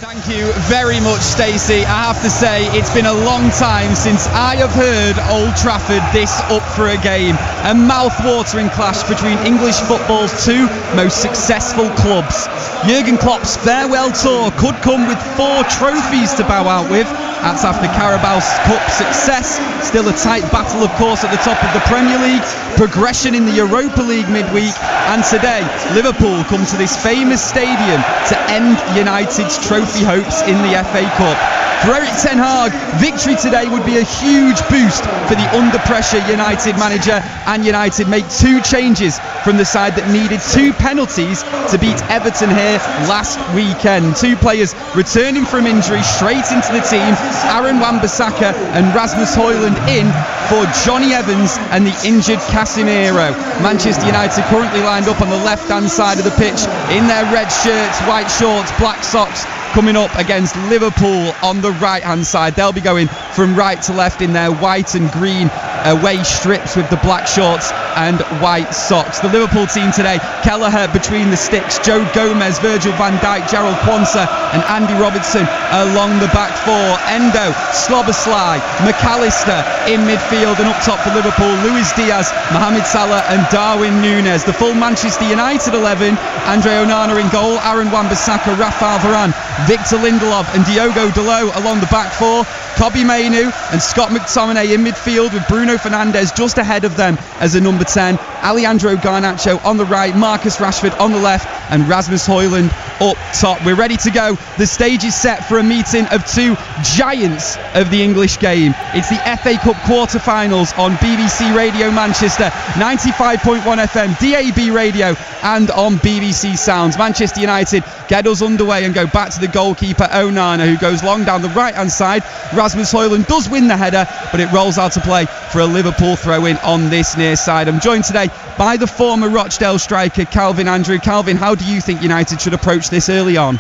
Thank you very much, Stacey. I have to say, it's been a long time since I have heard Old Trafford this up for a game. A mouth-watering clash between English football's two most successful clubs. Jurgen Klopp's farewell tour could come with 4 trophies to bow out with. That's after Carabao Cup success. Still a tight battle, of course, at the top of the Premier League. Progression in the Europa League midweek. And today, Liverpool come to this famous stadium to end United's trophy hopes in the FA Cup. For Erik ten Hag, victory today would be a huge boost for the under-pressure United manager, and United make 2 changes from the side that needed 2 penalties to beat Everton here last weekend. 2 players returning from injury straight into the team, Aaron Wan-Bissaka and Rasmus Højlund in for Johnny Evans and the injured Casemiro. Manchester United currently lined up on the left-hand side of the pitch in their red shirts, white shorts, black socks, coming up against Liverpool on the right-hand side. They'll be going from right to left in their white and green away strips with the black shorts and white socks. The Liverpool team today, Kelleher between the sticks, Joe Gomez, Virgil van Dijk, Gerald Quansah and Andy Robertson along the back 4. Endo, Sloboslai, McAllister in midfield, and up top for Liverpool, Luis Diaz, Mohamed Salah and Darwin Núñez. The full Manchester United 11, Andre Onana in goal, Aaron Wan-Bissaka, Rafael Varane, Victor Lindelof and Diogo Dalot along the back 4. Kobbie Mainoo and Scott McTominay in midfield with Bruno Fernandes just ahead of them as a number 10. Alejandro Garnacho on the right, Marcus Rashford on the left and Rasmus Højlund up top. We're ready to go. The stage is set for a meeting of 2 giants of the English game. It's the FA Cup quarter-finals on BBC Radio Manchester, 95.1 FM, DAB Radio and on BBC Sounds. Manchester United get us underway and go back to the goalkeeper Onana, who goes long down the right-hand side. Rasmus Højlund does win the header, but it rolls out to play for a Liverpool throw-in on this near side. I'm joined today by the former Rochdale striker, Calvin Andrew. Calvin, how do you think United should approach this early on?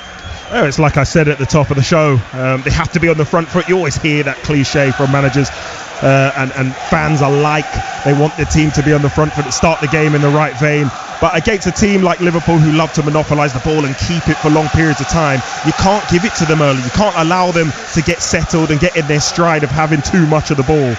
Oh, it's like I said at the top of the show, they have to be on the front foot. You always hear that cliche from managers and fans alike. They want the team to be on the front foot, start the game in the right vein. But against a team like Liverpool, who love to monopolise the ball and keep it for long periods of time, you can't give it to them early. You can't allow them to get settled and get in their stride of having too much of the ball.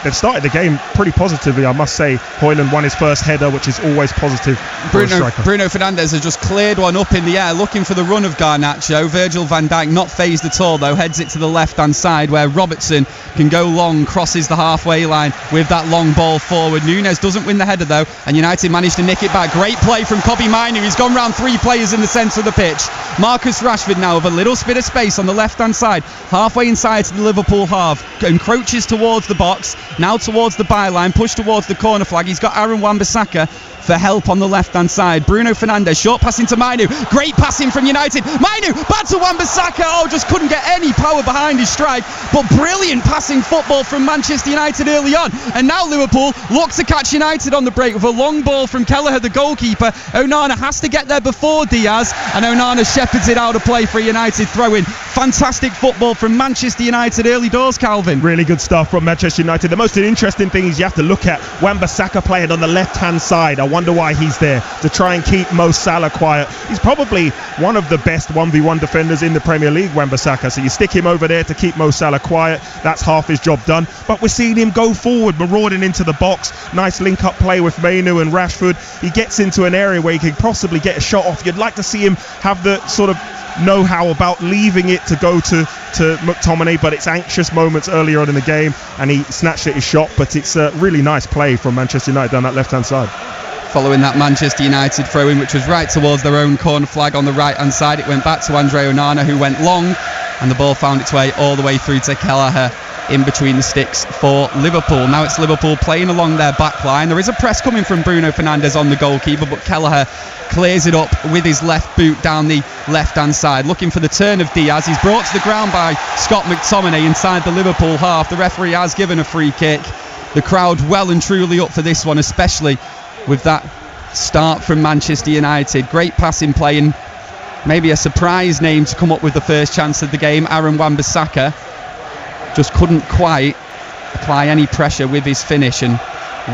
They've started the game pretty positively, I must say. Højlund won his first header, which is always positive for a striker. Bruno Fernandes has just cleared one up in the air, looking for the run of Garnacho. Virgil van Dijk not phased at all, though, heads it to the left-hand side where Robertson can go long, crosses the halfway line with that long ball forward. Núñez doesn't win the header, though, and United managed to nick it back. Great play from Kobbie Mainoo. He's gone round 3 players in the centre of the pitch. Marcus Rashford now with a little bit of space on the left-hand side, halfway inside to the Liverpool half, encroaches towards the box. Now towards the byline, push towards the corner flag. He's got Aaron Wan-Bissaka for help on the left-hand side. Bruno Fernandes, short passing to Mainoo. Great passing from United. Mainoo, back to Wan-Bissaka. Oh, just couldn't get any power behind his strike. But brilliant passing football from Manchester United early on. And now Liverpool look to catch United on the break with a long ball from Kelleher, the goalkeeper. Onana has to get there before Diaz, and Onana shepherds it out of play for a United throw-in. Fantastic football from Manchester United early doors, Calvin. Really good stuff from Manchester United. The most interesting thing is you have to look at Wan-Bissaka playing on the left-hand side. I wonder why he's there, to try and keep Mo Salah quiet. He's probably one of the best 1v1 defenders in the Premier League, Wan-Bissaka. So you stick him over there to keep Mo Salah quiet. That's half his job done. But we're seeing him go forward, marauding into the box. Nice link-up play with Mainoo and Rashford. He gets into an area where he can possibly get a shot off. You'd like to see him have the sort of know-how about leaving it to go to McTominay, but it's anxious moments earlier on in the game and he snatched at his shot. But it's a really nice play from Manchester United down that left-hand side. Following that Manchester United throw-in, which was right towards their own corner flag on the right-hand side, it went back to Andre Onana, who went long, and the ball found its way all the way through to Kelleher in between the sticks for Liverpool. Now it's Liverpool playing along their back line. There is a press coming from Bruno Fernandes on the goalkeeper, but Kelleher clears it up with his left boot down the left-hand side, looking for the turn of Diaz. He's brought to the ground by Scott McTominay inside the Liverpool half. The referee has given a free kick. The crowd well and truly up for this one, especially with that start from Manchester United. Great passing play and maybe a surprise name to come up with the first chance of the game. Aaron Wan-Bissaka just couldn't quite apply any pressure with his finish and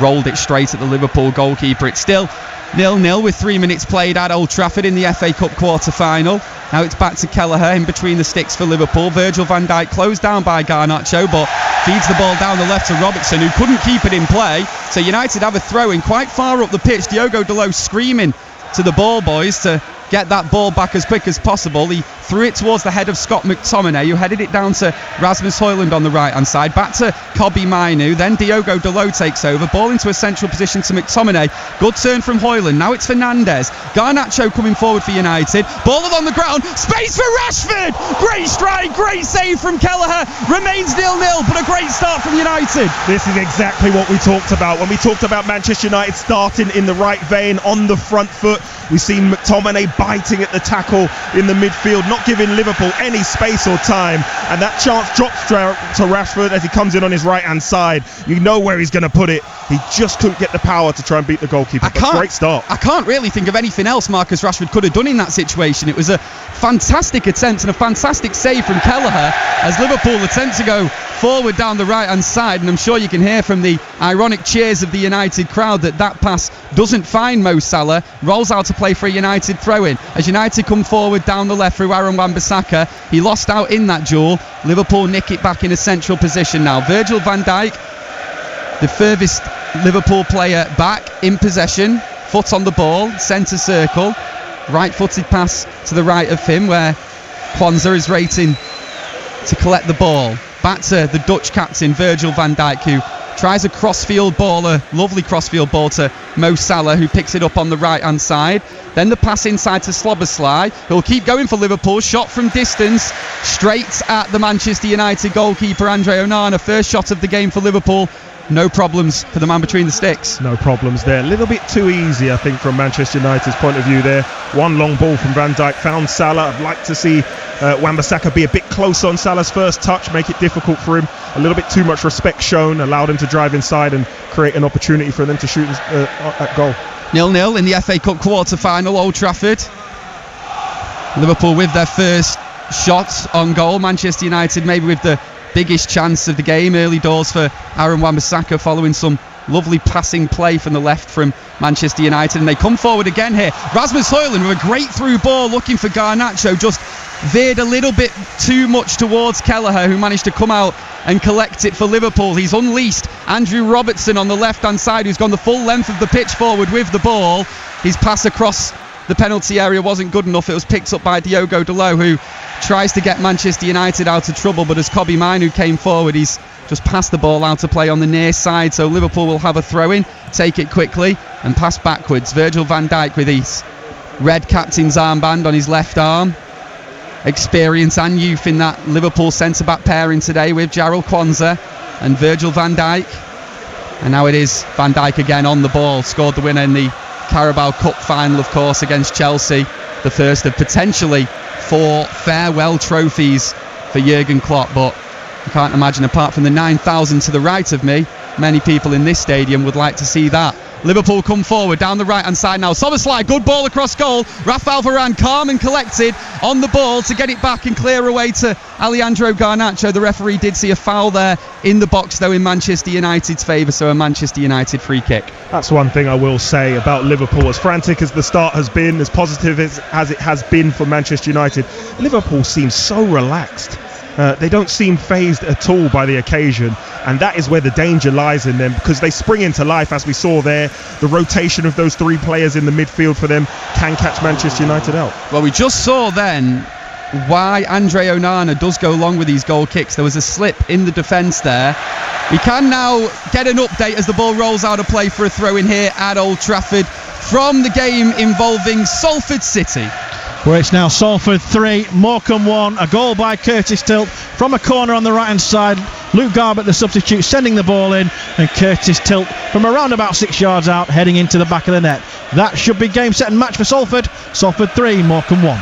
rolled it straight at the Liverpool goalkeeper. It's still 0-0 with 3 minutes played at Old Trafford in the FA Cup quarter-final. Now it's back to Kelleher in between the sticks for Liverpool. Virgil van Dijk closed down by Garnacho, but feeds the ball down the left to Robertson, who couldn't keep it in play. So United have a throw-in quite far up the pitch. Diogo Dalot screaming to the ball boys to get that ball back as quick as possible. He threw it towards the head of Scott McTominay, who headed it down to Rasmus Højlund on the right hand side, back to Kobbie Mainoo, then Diogo Dalot takes over, ball into a central position to McTominay. Good turn from Højlund. Now it's Fernandes. Garnacho coming forward for United, ball along the ground, space for Rashford. Great strike, great save from Kelleher. Remains 0-0, but a great start from United. This is exactly what we talked about when we talked about Manchester United starting in the right vein, on the front foot. We've seen McTominay biting at the tackle in the midfield, not giving Liverpool any space or time, and that chance drops to Rashford as he comes in on his right hand side. You know where he's going to put it. He just couldn't get the power to try and beat the goalkeeper. Great start. I can't really think of anything else Marcus Rashford could have done in that situation. It was a fantastic attempt and a fantastic save from Kelleher as Liverpool attempt to go forward down the right hand side, and I'm sure you can hear from the ironic cheers of the United crowd that pass doesn't find Mo Salah, rolls out to play for a United throw-in as United come forward down the left through Aaron Wan-Bissaka. He lost out in that duel. Liverpool nick it back in a central position now. Virgil van Dijk, the furthest Liverpool player back in possession, foot on the ball, centre circle, right-footed pass to the right of him where Kwanzaa is rating to collect the ball. Back to the Dutch captain Virgil van Dijk, who tries a crossfield ball, a lovely crossfield ball to Mo Salah, who picks it up on the right hand side. Then the pass inside to Szoboszlai, who'll keep going for Liverpool. Shot from distance straight at the Manchester United goalkeeper Andre Onana. First shot of the game for Liverpool. No problems for the man between the sticks. No problems there. A little bit too easy, I think, from Manchester United's point of view there. One long ball from Van Dijk found Salah. I'd like to see Wan-Bissaka be a bit close on Salah's first touch, make it difficult for him. A little bit too much respect shown, allowed him to drive inside and create an opportunity for them to shoot at goal. 0-0 in the FA Cup quarter-final, Old Trafford. Liverpool with their first shot on goal. Manchester United maybe with the biggest chance of the game. Early doors for Aaron Wan-Bissaka following some lovely passing play from the left from Manchester United, and they come forward again here. Rasmus Højlund with a great through ball looking for Garnacho, just veered a little bit too much towards Kelleher, who managed to come out and collect it for Liverpool. He's unleashed Andrew Robertson on the left hand side, who's gone the full length of the pitch forward with the ball. His pass across the penalty area wasn't good enough. It was picked up by Diogo Dalot, who tries to get Manchester United out of trouble, but as Kobbie Mainoo came forward, he's just passed the ball out to play on the near side, so Liverpool will have a throw-in, take it quickly and pass backwards. Virgil van Dijk with his red captain's armband on his left arm. Experience and youth in that Liverpool centre-back pairing today with Jarell Kwanzaa and Virgil van Dijk. And now it is Van Dijk again on the ball, scored the winner in the Carabao Cup final, of course, against Chelsea. The first of potentially 4 farewell trophies for Jurgen Klopp, but I can't imagine, apart from the 9,000 to the right of me, many people in this stadium would like to see that. Liverpool come forward down the right hand side now. Szoboszlai, good ball across goal. Rafael Varane calm and collected on the ball to get it back and clear away to Alejandro Garnacho. The referee did see a foul there in the box though in Manchester United's favour, so a Manchester United free kick. That's one thing I will say about Liverpool. As frantic as the start has been, as positive as it has been for Manchester United, Liverpool seems so relaxed. They don't seem fazed at all by the occasion, and that is where the danger lies in them, because they spring into life, as we saw there. The rotation of those 3 players in the midfield for them can catch Manchester United out. Well, we just saw then why Andre Onana does go long with these goal kicks. There was a slip in the defence there. We can now get an update as the ball rolls out of play for a throw-in here at Old Trafford from the game involving Salford City. Where it's now Salford 3, Morecambe 1, a goal by Curtis Tilt from a corner on the right hand side. Luke Garbett, the substitute, sending the ball in, and Curtis Tilt from around about 6 yards out, heading into the back of the net. That should be game, set and match for Salford. Salford 3, Morecambe 1.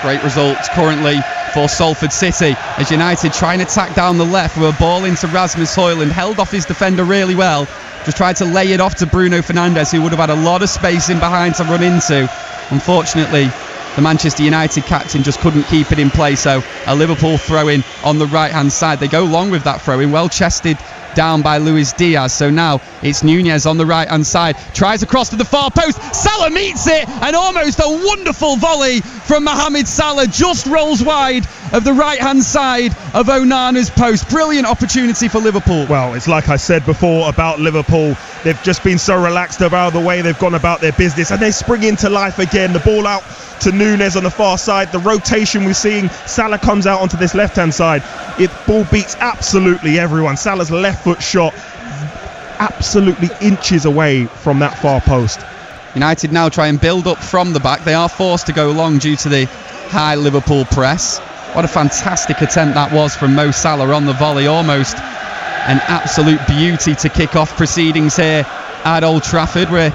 Great results currently for Salford City as United try and attack down the left with a ball into Rasmus Højlund, held off his defender really well, just tried to lay it off to Bruno Fernandes, who would have had a lot of space in behind to run into. Unfortunately, the Manchester United captain just couldn't keep it in play, so a Liverpool throw-in on the right-hand side. They go long with that throw-in, well chested down by Luis Diaz. So now it's Nunez on the right hand side, tries across to the far post, Salah meets it, and almost a wonderful volley from Mohamed Salah just rolls wide of the right hand side of Onana's post. Brilliant opportunity for Liverpool. Well, it's like I said before about Liverpool, they've just been so relaxed about the way they've gone about their business, and they spring into life again. The ball out to Nunez on the far side, the rotation we're seeing, Salah comes out onto this left hand side, ball beats absolutely everyone. Salah's left foot shot absolutely inches away from that far post. United now try and build up from the back. They are forced to go long due to the high Liverpool press. What a fantastic attempt that was from Mo Salah on the volley. Almost an absolute beauty to kick off proceedings here at Old Trafford. We're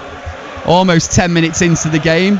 almost 10 minutes into the game.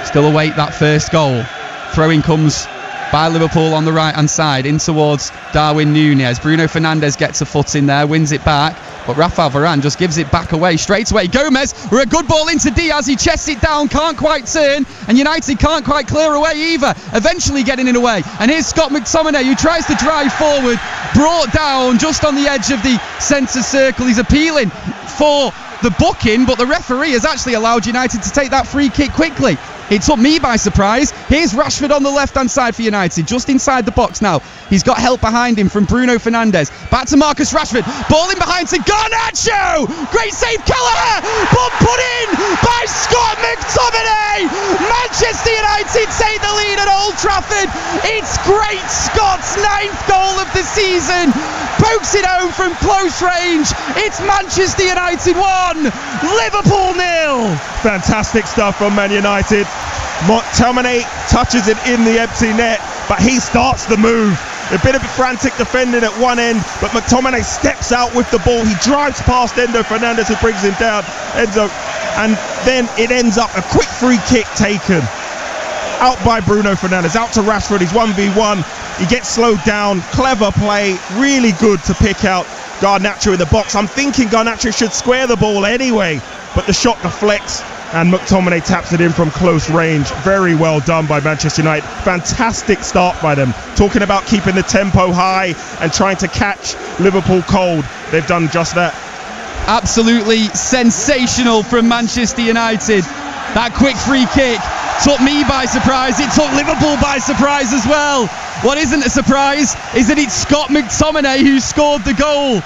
Still await that first goal. Throw-in comes by Liverpool on the right-hand side in towards Darwin Nunez. Bruno Fernandes gets a foot in there, wins it back, but Rafael Varane just gives it back away straight away. Gomez, a good ball into Diaz, he chests it down, can't quite turn, and United can't quite clear away either, eventually getting it away. And here's Scott McTominay, who tries to drive forward, brought down just on the edge of the centre circle. He's appealing for the booking, but the referee has actually allowed United to take that free kick quickly. It took me by surprise. Here's Rashford on the left-hand side for United, just inside the box now. He's got help behind him from Bruno Fernandes. Back to Marcus Rashford. Ball in behind to Garnacho. Great save, Kelleher. But put in by Scott McTominay. Manchester United take the lead at Old Trafford. It's great Scott's 9th goal of the season. Pokes it home from close range. It's Manchester United 1, Liverpool 0. Fantastic stuff from Man United. McTominay touches it in the empty net, but he starts the move. A bit of frantic defending at one end, but McTominay steps out with the ball. He drives past Enzo Fernandez, who brings him down. Enzo, and then it ends up a quick free kick taken out by Bruno Fernandes, out to Rashford. He's 1v1. He gets slowed down. Clever play, really good to pick out Garnacho in the box. I'm thinking Garnacho should square the ball anyway, but the shot deflects and McTominay taps it in from close range. Very well done by Manchester United. Fantastic start by them. Talking about keeping the tempo high and trying to catch Liverpool cold. They've done just that. Absolutely sensational from Manchester United. That quick free kick took me by surprise. It took Liverpool by surprise as well. What isn't a surprise is that it's Scott McTominay who scored the goal.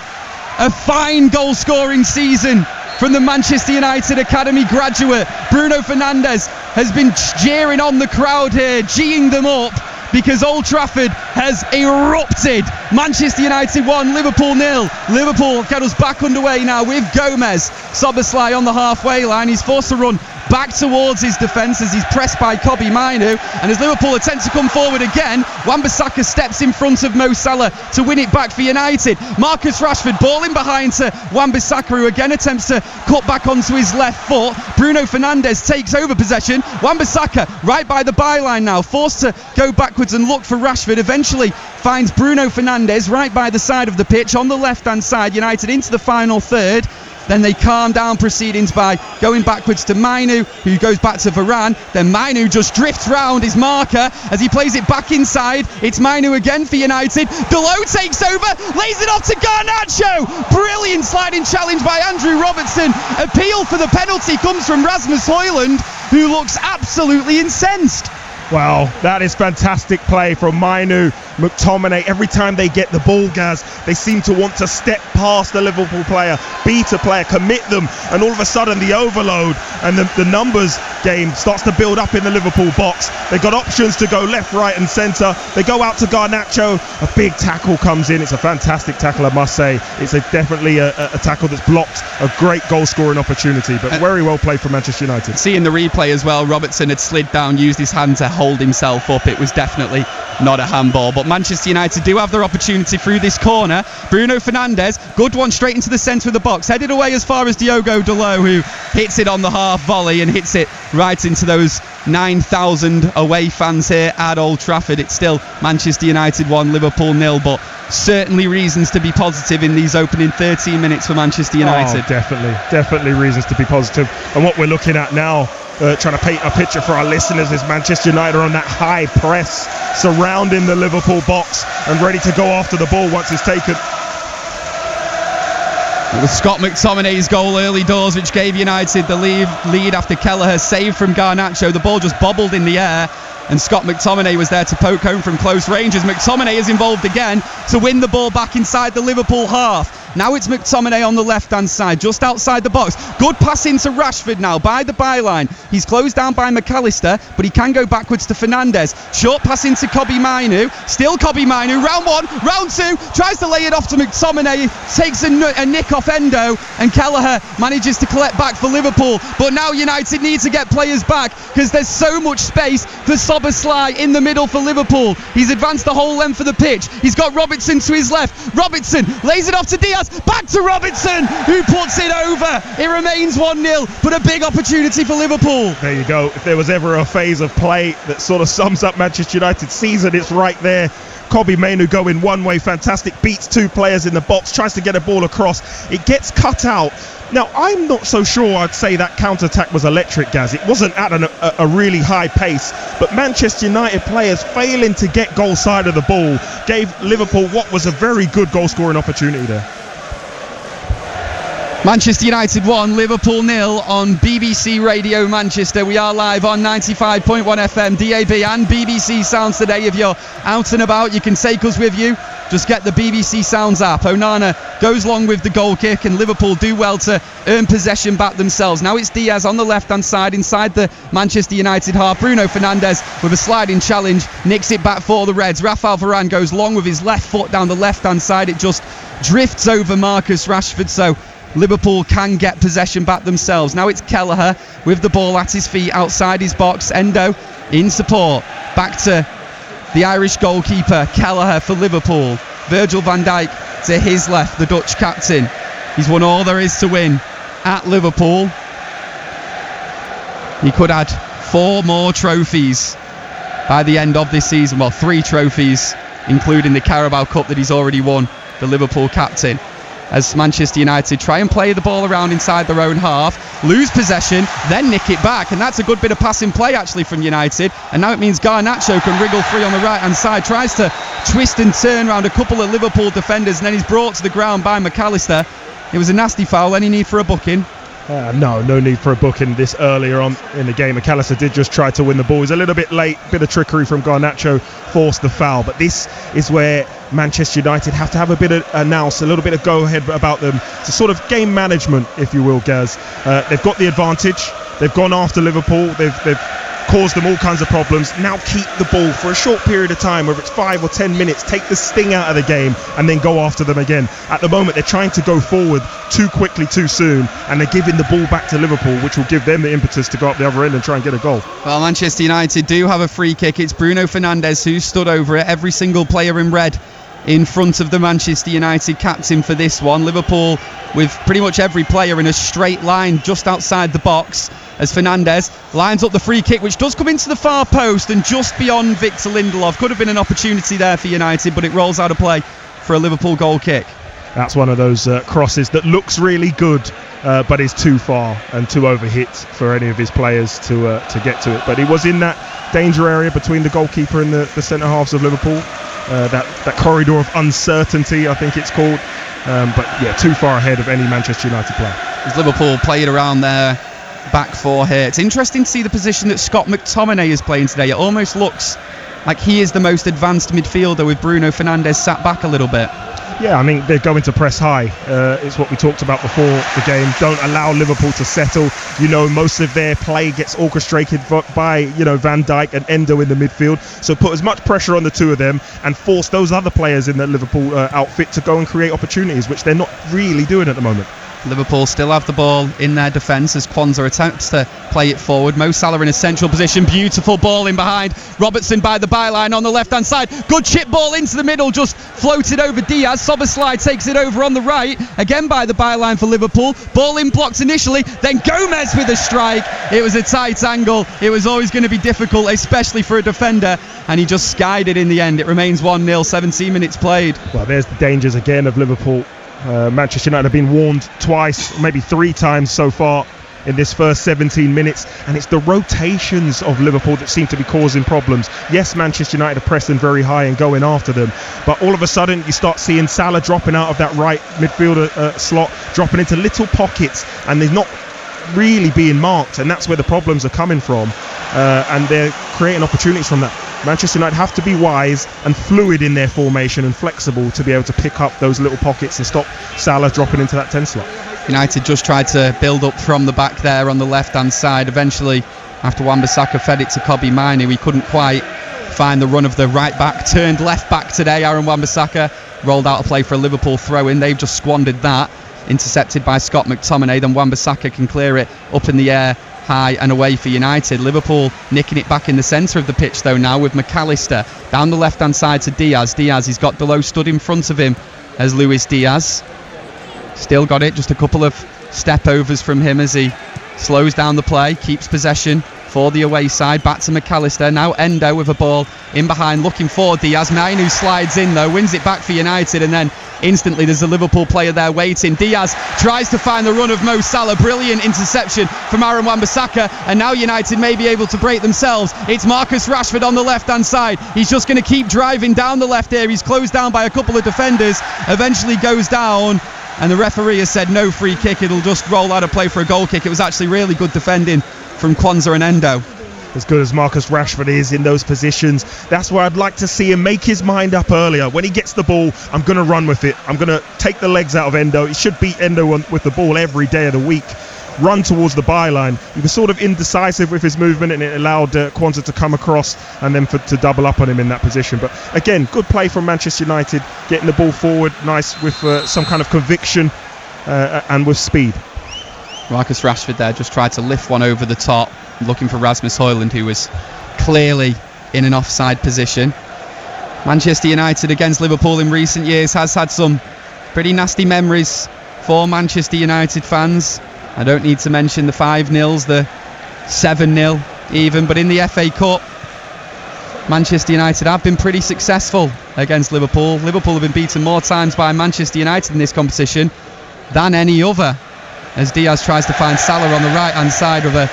A fine goal scoring season from the Manchester United Academy graduate. Bruno Fernandes has been jeering on the crowd here, geeing them up, because Old Trafford has erupted. Manchester United 1, Liverpool 0. Liverpool get us back underway now with Gomez. Szoboszlai on the halfway line. He's forced to run back towards his defence as he's pressed by Kobbie Mainoo, and as Liverpool attempt to come forward again, Wan-Bissaka steps in front of Mo Salah to win it back for United. Marcus Rashford ball in behind to Wan-Bissaka, who again attempts to cut back onto his left foot. Bruno Fernandes takes over possession. Wan-Bissaka right by the byline now, forced to go backwards and look for Rashford, eventually finds Bruno Fernandes right by the side of the pitch on the left hand side. United into the final third. Then they calm down proceedings by going backwards to Mainoo, who goes back to Varane. Then Mainoo just drifts round his marker as he plays it back inside. It's Mainoo again for United. Below takes over, lays it off to Garnacho. Brilliant sliding challenge by Andrew Robertson. Appeal for the penalty comes from Rasmus Højlund, who looks absolutely incensed. Wow, that is fantastic play from Mainoo. McTominay, every time they get the ball, Gaz, they seem to want to step past the Liverpool player, beat a player, commit them, and all of a sudden the overload and the numbers game starts to build up in the Liverpool box. They've got options to go left, right and centre. They go out to Garnacho, a big tackle comes in. It's a fantastic tackle, I must say. It's definitely a tackle that's blocked a great goal scoring opportunity, but very well played for Manchester United. Seeing the replay as well, Robertson had slid down, used his hand to hold himself up. It was definitely not a handball, but Manchester United do have their opportunity through this corner. Bruno Fernandes, good one straight into the centre of the box, headed away as far as Diogo Dalot, who hits it on the half volley and hits it right into those 9,000 away fans here at Old Trafford. It's still Manchester United 1, Liverpool 0, but certainly reasons to be positive in these opening 13 minutes for Manchester United. Oh, definitely reasons to be positive. And what we're looking at now, trying to paint a picture for our listeners, is Manchester United are on that high press surrounding the Liverpool box and ready to go after the ball once it's taken. It was Scott McTominay's goal early doors which gave United the lead after Kelleher saved from Garnacho. The ball just bobbled in the air and Scott McTominay was there to poke home from close range as McTominay is involved again to win the ball back inside the Liverpool half. Now it's McTominay on the left-hand side, just outside the box. Good pass into Rashford now by the byline. He's closed down by McAllister, but he can go backwards to Fernandes. Short pass into Kobbie Mainoo. Still Kobbie Mainoo. Round one, round two. Tries to lay it off to McTominay. Takes a nick off Endo, and Kelleher manages to collect back for Liverpool. But now United need to get players back because there's so much space for Szoboszlai in the middle for Liverpool. He's advanced the whole length of the pitch. He's got Robertson to his left. Robertson lays it off to Diaz. Back to Robertson, who puts it over. It remains 1-0, but a big opportunity for Liverpool. There you go. If there was ever a phase of play that sort of sums up Manchester United's season, it's right there. Kobbie Mainoo going one way, fantastic, beats two players in the box, tries to get a ball across. It gets cut out. Now, I'm not so sure I'd say that counter-attack was electric, Gaz. It wasn't at a really high pace, but Manchester United players failing to get goal side of the ball gave Liverpool what was a very good goal-scoring opportunity there. Manchester United 1, Liverpool 0 on BBC Radio Manchester. We are live on 95.1 FM, DAB and BBC Sounds today. If you're out and about, you can take us with you. Just get the BBC Sounds app. Onana goes long with the goal kick and Liverpool do well to earn possession back themselves. Now it's Diaz on the left-hand side inside the Manchester United half. Bruno Fernandes with a sliding challenge nicks it back for the Reds. Rafael Varane goes long with his left foot down the left-hand side. It just drifts over Marcus Rashford, so Liverpool can get possession back themselves. Now it's Kelleher with the ball at his feet outside his box. Endo in support. Back to the Irish goalkeeper, Kelleher for Liverpool. Virgil van Dijk to his left, the Dutch captain. He's won all there is to win at Liverpool. He could add 4 more trophies by the end of this season. Well, 3 trophies, including the Carabao Cup that he's already won, the Liverpool captain. As Manchester United try and play the ball around inside their own half, lose possession, then nick it back, and that's a good bit of passing play actually from United. And now it means Garnacho can wriggle free on the right hand side, tries to twist and turn around a couple of Liverpool defenders, and then he's brought to the ground by McAllister. It was a nasty foul. Any need for a booking? No need for a booking this earlier on in the game. McAllister did just try to win the ball. He's a little bit late, bit of trickery from Garnacho, forced the foul. But this is where Manchester United have to have a bit of a nous, a little bit of go-ahead about them. It's a sort of game management, if you will, Gaz. They've got the advantage. They've gone after Liverpool. They've caused them all kinds of problems. Now keep the ball for a short period of time, whether it's 5 or 10 minutes, take the sting out of the game and then go after them again. At the moment, they're trying to go forward too quickly, too soon, and they're giving the ball back to Liverpool, which will give them the impetus to go up the other end and try and get a goal. Well, Manchester United do have a free kick. It's Bruno Fernandes who stood over it. Every single player in red in front of the Manchester United captain for this one. Liverpool with pretty much every player in a straight line just outside the box as Fernandes lines up the free kick, which does come into the far post and just beyond Victor Lindelof. Could have been an opportunity there for United, but it rolls out of play for a Liverpool goal kick. That's one of those crosses that looks really good, but is too far and too overhit for any of his players to get to it. But he was in that danger area between the goalkeeper and the centre halves of Liverpool. That corridor of uncertainty, I think it's called. But yeah, too far ahead of any Manchester United player. As Liverpool played around their back four here. It's interesting to see the position that Scott McTominay is playing today. It almost looks like he is the most advanced midfielder with Bruno Fernandes sat back a little bit. Yeah, I mean, they're going to press high. It's what we talked about before the game. Don't allow Liverpool to settle. You know, most of their play gets orchestrated by, Van Dijk and Endo in the midfield. So put as much pressure on the two of them and force those other players in the Liverpool outfit to go and create opportunities, which they're not really doing at the moment. Liverpool still have the ball in their defence as Kwanzaa attempts to play it forward. Mo Salah in a central position. Beautiful ball in behind. Robertson by the byline on the left-hand side. Good chip ball into the middle, just floated over Diaz. Szoboszlai takes it over on the right. Again by the byline for Liverpool. Ball in blocked initially. Then Gomez with a strike. It was a tight angle. It was always going to be difficult, especially for a defender. And he just skied it in the end. It remains 1-0, 17 minutes played. Well, there's the dangers again of Liverpool. Manchester United have been warned twice, maybe 3 times so far in this first 17 minutes, and it's the rotations of Liverpool that seem to be causing problems. Yes, Manchester United are pressing very high and going after them, but all of a sudden you start seeing Salah dropping out of that right midfielder slot, dropping into little pockets, and they're not really being marked, and that's where the problems are coming from, and they're creating opportunities from that. Manchester United have to be wise and fluid in their formation and flexible to be able to pick up those little pockets and stop Salah dropping into that 10 slot. United just tried to build up from the back there on the left-hand side. Eventually, after Wan-Bissaka fed it to Kobbie Mainoo, he couldn't quite find the run of the right back. Turned left back today, Aaron Wan-Bissaka rolled out a play for a Liverpool throw-in. They've just squandered that. Intercepted by Scott McTominay. Then Wan-Bissaka can clear it up in the air, high and away for United. Liverpool nicking it back in the centre of the pitch though now with McAllister down the left-hand side to Diaz. He's got Below stood in front of him as Luis Diaz. Still got it, just a couple of step overs from him as he slows down the play, keeps possession for the away side. Back to McAllister. Now Endo with a ball in behind looking for Diaz. Mainoo slides in though, wins it back for United, and then instantly there's a Liverpool player there waiting. Diaz tries to find the run of Mo Salah. Brilliant interception from Aaron Wan-Bissaka, and now United may be able to break themselves. It's Marcus Rashford on the left hand side. He's just going to keep driving down the left here. He's closed down by a couple of defenders, eventually goes down, and the referee has said no free kick. It'll just roll out a play for a goal kick. It was actually really good defending from Kwanzaa and Endo. As good as Marcus Rashford is in those positions, that's where I'd like to see him make his mind up earlier. When he gets the ball, I'm going to run with it. I'm going to take the legs out of Endo. He should beat Endo with the ball every day of the week. Run towards the byline. He was sort of indecisive with his movement, and it allowed Kwanzaa to come across and then to double up on him in that position. But again, good play from Manchester United, getting the ball forward, nice with some kind of conviction and with speed. Marcus Rashford there just tried to lift one over the top, looking for Rasmus Højlund, who was clearly in an offside position. Manchester United against Liverpool in recent years has had some pretty nasty memories for Manchester United fans. I don't need to mention the 5-0s, the 7-0 even, but in the FA Cup, Manchester United have been pretty successful against Liverpool. Liverpool have been beaten more times by Manchester United in this competition than any other, as Diaz tries to find Salah on the right hand side with a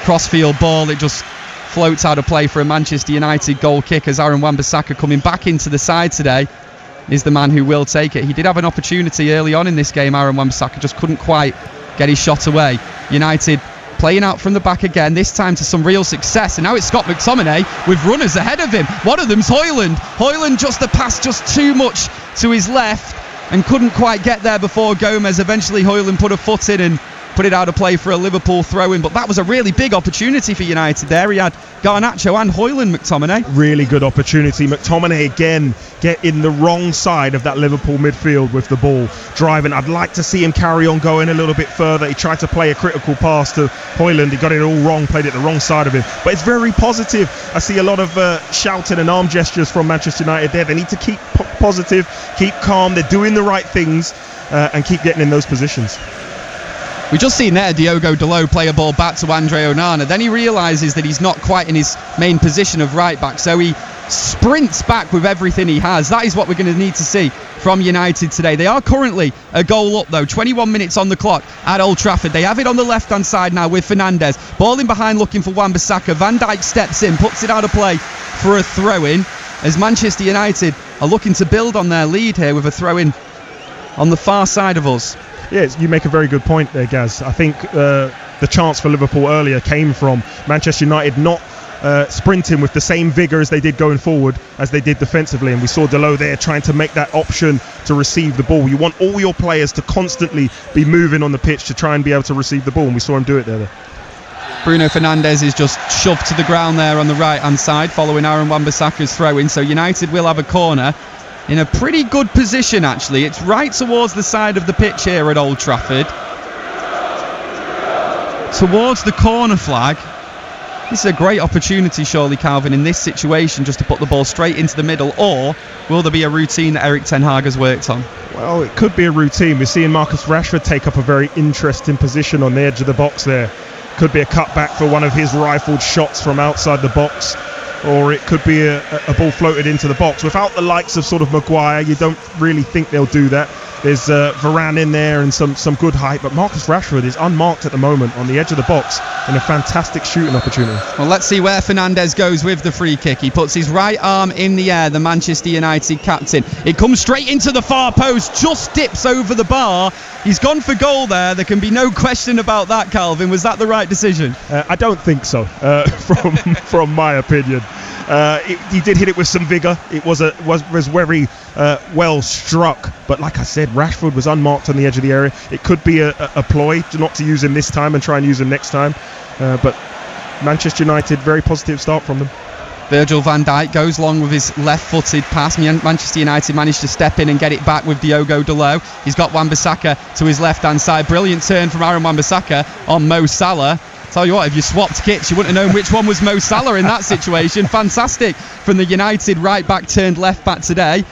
crossfield ball. It just floats out of play for a Manchester United goal kick, as Aaron Wan-Bissaka, coming back into the side today, is the man who will take it. He did have an opportunity early on in this game, Aaron Wan-Bissaka, just couldn't quite get his shot away. United playing out from the back again, this time to some real success, and now it's Scott McTominay with runners ahead of him. One of them's Højlund just the pass just too much to his left and couldn't quite get there before Gomez. Eventually Højlund put a foot in and put it out of play for a Liverpool throw-in, but that was a really big opportunity for United there. He had Garnacho and Højlund, McTominay. Really good opportunity. McTominay again get in the wrong side of that Liverpool midfield with the ball driving. I'd like to see him carry on going a little bit further. He tried to play a critical pass to Højlund. He got it all wrong, played it the wrong side of him, but it's very positive. I see a lot of shouting and arm gestures from Manchester United there. They need to keep positive, keep calm. They're doing the right things and keep getting in those positions. We just seen there Diogo Dalot play a ball back to Andre Onana. Then he realises that he's not quite in his main position of right back, so he sprints back with everything he has. That is what we're going to need to see from United today. They are currently a goal up though, 21 minutes on the clock at Old Trafford. They have it on the left hand side now with Fernandes. Ball in behind looking for Wan-Bissaka. Van Dijk steps in, puts it out of play for a throw-in, as Manchester United are looking to build on their lead here with a throw-in on the far side of us. Yes, you make a very good point there, Gaz. I think the chance for Liverpool earlier came from Manchester United not sprinting with the same vigour as they did going forward as they did defensively, and we saw Dalot there trying to make that option to receive the ball. You want all your players to constantly be moving on the pitch to try and be able to receive the ball, and we saw him do it there. Bruno Fernandes is just shoved to the ground there on the right hand side following Aaron Wan-Bissaka's throw-in, so United will have a corner in a pretty good position actually. It's right towards the side of the pitch here at Old Trafford, towards the corner flag. This is a great opportunity surely, Calvin, in this situation, just to put the ball straight into the middle, or will there be a routine that Erik ten Hag has worked on? Well, it could be a routine. We're seeing Marcus Rashford take up a very interesting position on the edge of the box there. Could be a cutback for one of his rifled shots from outside the box, or it could be a ball floated into the box. Without the likes of sort of Maguire, you don't really think they'll do that. There's Varane in there and some good height, but Marcus Rashford is unmarked at the moment on the edge of the box in a fantastic shooting opportunity. Well, let's see where Fernandes goes with the free kick. He puts his right arm in the air, the Manchester United captain. It comes straight into the far post, just dips over the bar. He's gone for goal there. There can be no question about that, Calvin. Was that the right decision? I don't think so, from my opinion. He did hit it with some vigour. It was very well struck, but like I said, Rashford was unmarked on the edge of the area. It could be a ploy not to use him this time and try and use him next time, but Manchester United, very positive start from them. Virgil van Dijk goes long with his left-footed pass. Manchester United managed to step in and get it back with Diogo Dalot. He's got Wan-Bissaka to his left-hand side. Brilliant turn from Aaron Wan-Bissaka on Mo Salah. Tell you what, if you swapped kits, you wouldn't have known which one was Mo Salah in that situation. Fantastic from the United right-back turned left-back today,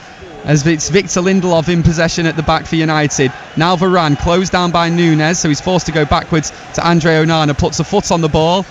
as it's Victor Lindelof in possession at the back for United. Now Varane, closed down by Núñez, so he's forced to go backwards to Andre Onana, puts a foot on the ball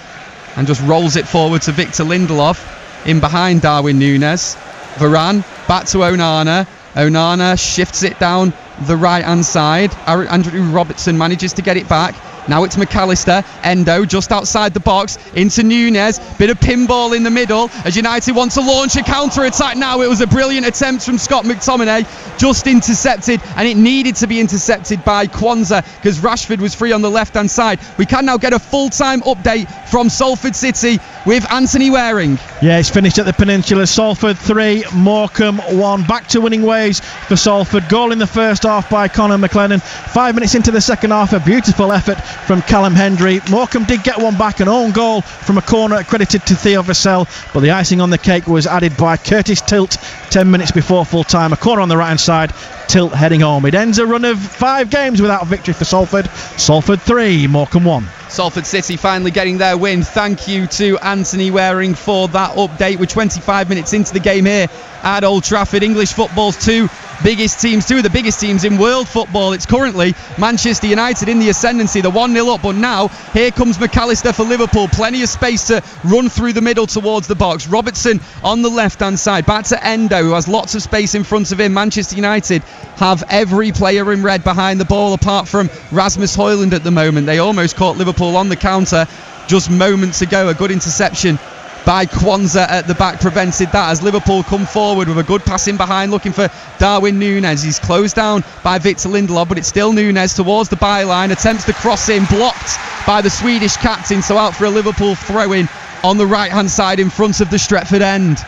and just rolls it forward to Victor Lindelof. In behind Darwin Núñez. Varane back to Onana. Onana shifts it down the right hand side. Andrew Robertson manages to get it back. Now it's McAllister. Endo just outside the box into Núñez. Bit of pinball in the middle as United want to launch a counter-attack now. It was a brilliant attempt from Scott McTominay, just intercepted, and it needed to be intercepted by Kwanzaa because Rashford was free on the left-hand side. We can now get a full-time update from Salford City with Anthony Waring. Yeah, it's finished at the Peninsula. Salford 3, Morecambe 1. Back to winning ways for Salford. Goal in the first half by Conor McLennan. 5 minutes into the second half, a beautiful effort from Callum Hendry. Morecambe did get one back, an own goal from a corner credited to Theo Vassell, but the icing on the cake was added by Curtis Tilt 10 minutes before full time. A corner on the right hand side, Tilt heading home. It ends a run of 5 games without a victory for Salford. Salford 3, Morecambe 1. Salford City finally getting their win. Thank you to Anthony Waring for that update. We're 25 minutes into the game here at Old Trafford. English football's two of the biggest teams in world football. It's currently Manchester United in the ascendancy. They're 1-0 up, but now here comes McAllister for Liverpool. Plenty of space to run through the middle towards the box. Robertson on the left-hand side. Back to Endo, who has lots of space in front of him. Manchester United have every player in red behind the ball apart from Rasmus Højlund at the moment. They almost caught Liverpool on the counter just moments ago. A good interception by Kwanzaa at the back prevented that as Liverpool come forward with a good pass in behind looking for Darwin Núñez. He's closed down by Victor Lindelof, but it's still Núñez towards the byline, attempts to cross in, blocked by the Swedish captain, so out for a Liverpool throw-in on the right hand side in front of the Stretford end.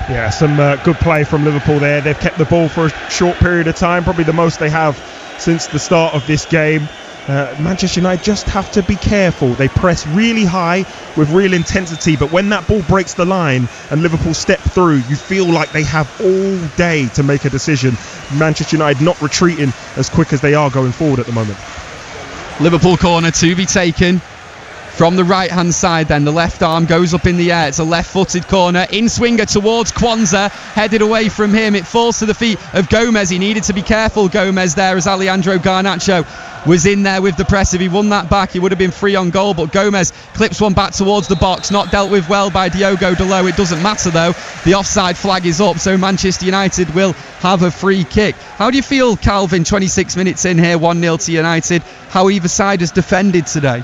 Yeah, some good play from Liverpool there. They've kept the ball for a short period of time, probably the most they have since the start of this game. Manchester United just have to be careful. They press really high with real intensity, but when that ball breaks the line and Liverpool step through, you feel like they have all day to make a decision. Manchester United not retreating as quick as they are going forward at the moment. Liverpool corner to be taken from the right hand side then. The left arm goes up in the air. It's a left footed corner, in swinger towards Kwanzaa, headed away from him. It falls to the feet of Gomez. He needed to be careful, Gomez, there, as Alejandro Garnacho was in there with the press. If he won that back, he would have been free on goal, but Gomez clips one back towards the box, not dealt with well by Diogo Dalot. It doesn't matter though, the offside flag is up, so Manchester United will have a free kick. How do you feel, Calvin, 26 minutes in here, 1-0 to United, how either side has defended today?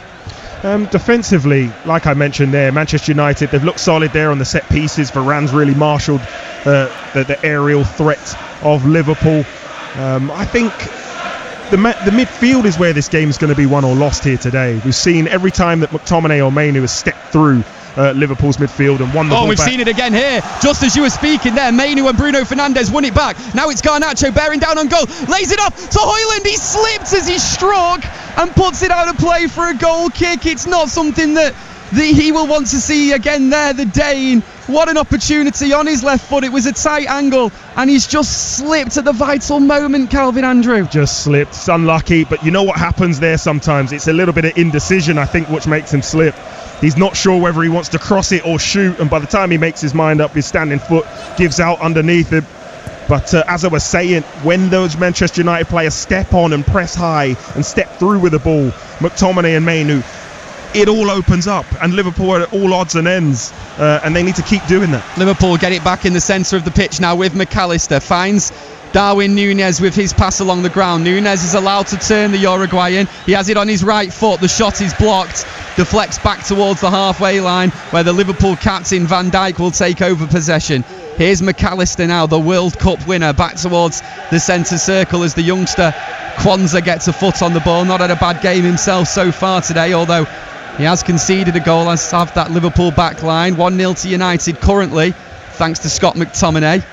Defensively, like I mentioned there, Manchester United, they've looked solid there on the set pieces. Varane's really marshalled the aerial threat of Liverpool. I think the midfield is where this game is going to be won or lost here today. We've seen every time that McTominay or Mainoo has stepped through Liverpool's midfield and won the ball we've back. Seen it again here, just as you were speaking there. Mainoo and Bruno Fernandes won it back. Now it's Garnacho bearing down on goal, lays it off to Højlund. He slipped as he struck and puts it out of play for a goal kick. It's not something that he will want to see again there, the Dane. What an opportunity on his left foot. It was a tight angle and he's just slipped at the vital moment, Calvin Andrew. Just slipped. It's unlucky, but you know what happens there sometimes? It's a little bit of indecision, I think, which makes him slip. He's not sure whether he wants to cross it or shoot, and by the time he makes his mind up, his standing foot gives out underneath him. But as I was saying, when those Manchester United players step on and press high and step through with the ball, McTominay and Mainoo, it all opens up, and Liverpool are at all odds and ends, and they need to keep doing that. Liverpool get it back in the centre of the pitch now with McAllister, finds Darwin Núñez with his pass along the ground. Núñez is allowed to turn, the Uruguayan. He has it on his right foot. The shot is blocked. Deflects back towards the halfway line, where the Liverpool captain Van Dijk will take over possession. Here's McAllister now, the World Cup winner, back towards the centre circle as the youngster Kwanzaa gets a foot on the ball. Not had a bad game himself so far today, although he has conceded a goal, as have that Liverpool back line. 1-0 to United currently, thanks to Scott McTominay.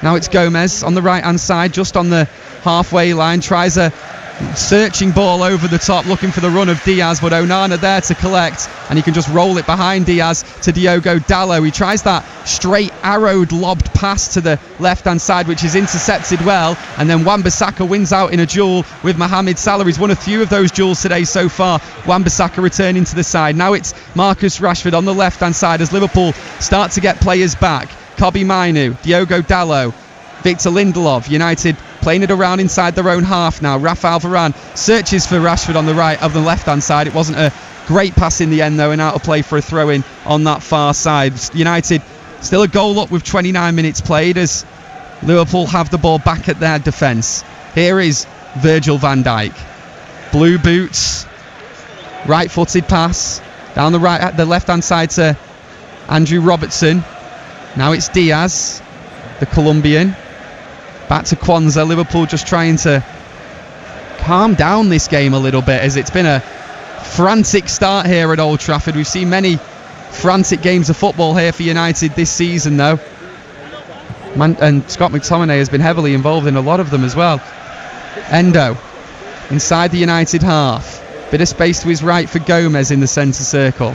Now it's Gomez on the right-hand side, just on the halfway line. Tries a searching ball over the top, looking for the run of Diaz, but Onana there to collect, and he can just roll it behind Diaz to Diogo Dalot. He tries that straight arrowed lobbed pass to the left-hand side, which is intercepted well, and then Wan-Bissaka wins out in a duel with Mohamed Salah. He's won a few of those duels today so far. Wan-Bissaka returning to the side. Now it's Marcus Rashford on the left-hand side as Liverpool start to get players back. Kobbie Mainoo, Diogo Dalot, Victor Lindelof. United playing it around inside their own half now. Rafael Varane searches for Rashford on the right of the left-hand side. It wasn't a great pass in the end though, and out of play for a throw-in on that far side. United still a goal up with 29 minutes played as Liverpool have the ball back at their defence. Here is Virgil van Dijk. Blue boots, right-footed pass down the left-hand side to Andrew Robertson. Now it's Diaz, the Colombian. Back to Kwanzaa. Liverpool just trying to calm down this game a little bit, as it's been a frantic start here at Old Trafford. We've seen many frantic games of football here for United this season though. And Scott McTominay has been heavily involved in a lot of them as well. Endo inside the United half. Bit of space to his right for Gomez in the centre circle.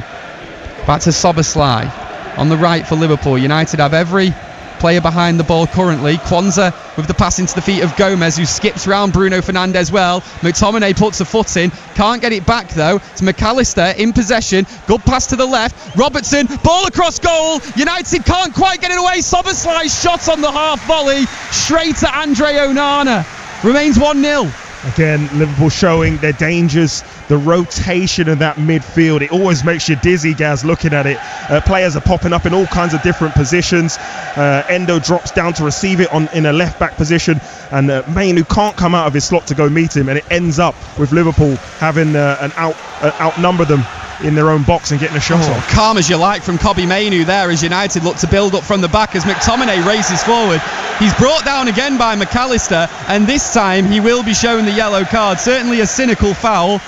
Back to Szoboszlai on the right for Liverpool. United have every player behind the ball currently. Kwanzaa with the pass into the feet of Gomez, who skips round Bruno Fernandes well. McTominay puts a foot in, can't get it back though. It's McAllister in possession, good pass to the left. Robertson, ball across goal. United can't quite get it away. Szoboszlai's shot on the half volley straight to Andre Onana. Remains 1-0. Again, Liverpool showing their dangers, the rotation of that midfield. It always makes you dizzy, Gaz, looking at it. Players are popping up in all kinds of different positions. Endo drops down to receive it in a left-back position, and Mainoo can't come out of his slot to go meet him, and it ends up with Liverpool having outnumber them in their own box and getting a shot off. Calm as you like from Kobbie Mainoo there as United look to build up from the back as McTominay races forward. He's brought down again by McAllister, and this time he will be shown the yellow card. Certainly a cynical foul.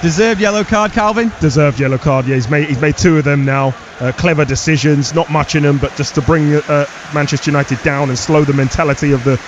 Deserved yellow card, Calvin? Deserved yellow card, yeah. He's made two of them now. Clever decisions, not much in them, but just to bring Manchester United down and slow the mentality of the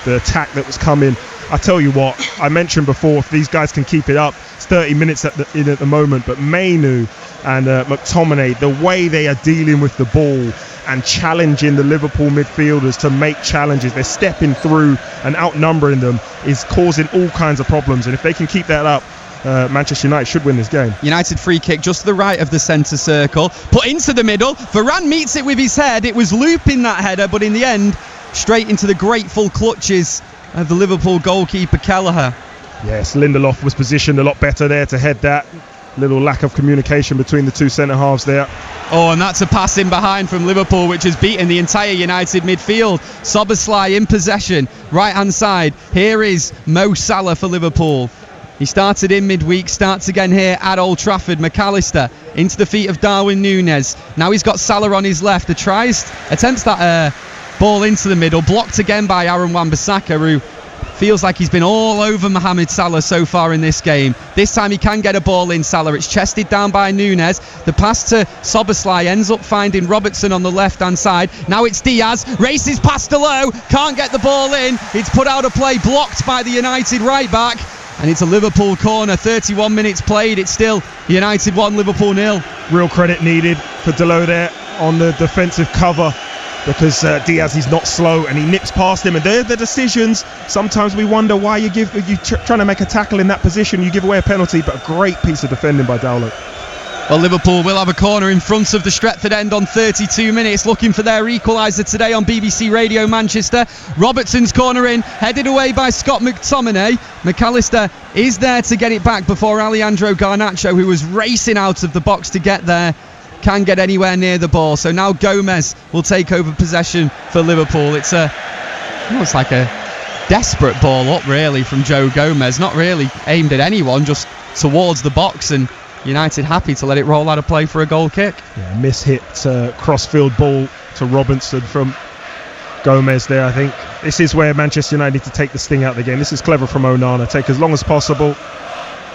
attack that was coming. I tell you what, I mentioned before, if these guys can keep it up, it's 30 minutes at the moment, but Mainoo and McTominay, the way they are dealing with the ball and challenging the Liverpool midfielders to make challenges, they're stepping through and outnumbering them, is causing all kinds of problems. And if they can keep that up, Manchester United should win this game. United free kick just to the right of the centre circle, put into the middle. Varane meets it with his head. It was looping that header, but in the end, straight into the grateful clutches of the Liverpool goalkeeper Kelleher. Yes, Lindelof was positioned a lot better there to head that. Little lack of communication between the two centre halves there. Oh, and that's a pass in behind from Liverpool, which has beaten the entire United midfield. Szoboszlai in possession, right hand side. Here is Mo Salah for Liverpool. He started in midweek, starts again here at Old Trafford. McAllister into the feet of Darwin Núñez. Now he's got Salah on his left. Attempts that ball into the middle, blocked again by Aaron Wan-Bissaka, who feels like he's been all over Mohamed Salah so far in this game. This time he can get a ball in, Salah. It's chested down by Núñez. The pass to Szoboszlai ends up finding Robertson on the left-hand side. Now it's Diaz, races past low, can't get the ball in. It's put out of play, blocked by the United right-back. And it's a Liverpool corner. 31 minutes played. It's still United 1, Liverpool 0. Real credit needed for Dalot there on the defensive cover, because Diaz, he's not slow and he nips past him, and they're the decisions. Sometimes we wonder why you're trying to make a tackle in that position, you give away a penalty, but a great piece of defending by Dalot. Well, Liverpool will have a corner in front of the Stretford end on 32 minutes, looking for their equaliser today on BBC Radio Manchester. Robertson's corner in, headed away by Scott McTominay. McAllister is there to get it back before Alejandro Garnacho, who was racing out of the box to get there, can get anywhere near the ball. So now Gomez will take over possession for Liverpool. It's like a desperate ball up really from Joe Gomez, not really aimed at anyone, just towards the box, and United happy to let it roll out of play for a goal kick. Yeah, miss-hit cross-field ball to Robinson from Gomez there. I think this is where Manchester United need to take the sting out of the game. This is clever from Onana. Take as long as possible.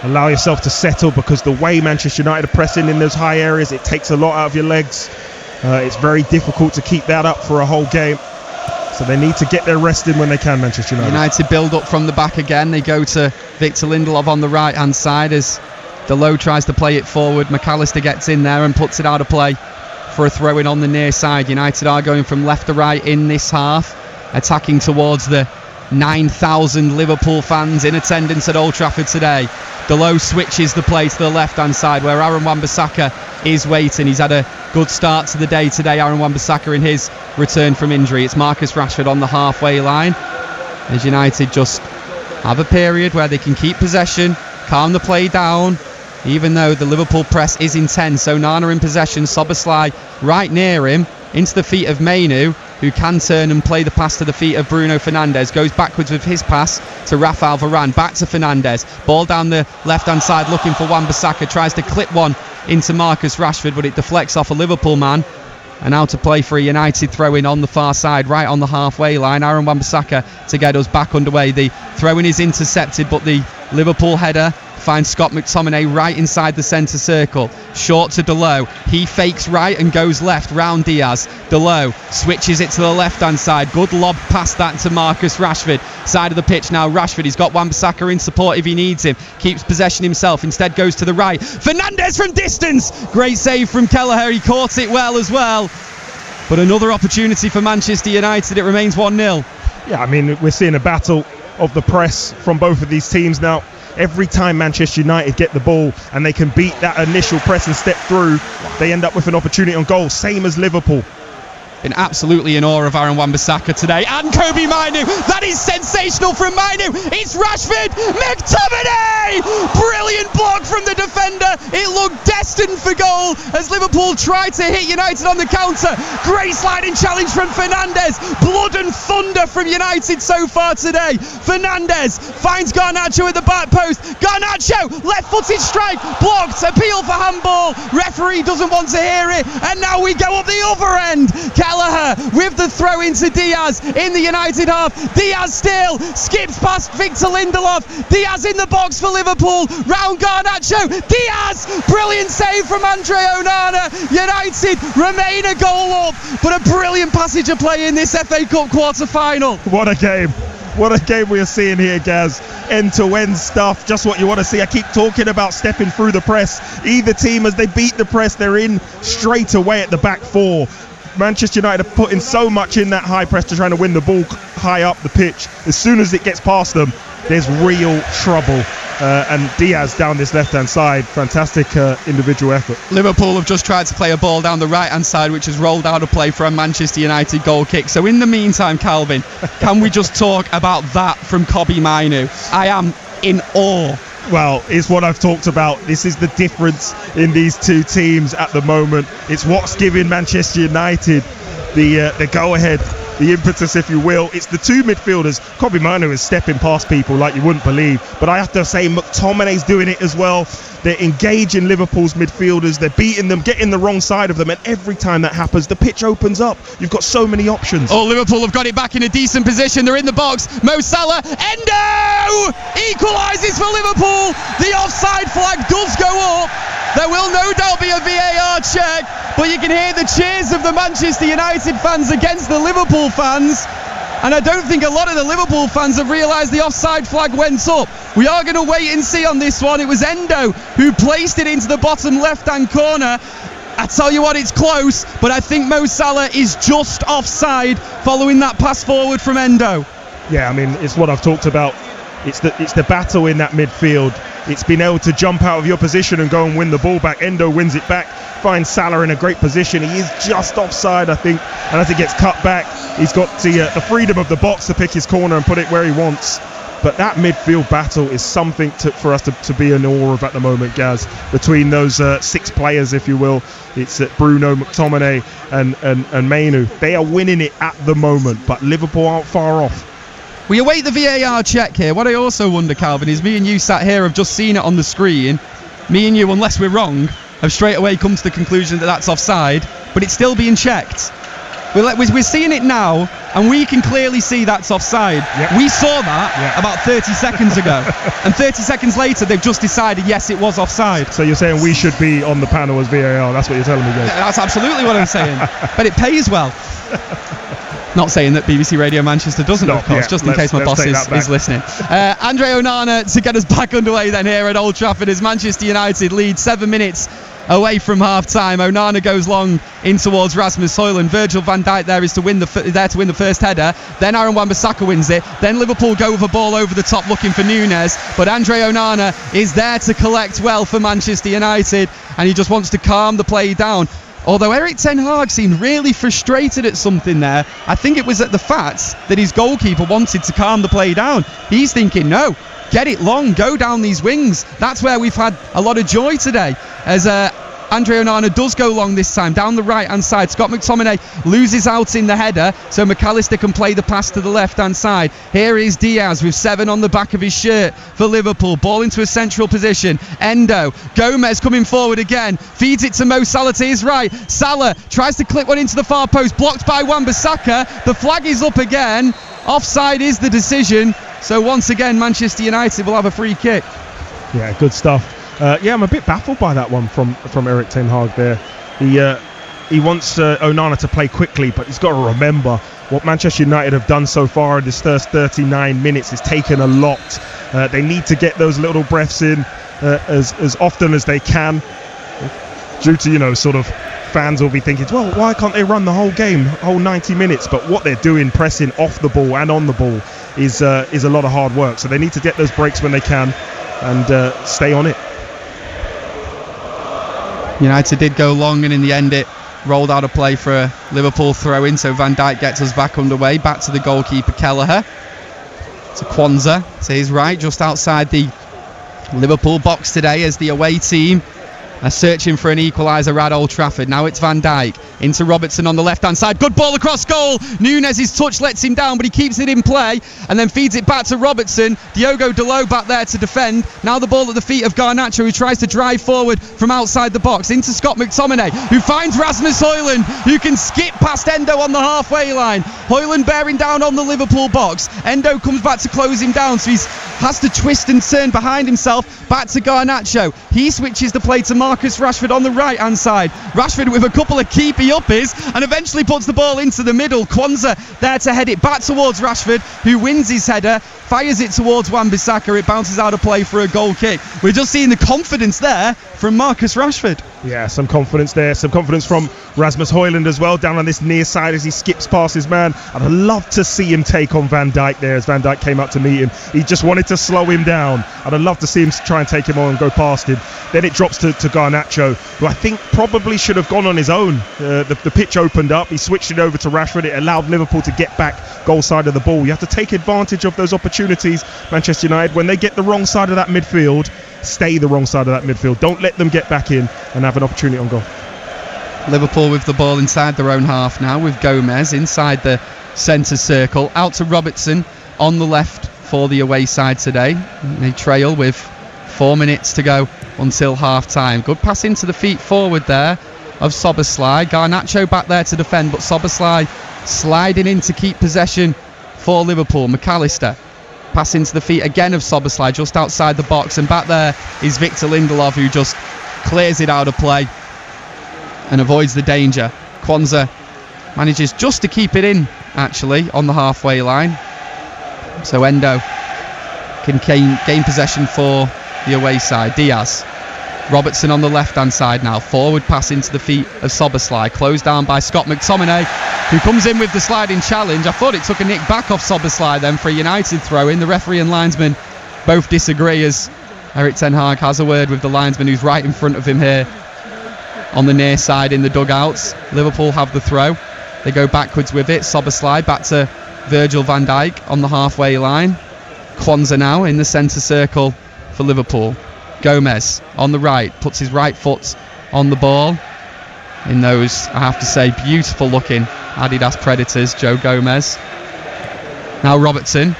Allow yourself to settle, because the way Manchester United are pressing in those high areas, it takes a lot out of your legs. It's very difficult to keep that up for a whole game. So they need to get their rest in when they can, Manchester United. United build up from the back again. They go to Victor Lindelof on the right-hand side as Delo tries to play it forward. McAllister gets in there and puts it out of play for a throw-in on the near side. United are going from left to right in this half, attacking towards the 9,000 Liverpool fans in attendance at Old Trafford today. Delo switches the play to the left-hand side where Aaron Wan-Bissaka is waiting. He's had a good start to the day today, Aaron Wan-Bissaka, in his return from injury. It's Marcus Rashford on the halfway line as United just have a period where they can keep possession, calm the play down, even though the Liverpool press is intense. Onana in possession, Szoboszlai right near him, into the feet of Mainu, who can turn and play the pass to the feet of Bruno Fernandes. Goes backwards with his pass to Rafael Varane. Back to Fernandes. Ball down the left-hand side looking for Wan-Bissaka. Tries to clip one into Marcus Rashford, but it deflects off a Liverpool man. And out to play for a United throw-in on the far side, right on the halfway line. Aaron Wan-Bissaka to get us back underway. The throw-in is intercepted, but the Liverpool header finds Scott McTominay right inside the centre circle. Short to Delo. He fakes right and goes left round Diaz. Delo switches it to the left-hand side. Good lob past that to Marcus Rashford. Side of the pitch now. Rashford, he's got Wan-Bissaka in support if he needs him. Keeps possession himself. Instead goes to the right. Fernandes from distance. Great save from Kelleher. He caught it well as well. But another opportunity for Manchester United. It remains 1-0. Yeah, I mean, we're seeing a battle of the press from both of these teams now. Every time Manchester United get the ball and they can beat that initial press and step through, they end up with an opportunity on goal, same as Liverpool. Been absolutely in awe of Aaron Wan-Bissaka today, and Kobe Mainu. That is sensational from Mainu. It's Rashford. McTominay! Brilliant block from the defender. It looked destined for goal as Liverpool tried to hit United on the counter. Great sliding challenge from Fernandes. Blood and thunder from United so far today. Fernandes finds Garnacho at the back post. Garnacho, left-footed strike, blocked. Appeal for handball. Referee doesn't want to hear it, and now we go up the other end. Kelleher with the throw into Diaz in the United half. Diaz still skips past Victor Lindelof. Diaz in the box for Liverpool. Round Garnacho. Diaz! Brilliant save from Andre Onana. United remain a goal up, but a brilliant passage of play in this FA Cup quarter-final. What a game. What a game we are seeing here, Gaz. End-to-end stuff, just what you want to see. I keep talking about stepping through the press. Either team, as they beat the press, they're in straight away at the back four. Manchester United are putting so much in that high press to trying to win the ball high up the pitch. As soon as it gets past them, there's real trouble. And Diaz down this left-hand side, fantastic individual effort. Liverpool have just tried to play a ball down the right-hand side, which has rolled out of play for a Manchester United goal kick. So in the meantime, Calvin, can we just talk about that from Kobe Mainu? I am in awe. Well, it's what I've talked about. This is the difference in these two teams at the moment. It's what's giving Manchester United the go-ahead, the impetus, if you will. It's the two midfielders. Kobe Mainu is stepping past people like you wouldn't believe. But I have to say, McTominay's doing it as well. They're engaging Liverpool's midfielders. They're beating them, getting the wrong side of them. And every time that happens, the pitch opens up. You've got so many options. Oh, Liverpool have got it back in a decent position. They're in the box. Mo Salah. Endo! Equalises for Liverpool. The offside flag does go up. There will no doubt be a VAR check, but you can hear the cheers of the Manchester United fans against the Liverpool fans. And I don't think a lot of the Liverpool fans have realised the offside flag went up. We are going to wait and see on this one. It was Endo who placed it into the bottom left-hand corner. I tell you what, it's close, but I think Mo Salah is just offside following that pass forward from Endo. Yeah, I mean, it's what I've talked about. It's the battle in that midfield. It's been able to jump out of your position and go and win the ball back. Endo wins it back, finds Salah in a great position. He is just offside, I think, and as he gets cut back, he's got the freedom of the box to pick his corner and put it where he wants. But that midfield battle is something for us to be in awe of at the moment, Gaz. Between those 6 players, if you will, it's Bruno, McTominay and Mainu. They are winning it at the moment, but Liverpool aren't far off. We await the VAR check here. What I also wonder, Calvin, is me and you sat here have just seen it on the screen. Me and you, unless we're wrong, have straight away come to the conclusion that that's offside, but it's still being checked. We're seeing it now, and we can clearly see that's offside. Yep. We saw that about 30 seconds ago, and 30 seconds later they've just decided, yes, it was offside. So you're saying we should be on the panel as VAR? That's what you're telling me, guys? That's absolutely what I'm saying. But it pays well. Not saying that BBC Radio Manchester doesn't, of course, just in case my boss is listening. Andre Onana to get us back underway then here at Old Trafford as Manchester United lead 7 minutes away from half-time. Onana goes long in towards Rasmus Højlund. Virgil van Dijk there is to win the first header. Then Aaron Wan-Bissaka wins it. Then Liverpool go with a ball over the top looking for Núñez. But Andre Onana is there to collect well for Manchester United, and he just wants to calm the play down. Although Erik ten Hag seemed really frustrated at something there. I think it was at the fact that his goalkeeper wanted to calm the play down. He's thinking, no, get it long, go down these wings. That's where we've had a lot of joy today, as Andre Onana does go long this time down the right hand side. Scott McTominay loses out in the header, so McAllister can play the pass to the left hand side. Here is Diaz with 7 on the back of his shirt for Liverpool. Ball into a central position. Endo, Gomez coming forward again, feeds it to Mo Salah to his right. Salah tries to clip one into the far post, blocked by Wan-Bissaka. The flag is up again. Offside is the decision. So once again, Manchester United will have a free kick. Yeah, good stuff. I'm a bit baffled by that one from Erik ten Hag there. He wants Onana to play quickly, but he's got to remember what Manchester United have done so far in this first 39 minutes is taken a lot. They need to get those little breaths in as often as they can, due to, sort of fans will be thinking, well, why can't they run the whole game, whole 90 minutes? But what they're doing, pressing off the ball and on the ball, is a lot of hard work. So they need to get those breaks when they can and stay on it. United did go long, and in the end it rolled out a play for a Liverpool throw-in, so Van Dijk gets us back underway. Back to the goalkeeper Kelleher, to Kwanzaa to his right, just outside the Liverpool box today, as the away team are searching for an equaliser at Old Trafford. Now it's Van Dijk into Robertson on the left hand side. Good ball across goal. Núñez's touch lets him down, but he keeps it in play and then feeds it back to Robertson. Diogo Dalot back there to defend. Now the ball at the feet of Garnacho, who tries to drive forward from outside the box into Scott McTominay, who finds Rasmus Højlund, who can skip past Endo on the halfway line. Højlund bearing down on the Liverpool box. Endo comes back to close him down, so he has to twist and turn behind himself. Back to Garnacho. He switches the play to Marcus Rashford on the right hand side. Rashford with a couple of keepy uppies and eventually puts the ball into the middle. Kwanzaa there to head it back towards Rashford, who wins his header, fires it towards Wan-Bissaka. It bounces out of play for a goal kick. We're just seeing the confidence there from Marcus Rashford. Yeah, some confidence there. Some confidence from Rasmus Højlund as well, down on this near side as he skips past his man. I'd love to see him take on Van Dijk there, as Van Dijk came up to meet him. He just wanted to slow him down. I'd love to see him try and take him on and go past him. Then it drops to Garnacho, who I think probably should have gone on his own. The pitch opened up. He switched it over to Rashford. It allowed Liverpool to get back goal side of the ball. You have to take advantage of those opportunities, Manchester United. When they get the wrong side of that midfield, stay the wrong side of that midfield. Don't let them get back in and have an opportunity on goal. Liverpool with the ball inside their own half now, with Gomez inside the centre circle. Out to Robertson on the left for the away side today. They trail with 4 minutes to go until half time. Good pass into the feet forward there of Szoboszlai. Garnacho back there to defend, but Szoboszlai sliding in to keep possession for Liverpool. McAllister pass into the feet again of Szoboszlai just outside the box, and back there is Victor Lindelof, who just clears it out of play and avoids the danger. Kwanzaa manages just to keep it in, actually, on the halfway line, so Endo can gain possession for the away side. Diaz, Robertson on the left hand side now, forward pass into the feet of Szoboszlai, closed down by Scott McTominay, who comes in with the sliding challenge. I thought it took a nick back off Szoboszlai then for a United throw in. The referee and linesman both disagree, as Erik ten Hag has a word with the linesman, who's right in front of him here on the near side in the dugouts. Liverpool have the throw. They go backwards with it. Szoboszlai back to Virgil van Dijk on the halfway line. Kwanzaa now in the centre circle for Liverpool. Gomez on the right, puts his right foot on the ball in those, I have to say, beautiful looking Adidas Predators. Joe Gomez. Now Robertson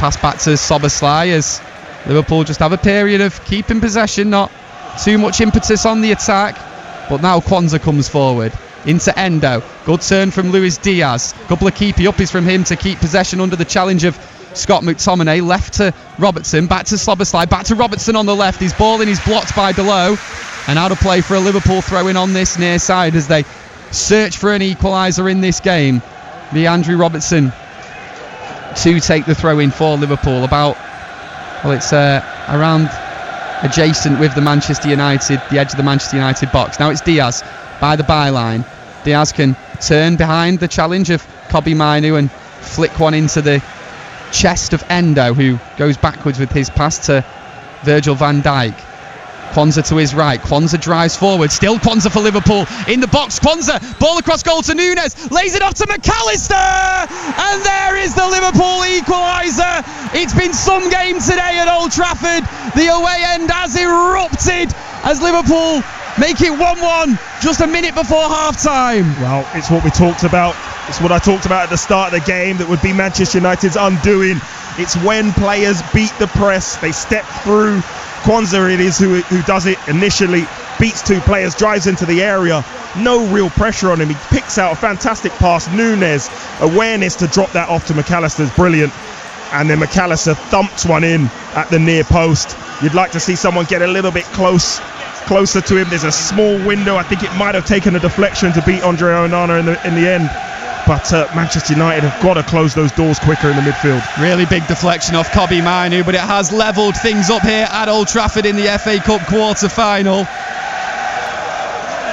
Pass back to Szoboszlai as Liverpool just have a period of keeping possession, not too much impetus on the attack. But now Kwanzaa comes forward into Endo. Good turn from Luis Diaz. Couple of keepy uppies from him to keep possession under the challenge of Scott McTominay. Left to Robertson, back to Szoboszlai, back to Robertson on the left. His ball in is blocked by Below, and out of play for a Liverpool throw-in on this near side as they search for an equaliser in this game. The Andrew Robertson to take the throw-in for Liverpool. It's around adjacent with the the edge of the Manchester United box. Now it's Diaz by the byline. Diaz can turn behind the challenge of Kobbie Mainoo and flick one into the chest of Endo, who goes backwards with his pass to Virgil van Dijk. Kwanzaa to his right. Kwanzaa drives forward. Still Kwanzaa for Liverpool in the box. Kwanzaa, ball across goal to Nunes, lays it off to McAllister, and there is the Liverpool equaliser. It's been some game today at Old Trafford. The away end has erupted as Liverpool make it 1-1 just a minute before half-time. Well, it's what we talked about. It's what I talked about at the start of the game that would be Manchester United's undoing. It's when players beat the press, they step through. Kwanzaa it is who does it initially, beats two players, drives into the area, no real pressure on him. He picks out a fantastic pass. Nunes, awareness to drop that off to McAllister is brilliant, and then McAllister thumps one in at the near post. You'd like to see someone get a little bit closer to him. There's a small window. I think it might have taken a deflection to beat Andre Onana in the end. But Manchester United have got to close those doors quicker in the midfield. Really big deflection off Kobbie Mainoo, but it has levelled things up here at Old Trafford in the FA Cup quarter-final.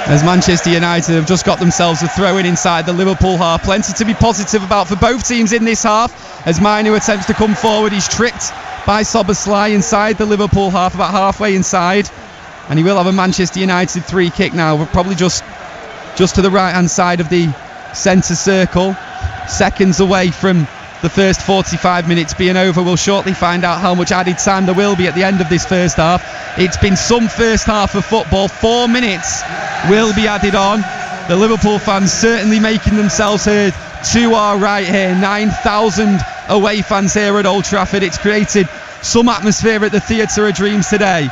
As Manchester United have just got themselves a throw-in inside the Liverpool half. Plenty to be positive about for both teams in this half. As Mainoo attempts to come forward, he's tricked by Szoboszlai inside the Liverpool half, about halfway inside. And he will have a Manchester United free kick now. We're probably just to the right-hand side of the centre circle, seconds away from the first 45 minutes being over. We'll shortly find out how much added time there will be at the end of this first half. It's been some first half of football. 4 minutes will be added on. The Liverpool fans certainly making themselves heard to our right here. 9,000 away fans here at Old Trafford. It's created some atmosphere at the Theatre of Dreams today.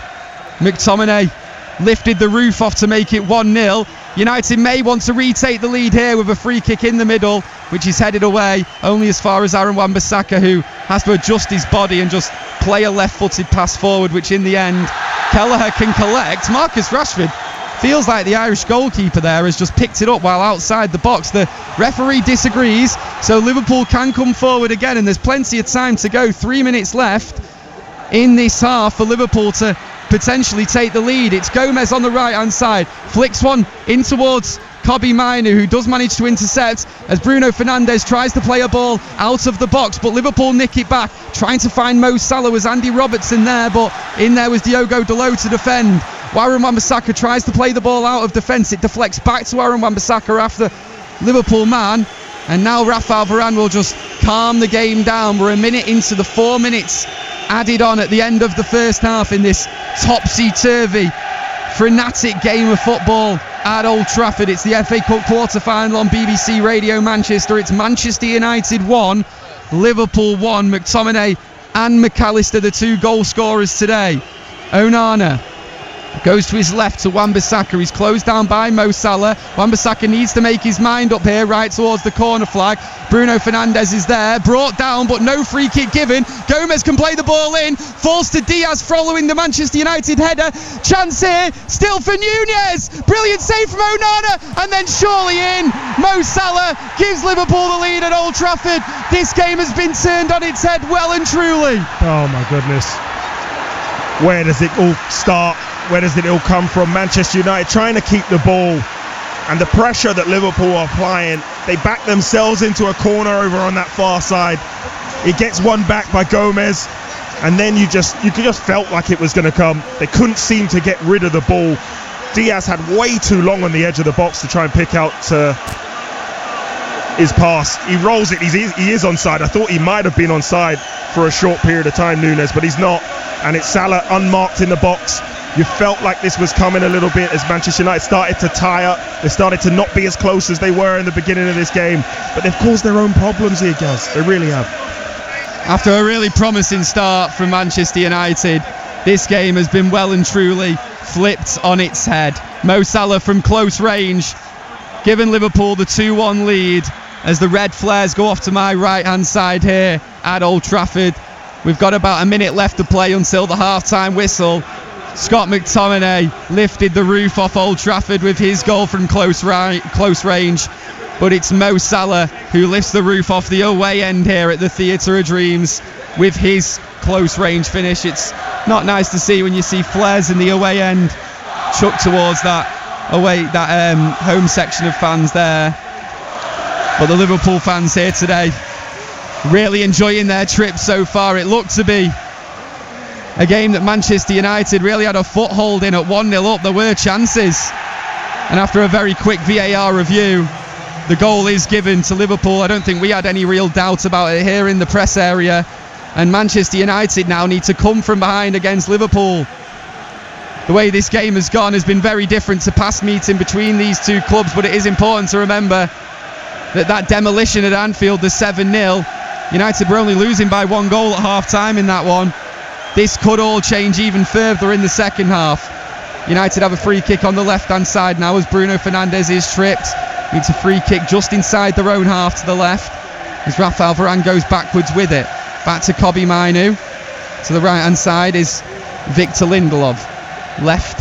McTominay lifted the roof off to make it 1-0. United may want to retake the lead here with a free kick in the middle, which is headed away only as far as Aaron Wan-Bissaka, who has to adjust his body and just play a left-footed pass forward, which in the end Kelleher can collect. Marcus Rashford feels like the Irish goalkeeper there has just picked it up while outside the box. The referee disagrees, so Liverpool can come forward again, and there's plenty of time to go. 3 minutes left in this half for Liverpool to potentially take the lead. It's Gomez on the right hand side, flicks one in towards Kobbie Mainoo, who does manage to intercept as Bruno Fernandes tries to play a ball out of the box, but Liverpool nick it back, trying to find Mo Salah. Was Andy Robertson there, but in there was Diogo Dalot to defend. Aaron Wan-Bissaka tries to play the ball out of defence. It deflects back to Aaron Wan-Bissaka after Liverpool man, and now Rafael Varane will just calm the game down. We're a minute into the 4 minutes added on at the end of the first half in this topsy-turvy, frenetic game of football at Old Trafford. It's the FA Cup quarter-final on BBC Radio Manchester. It's Manchester United 1, Liverpool 1. McTominay and McAllister, the two goal scorers today. Onana goes to his left to Wan-Bissaka. He's closed down by Mo Salah. Wan-Bissaka needs to make his mind up here, right towards the corner flag. Bruno Fernandes is there, brought down, but no free kick given. Gomez can play the ball in, falls to Diaz following the Manchester United header. Chance here, still for Nunes. Brilliant save from Onana, and then surely in. Mo Salah gives Liverpool the lead at Old Trafford. This game has been turned on its head well and truly. Oh my goodness. Where does it all start? Where does it all come from? Manchester United trying to keep the ball, and the pressure that Liverpool are applying. They back themselves into a corner over on that far side. It gets one back by Gomez, and then you just felt like it was going to come. They couldn't seem to get rid of the ball. Diaz had way too long on the edge of the box to try and pick out his pass. He rolls it. He is onside. I thought he might have been onside for a short period of time, Nunes, but he's not. And it's Salah unmarked in the box. You felt like this was coming a little bit as Manchester United started to tire. They started to not be as close as they were in the beginning of this game. But they've caused their own problems here, Gaz. They really have. After a really promising start from Manchester United, this game has been well and truly flipped on its head. Mo Salah from close range, giving Liverpool the 2-1 lead as the red flares go off to my right-hand side here at Old Trafford. We've got about a minute left to play until the half-time whistle. Scott McTominay lifted the roof off Old Trafford with his goal from close range. But it's Mo Salah who lifts the roof off the away end here at the Theatre of Dreams with his close range finish. It's not nice to see when you see flares in the away end chucked towards that home section of fans there. But the Liverpool fans here today really enjoying their trip so far. It looked to be a game that Manchester United really had a foothold in at 1-0 up. There were chances, and after a very quick VAR review, the goal is given to Liverpool. I don't think we had any real doubt about it here in the press area, and Manchester United now need to come from behind against Liverpool. The way this game has gone has been very different to past meeting between these two clubs, but it is important to remember that demolition at Anfield, the 7-0, United were only losing by 1 goal at half-time in that one. This could all change even further in the second half. United have a free kick on the left-hand side now as Bruno Fernandes is tripped. Needs a free kick just inside their own half to the left as Rafael Varane goes backwards with it. Back to Kobbie Mainoo. To the right-hand side is Victor Lindelof. Left.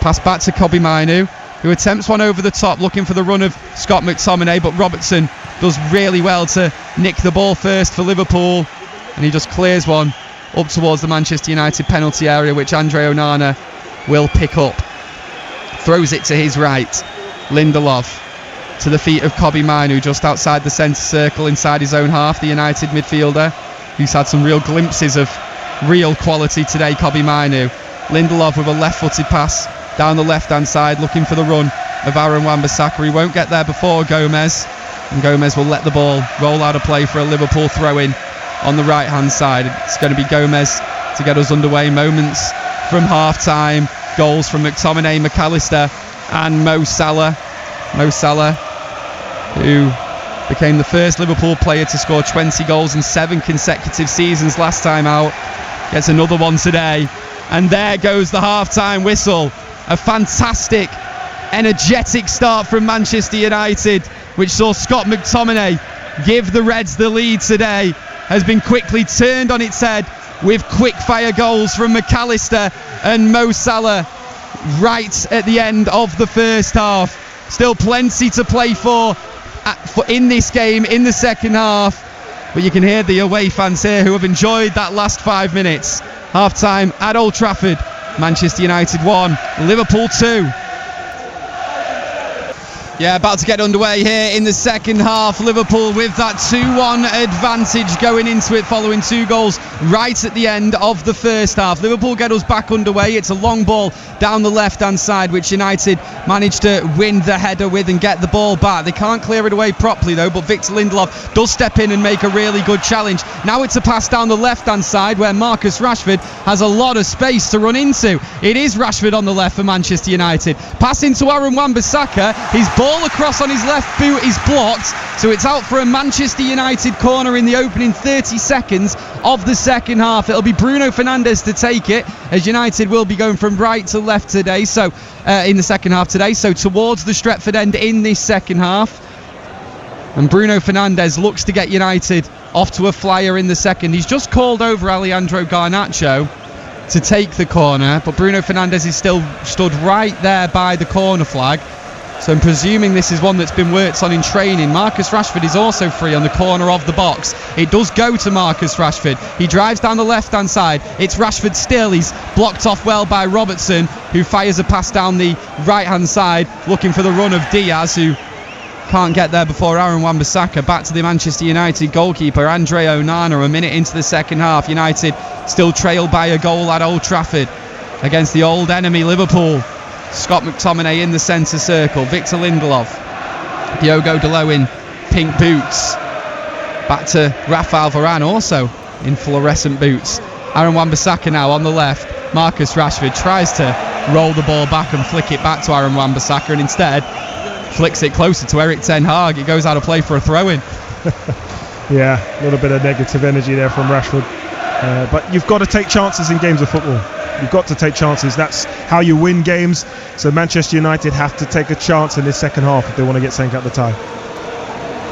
Pass back to Kobbie Mainoo, who attempts one over the top looking for the run of Scott McTominay, but Robertson does really well to nick the ball first for Liverpool, and he just clears one up towards the Manchester United penalty area, which Andre Onana will pick up. Throws it to his right. Lindelof to the feet of Kobbie Mainoo just outside the centre circle inside his own half, the United midfielder who's had some real glimpses of real quality today, Kobbie Mainoo. Lindelof with a left-footed pass down the left-hand side looking for the run of Aaron Wan-Bissaka. He won't get there before Gomez, and Gomez will let the ball roll out of play for a Liverpool throw-in on the right-hand side. It's going to be Gomez to get us underway. Moments from half-time. Goals from McTominay, McAllister and Mo Salah. Mo Salah, who became the first Liverpool player to score 20 goals in 7 consecutive seasons last time out, gets another one today. And there goes the half-time whistle. A fantastic, energetic start from Manchester United, which saw Scott McTominay give the Reds the lead today, has been quickly turned on its head with quick-fire goals from McAllister and Mo Salah right at the end of the first half. Still plenty to play for in this game in the second half, but you can hear the away fans here who have enjoyed that last 5 minutes. Half-time at Old Trafford. Manchester United 1, Liverpool 2. Yeah, about to get underway here in the second half. Liverpool with that 2-1 advantage going into it following 2 goals right at the end of the first half. Liverpool get us back underway. It's a long ball down the left-hand side, which United managed to win the header with and get the ball back. They can't clear it away properly though, but Victor Lindelof does step in and make a really good challenge. Now it's a pass down the left-hand side where Marcus Rashford has a lot of space to run into. It is Rashford on the left for Manchester United. Passing to Aaron Wan-Bissaka. His ball across on his left boot is blocked, so it's out for a Manchester United corner in the opening 30 seconds of the second half. It'll be Bruno Fernandes to take it, as United will be going from right to left today, so in the second half today, so towards the Stretford end in this second half. And Bruno Fernandes looks to get United off to a flyer in the second. He's just called over Alejandro Garnacho to take the corner, but Bruno Fernandes is still stood right there by the corner flag. So I'm presuming this is one that's been worked on in training. Marcus Rashford is also free on the corner of the box. It does go to Marcus Rashford. He drives down the left-hand side. It's Rashford still. He's blocked off well by Robertson, who fires a pass down the right-hand side, looking for the run of Diaz, who can't get there before Aaron Wan-Bissaka. Back to the Manchester United goalkeeper, Andre Onana, a minute into the second half. United still trailed by a goal at Old Trafford against the old enemy, Liverpool. Scott McTominay in the centre circle. Victor Lindelof. Diogo Dalot in pink boots. Back to Rafael Varane, also in fluorescent boots. Aaron Wan-Bissaka now on the left. Marcus Rashford tries to roll the ball back and flick it back to Aaron Wan-Bissaka, and instead flicks it closer to Erik ten Hag. It goes out of play for a throw-in. Yeah, a little bit of negative energy there from Rashford. But you've got to take chances in games of football. You've got to take chances. That's how you win games. So Manchester United have to take a chance in this second half if they want to get something out the tie.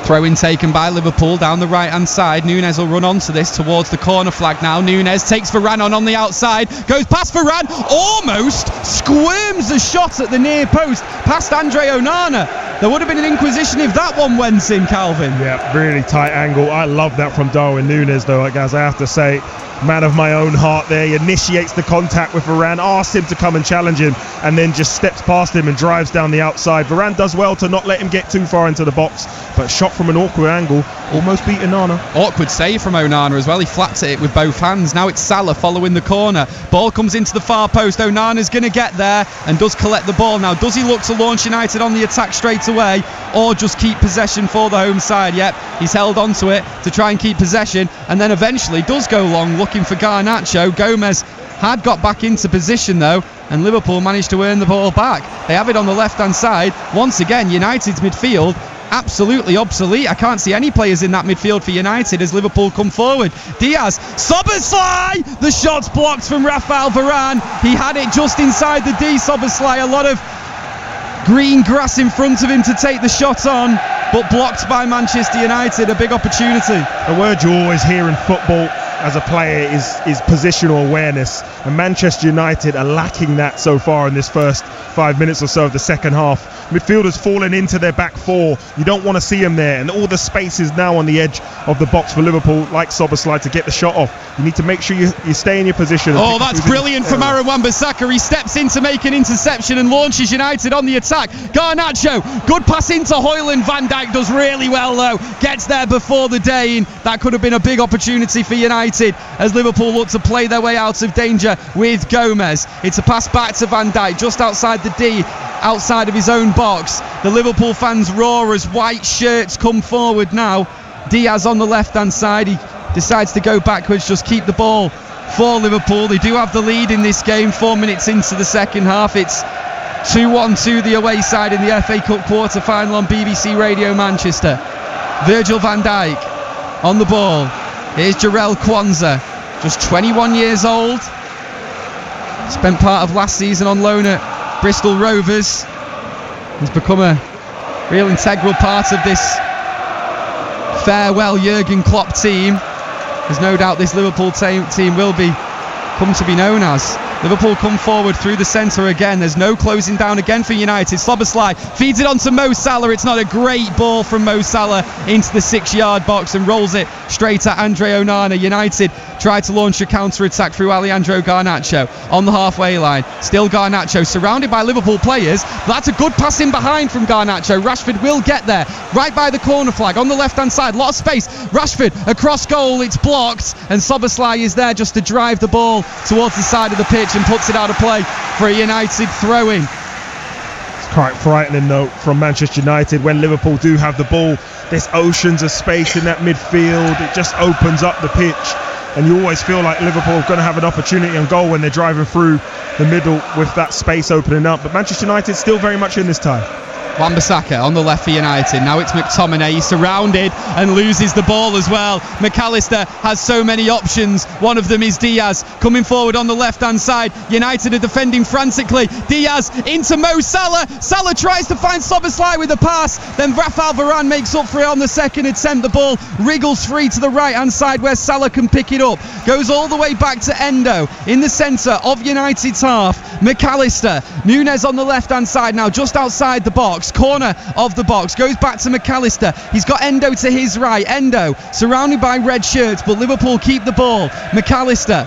Throw-in taken by Liverpool down the right-hand side. Nunez will run onto this towards the corner flag now. Nunez takes Varane on the outside. Goes past Varane. Almost squirms the shot at the near post. Past Andre Onana. There would have been an inquisition if that one went in, Calvin. Yeah, really tight angle. I love that from Darwin Nunez, though, guys. I have to say, man of my own heart there. He initiates the contact with Varane, asks him to come and challenge him, and then just steps past him and drives down the outside. Varane does well to not let him get too far into the box, but shot from an awkward angle, almost beat Onana. Awkward save from Onana as well. He flapped it with both hands. Now it's Salah following the corner. Ball comes into the far post. Onana's going to get there and does collect the ball. Now, does he look to launch United on the attack straight away, or just keep possession for the home side? Yep, he's held on to it to try and keep possession, and then eventually does go long looking for Garnacho. Gomez had got back into position though, and Liverpool managed to earn the ball back. They have it on the left-hand side. Once again, United's midfield absolutely obsolete. I can't see any players in that midfield for United as Liverpool come forward. Diaz, Szoboszlai! The shot's blocked from Rafael Varane. He had it just inside the D, Szoboszlai. A lot of green grass in front of him to take the shot on, but blocked by Manchester United. A big opportunity. The word you always hear in football as a player is positional awareness, and Manchester United are lacking that so far in this first 5 minutes or so of the second half. Midfielders falling into their back four. You don't want to see them there, and all the space is now on the edge of the box for Liverpool, like Szoboszlai, to get the shot off. You need to make sure you stay in your position. Oh, that's brilliant from Aaron Wan-Bissaka. He steps in to make an interception and launches United on the attack. Garnacho, good pass into Højlund. Van Dijk does really well though, gets there before the Dane. That could have been a big opportunity for United as Liverpool look to play their way out of danger with Gomez. It's a pass back to Van Dijk just outside the D, outside of his own box. The Liverpool fans roar as white shirts come forward now. Diaz on the left hand side, he decides to go backwards, just keep the ball for Liverpool. They do have the lead in this game 4 minutes into the second half. It's 2-1 to the away side in the FA Cup quarter final on BBC Radio Manchester. Virgil van Dijk on the ball. Here's Jarell Quansah, just 21 years old. Spent part of last season on loan at Bristol Rovers. He's become a real integral part of this farewell Jurgen Klopp team. There's no doubt this Liverpool team will come to be known as. Liverpool come forward through the centre again. There's no closing down again for United. Szoboszlai feeds it onto Mo Salah. It's not a great ball from Mo Salah into the 6-yard box and rolls it straight at Andre Onana. United try to launch a counter-attack through Alejandro Garnacho on the halfway line. Still Garnacho surrounded by Liverpool players. That's a good pass in behind from Garnacho. Rashford will get there right by the corner flag on the left-hand side. Lot of space. Rashford across goal. It's blocked, and Szoboszlai is there just to drive the ball towards the side of the pitch and puts it out of play for a United throw-in. It's quite frightening though from Manchester United when Liverpool do have the ball. There's oceans of space in that midfield. It just opens up the pitch, and you always feel like Liverpool are going to have an opportunity on goal when they're driving through the middle with that space opening up. But Manchester United still very much in this tie. Wan-Bissaka on the left for United. Now it's McTominay. He's surrounded and loses the ball as well. McAllister has so many options. One of them is Diaz coming forward on the left-hand side. United are defending frantically. Diaz into Mo Salah. Salah tries to find Szoboszlai with a pass. Then Rafael Varane makes up for it on the second attempt. The ball wriggles free to the right-hand side where Salah can pick it up. Goes all the way back to Endo in the centre of United's half. McAllister. Nunez on the left-hand side now, just outside the box. Corner of the box, goes back to McAllister. He's got Endo to his right. Endo surrounded by red shirts, but Liverpool keep the ball. McAllister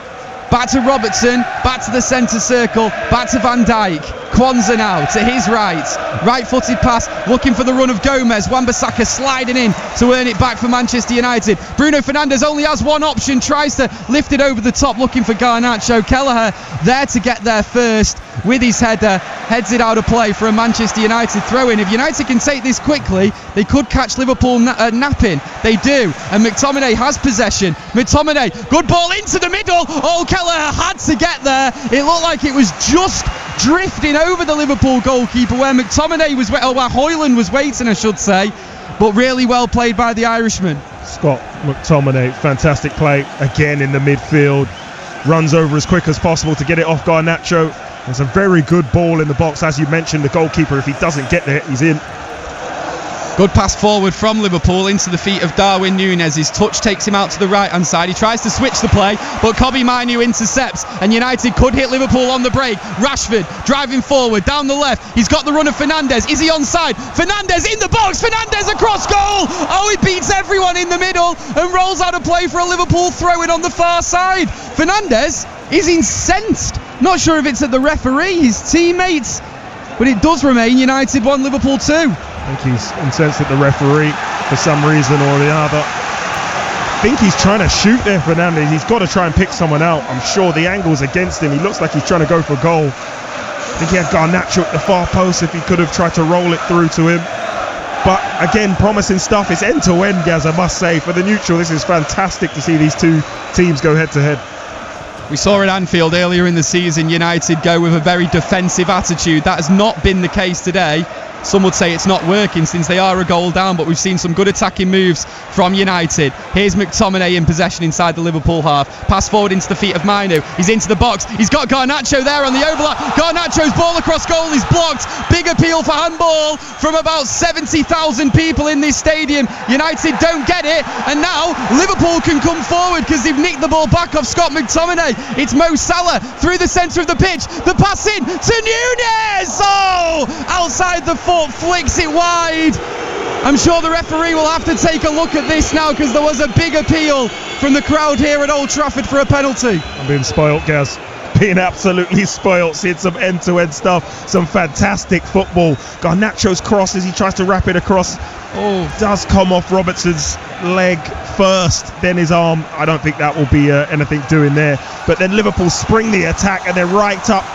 back to Robertson, back to the centre circle, back to Van Dijk. Quansah now to his right footed pass, looking for the run of Gomez. Wan-Bissaka sliding in to earn it back for Manchester United. Bruno Fernandes only has one option, tries to lift it over the top, looking for Garnacho. Kelleher there to get there first with his header, heads it out of play for a Manchester United throw-in. If United can take this quickly, they could catch Liverpool napping. They do, and McTominay has possession. McTominay, good ball into the middle. Oh, Kelleher had to get there. It looked like it was just drifting over the Liverpool goalkeeper where McTominay was, where Højlund was waiting, I should say, but really well played by the Irishman. Scott McTominay, fantastic play again in the midfield, runs over as quick as possible to get it off Garnacho. There's a very good ball in the box, as you mentioned. The goalkeeper, if he doesn't get there, he's in. Good pass forward from Liverpool into the feet of Darwin Núñez. His touch takes him out to the right hand side. He tries to switch the play, but Kobbie Mainoo intercepts, and United could hit Liverpool on the break. Rashford driving forward down the left. He's got the run of Fernandes. Is he onside? Fernandes in the box. Fernandes across goal. Oh, he beats everyone in the middle and rolls out a play for a Liverpool throw-in on the far side. Fernandes is incensed. Not sure if it's at the referee, his teammates, but it does remain United 1, Liverpool 2. I think he's incensed at the referee for some reason or the other. I think he's trying to shoot there, Fernandes. He's got to try and pick someone out. I'm sure the angle's against him. He looks like he's trying to go for goal. I think he had Garnacho at the far post if he could have tried to roll it through to him. But again, promising stuff. It's end to end, Gaz, I must say. For the neutral, this is fantastic to see these two teams go head to head. We saw at Anfield earlier in the season United go with a very defensive attitude. That has not been the case today. Some would say it's not working since they are a goal down, but we've seen some good attacking moves from United. Here's McTominay in possession inside the Liverpool half. Pass forward into the feet of Mainoo. He's into the box. He's got Garnacho there on the overlap. Garnacho's ball across goal is blocked. Big appeal for handball from about 70,000 people in this stadium. United don't get it, and now Liverpool can come forward because they've nicked the ball back off Scott McTominay. It's Mo Salah through the centre of the pitch. The pass in to Núñez. Oh, outside the foot, flicks it wide. I'm sure the referee will have to take a look at this now because there was a big appeal from the crowd here at Old Trafford for a penalty. I'm being spoilt, Gaz. Being absolutely spoilt. Seeing some end-to-end stuff, some fantastic football. Garnacho's cross as he tries to wrap it across. Oh, does come off Robertson's leg first, then his arm. I don't think that will be anything doing there. But then Liverpool spring the attack and they're right up.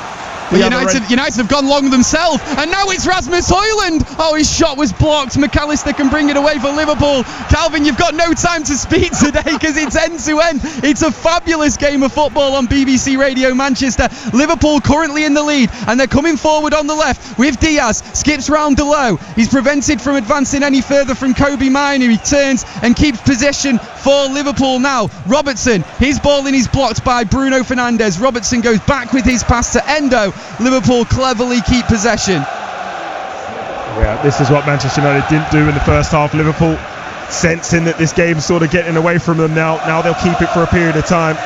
United have gone long themselves, and now it's Rasmus Højlund. Oh, his shot was blocked. McAllister can bring it away for Liverpool. Calvin, you've got no time to speak today because it's end to end. It's a fabulous game of football on BBC Radio Manchester. Liverpool currently in the lead, and they're coming forward on the left with Diaz. Skips round below. He's prevented from advancing any further from Kobbie Mainoo. He turns and keeps possession for Liverpool now. Robertson, his ball in is blocked by Bruno Fernandes. Robertson goes back with his pass to Endo. Liverpool cleverly keep possession. Yeah, this is what Manchester United didn't do in the first half. Liverpool sensing that this game's sort of getting away from them now. Now they'll keep it for a period of time.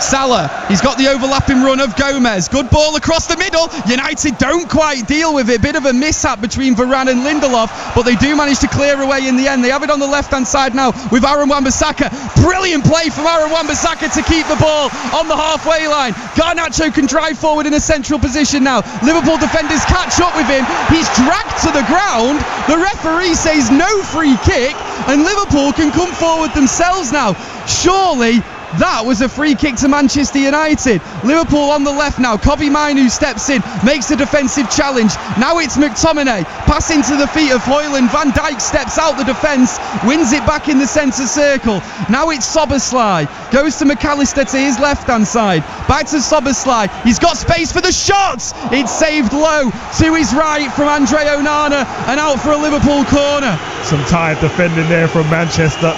Salah, he's got the overlapping run of Gomez. Good ball across the middle. United don't quite deal with it. Bit of a mishap between Varane and Lindelof, but they do manage to clear away in the end. They have it on the left-hand side now with Aaron Wan-Bissaka. Brilliant play from Aaron Wan-Bissaka to keep the ball on the halfway line. Garnacho can drive forward in a central position now. Liverpool defenders catch up with him. He's dragged to the ground. The referee says no free kick, and Liverpool can come forward themselves now. Surely that was a free kick to Manchester United. Liverpool on the left now. Kobbie Mainoo steps in, makes a defensive challenge. Now it's McTominay. Pass into the feet of Højlund. Van Dijk steps out the defence, wins it back in the centre circle. Now it's Szoboszlai. Goes to McAllister to his left-hand side. Back to Szoboszlai. He's got space for the shots. It's saved low to his right from Andre Onana and out for a Liverpool corner. Some tired defending there from Manchester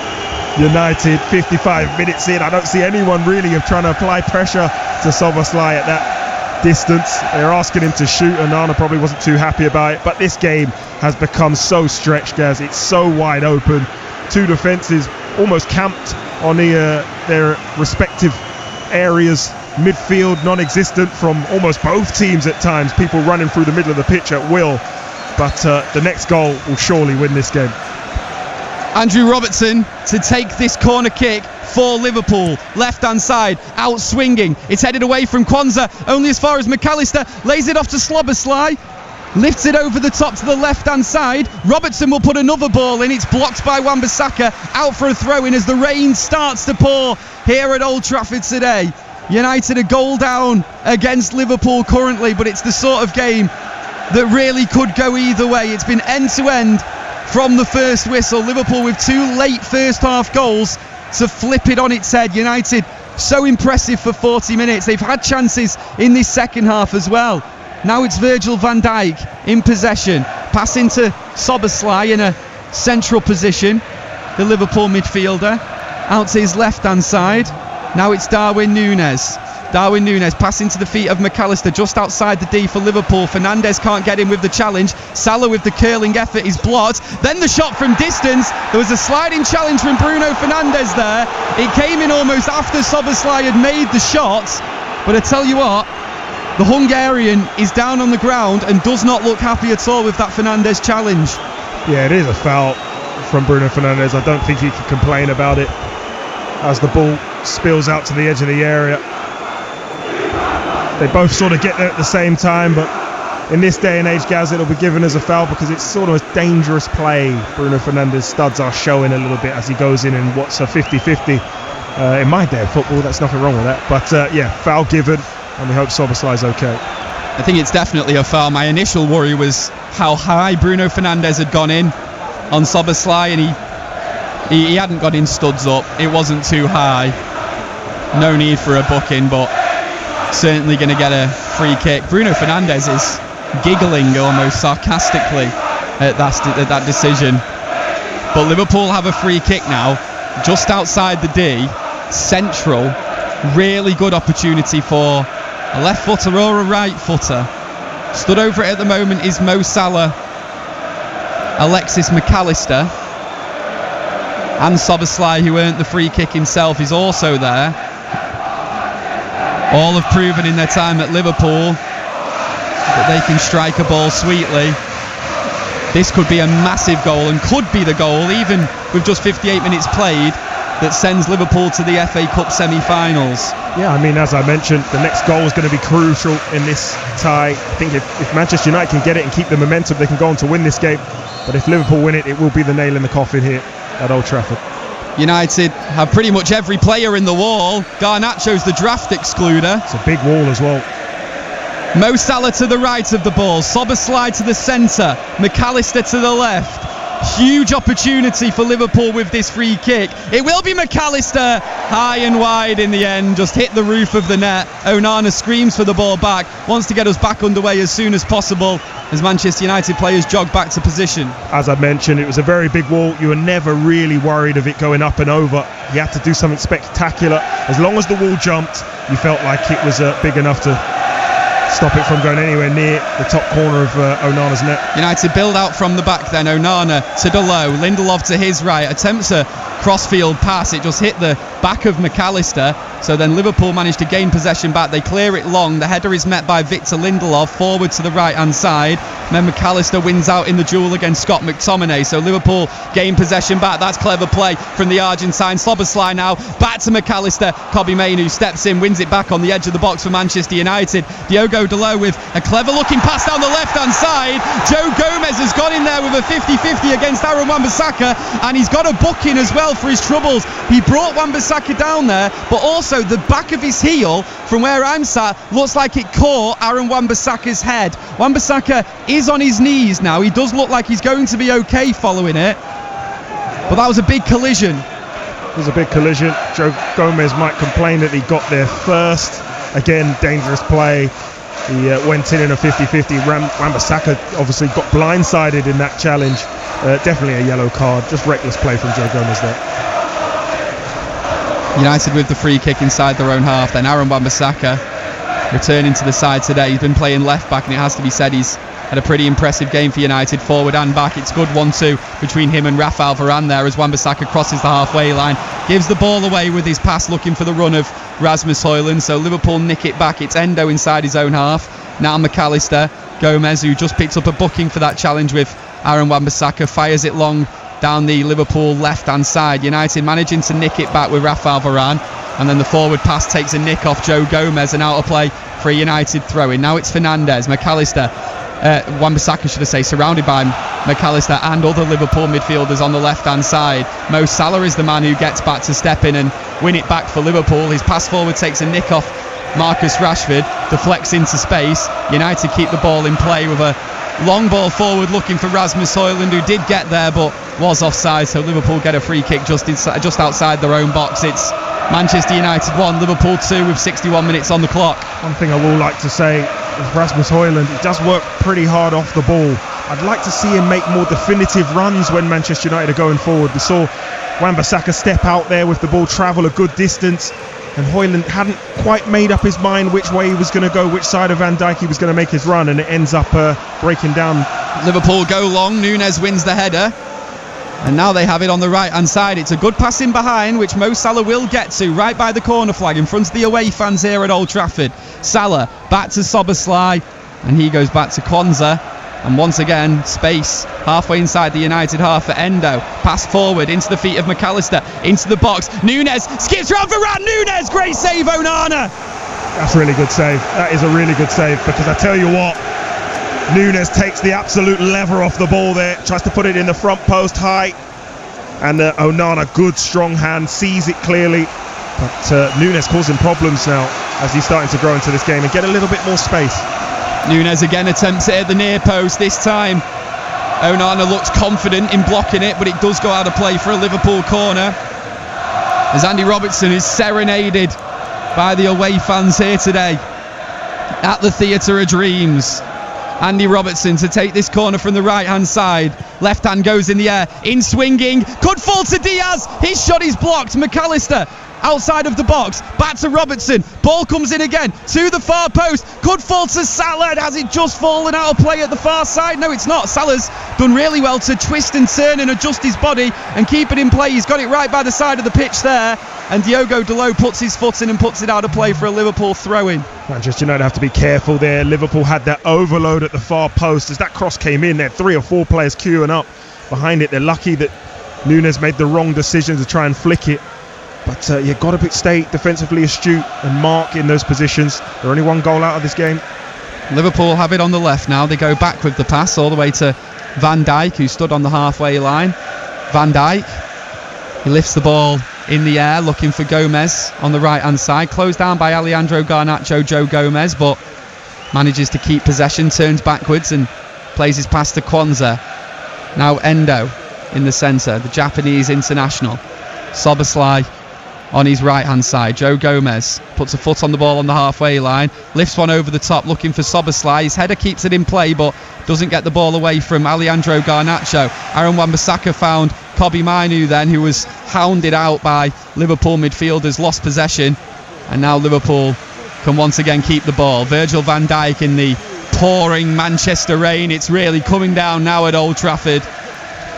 United. 55 minutes in, I don't see anyone really trying to apply pressure to Szoboszlai at that distance. They're asking him to shoot, and Nana probably wasn't too happy about it. But this game has become so stretched, Gaz. It's so wide open. Two defences almost camped on their respective areas. Midfield non-existent from almost both teams at times. People running through the middle of the pitch at will. But the next goal will surely win this game. Andrew Robertson to take this corner kick for Liverpool. Left hand side, out swinging. It's headed away from Kwanzaa, only as far as McAllister. Lays it off to Szoboszlai. Lifts it over the top to the left hand side. Robertson will put another ball in. It's blocked by Wan-Bissaka. Out for a throw in as the rain starts to pour here at Old Trafford today. United a goal down against Liverpool currently, but it's the sort of game that really could go either way. It's been end to end from the first whistle. Liverpool with two late first half goals to flip it on its head. United so impressive for 40 minutes. They've had chances in this second half as well. Now it's Virgil van Dijk in possession. Pass into Szoboszlai in a central position. the Liverpool midfielder, out to his left-hand side. Now it's Darwin Núñez. Darwin Núñez passing to the feet of McAllister just outside the D for Liverpool. Fernandes can't get in with the challenge. Salah with the curling effort is blocked. Then the shot from distance. There was a sliding challenge from Bruno Fernandes there. It came in almost after Szoboszlai had made the shot. But I tell you what, the Hungarian is down on the ground and does not look happy at all with that Fernandes challenge. Yeah, it is a foul from Bruno Fernandes. I don't think he can complain about it as the ball spills out to the edge of the area. They both sort of get there at the same time, but in this day and age, Gaz, it'll be given as a foul because it's sort of a dangerous play. Bruno Fernandes' studs are showing a little bit as he goes in what's a 50-50. In my day of football, that's nothing wrong with that. But yeah, foul given, and we hope Szoboszlai's okay. I think it's definitely a foul. My initial worry was how high Bruno Fernandes had gone in on Szoboszlai, and he hadn't got in studs up. It wasn't too high. No need for a booking, but certainly going to get a free kick. Bruno Fernandes is giggling almost sarcastically at that decision. But Liverpool have a free kick now, just outside the D, central. Really good opportunity for a left footer or a right footer. Stood over it at the moment is Mo Salah, Alexis McAllister, and Szoboszlai, who earned the free kick himself, is also there. All have proven in their time at Liverpool that they can strike a ball sweetly. This could be a massive goal, and could be the goal, even with just 58 minutes played, that sends Liverpool to the FA Cup semi-finals. Yeah, I mean, as I mentioned, the next goal is going to be crucial in this tie. I think if Manchester United can get it and keep the momentum, they can go on to win this game. But if Liverpool win it, it will be the nail in the coffin here at Old Trafford. United have pretty much every player in the wall. Garnacho's the draft excluder. It's a big wall as well. Mo Salah to the right of the ball, Szoboszlai to the centre, McAllister to the left. Huge opportunity for Liverpool with this free kick. It will be McAllister, high and wide in the end, just hit the roof of the net. Onana screams for the ball back, wants to get us back underway as soon as possible as Manchester United players jog back to position. As I mentioned, it was a very big wall. You were never really worried of it going up and over. He had to do something spectacular. As long as the wall jumped, you felt like it was big enough to stop it from going anywhere near the top corner of Onana's net. United build out from the back then. Onana to Dalot, Lindelof to his right, attempts a cross-field pass. It just hit the back of McAllister. So then Liverpool managed to gain possession back. They clear it long. The header is met by Victor Lindelof forward to the right-hand side. And then McAllister wins out in the duel against Scott McTominay. So Liverpool gain possession back. That's clever play from the Argentine. Szoboszlai now back to McAllister. Kobbie Mainoo steps in, wins it back on the edge of the box for Manchester United. Diogo Dalot with a clever looking pass down the left-hand side. Joe Gomez has gone in there with a 50-50 against Aaron Wan-Bissaka, and he's got a booking as well for his troubles. He brought Wan-Bissaka down there, but also the back of his heel from where I'm sat looks like it caught Aaron Wan-Bissaka's head. Wan-Bissaka is on his knees now. He does look like he's going to be okay following it, but that was a big collision. It was a big collision. Joe Gomez might complain that he got there first. Again, dangerous play. He went in a 50-50. Wan-Bissaka obviously got blindsided in that challenge. Definitely a yellow card. Just reckless play from Joe Gomez there. United with the free kick inside their own half. Then Aaron Wan-Bissaka returning to the side today. He's been playing left back, and it has to be said he's had a pretty impressive game for United, forward and back. It's good 1-2 between him and Rafael Varane there as Wan-Bissaka crosses the halfway line, gives the ball away with his pass, looking for the run of Rasmus Højlund. So Liverpool nick it back. It's Endo inside his own half. Now McAllister. Gomez, who just picked up a booking for that challenge with Aaron Wan-Bissaka, fires it long down the Liverpool left-hand side. United managing to nick it back with Rafael Varane, and then the forward pass takes a nick off Joe Gomez, and out of play for a United throw-in. Now it's Fernandes, McAllister, Wan-Bissaka should I say, surrounded by McAllister and other Liverpool midfielders on the left-hand side. Mo Salah is the man who gets back to step in and win it back for Liverpool. His pass forward takes a nick off Marcus Rashford, deflects into space. United keep the ball in play with a long ball forward looking for Rasmus Højlund, who did get there but was offside. So Liverpool get a free kick just outside their own box. It's Manchester United 1, Liverpool 2 with 61 minutes on the clock. One thing I will like to say is Rasmus Højlund, he does work pretty hard off the ball. I'd like to see him make more definitive runs when Manchester United are going forward. We saw Wan-Bissaka step out there with the ball, travel a good distance, and Højlund hadn't quite made up his mind which way he was going to go, which side of Van Dijk he was going to make his run, and it ends up breaking down. Liverpool go long, Núñez wins the header, and now they have it on the right hand side. It's a good pass in behind, which Mo Salah will get to, right by the corner flag in front of the away fans here at Old Trafford. Salah back to Szoboszlai, and he goes back to Kwanzaa. And once again, space halfway inside the United half for Endo. Pass forward into the feet of McAllister, into the box. Núñez skips round Varane. Núñez, great save, Onana. That's a really good save. That is a really good save, because I tell you what, Núñez takes the absolute lever off the ball there, tries to put it in the front post high, and Onana, good strong hand, sees it clearly. But Núñez causing problems now as he's starting to grow into this game and get a little bit more space. Núñez again attempts it at the near post. This time Onana looks confident in blocking it, but it does go out of play for a Liverpool corner, as Andy Robertson is serenaded by the away fans here today at the Theatre of Dreams. Andy Robertson to take this corner from the right hand side. Left hand goes in the air, in swinging, could fall to Diaz. His shot is blocked. McAllister outside of the box, back to Robertson, ball comes in again to the far post, could fall to Salah. Has it just fallen out of play at the far side? No, it's not. Salah's done really well to twist and turn and adjust his body and keep it in play. He's got it right by the side of the pitch there, and Diogo Dalot puts his foot in and puts it out of play for a Liverpool throw-in. Manchester United have to be careful there. Liverpool had that overload at the far post. As that cross came in, there 3 or 4 players queuing up behind it. They're lucky that Núñez made the wrong decision to try and flick it. But you've got to stay defensively astute and mark in those positions. They're only 1 goal out of this game. Liverpool have it on the left now. They go back with the pass all the way to Van Dijk, who stood on the halfway line. Van Dijk, he lifts the ball in the air looking for Gomez on the right hand side. Closed down by Alejandro Garnacho, Joe Gomez, but manages to keep possession, turns backwards and plays his pass to Kwanzaa. Now Endo in the centre, the Japanese international. Szoboszlai on his right hand side. Joe Gomez puts a foot on the ball on the halfway line, lifts one over the top looking for Szoboszlai. His header keeps it in play but doesn't get the ball away from Alejandro Garnacho. Aaron Wan-Bissaka found Kobbie Mainoo then, who was hounded out by Liverpool midfielders, lost possession, and now Liverpool can once again keep the ball. Virgil van Dijk in the pouring Manchester rain. It's really coming down now at Old Trafford,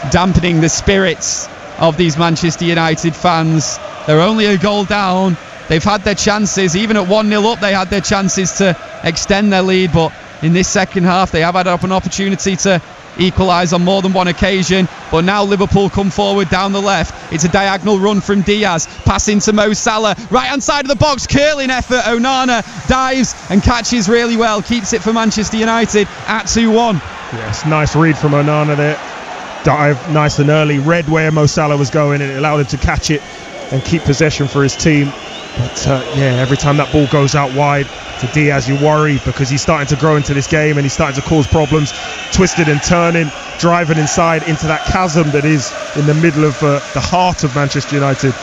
dampening the spirits of these Manchester United fans. They're only a goal down. They've had their chances. Even at 1-0 up, they had their chances to extend their lead, but in this second half they have had an opportunity to equalise on more than one occasion. But now Liverpool come forward down the left. It's a diagonal run from Diaz, passing to Mo Salah, right hand side of the box, curling effort. Onana dives and catches really well, keeps it for Manchester United at 2-1. Yes, nice read from Onana there. Dive nice and early, read where Mo Salah was going, and it allowed him to catch it and keep possession for his team. But every time that ball goes out wide to Diaz, you worry, because he's starting to grow into this game and he's starting to cause problems, twisted and turning, driving inside into that chasm that is in the middle of the heart of Manchester United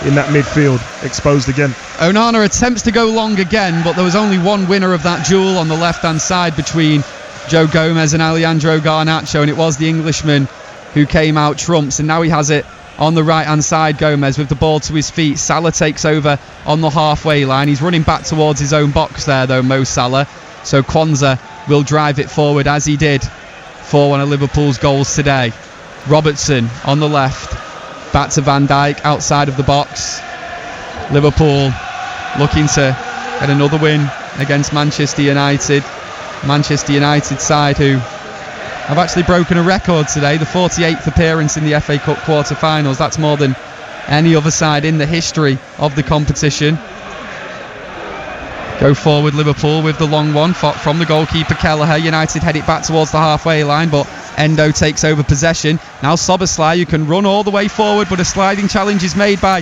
in that midfield, exposed again. Onana attempts to go long again, but there was only one winner of that duel on the left hand side between Joe Gomez and Alejandro Garnacho, and it was the Englishman who came out trumps. And now he has it on the right hand side, Gomez with the ball to his feet. Salah takes over on the halfway line. He's running back towards his own box there though, Mo Salah, so Kwanzaa will drive it forward as he did for one of Liverpool's goals today. Robertson on the left, back to Van Dijk outside of the box. Liverpool looking to get another win against Manchester United side who have actually broken a record today, the 48th appearance in the FA Cup quarter-finals. That's more than any other side in the history of the competition. Go forward Liverpool with the long one from the goalkeeper Kelleher. United head it back towards the halfway line, but Endo takes over possession. Now Szoboszlai, who can run all the way forward, but a sliding challenge is made by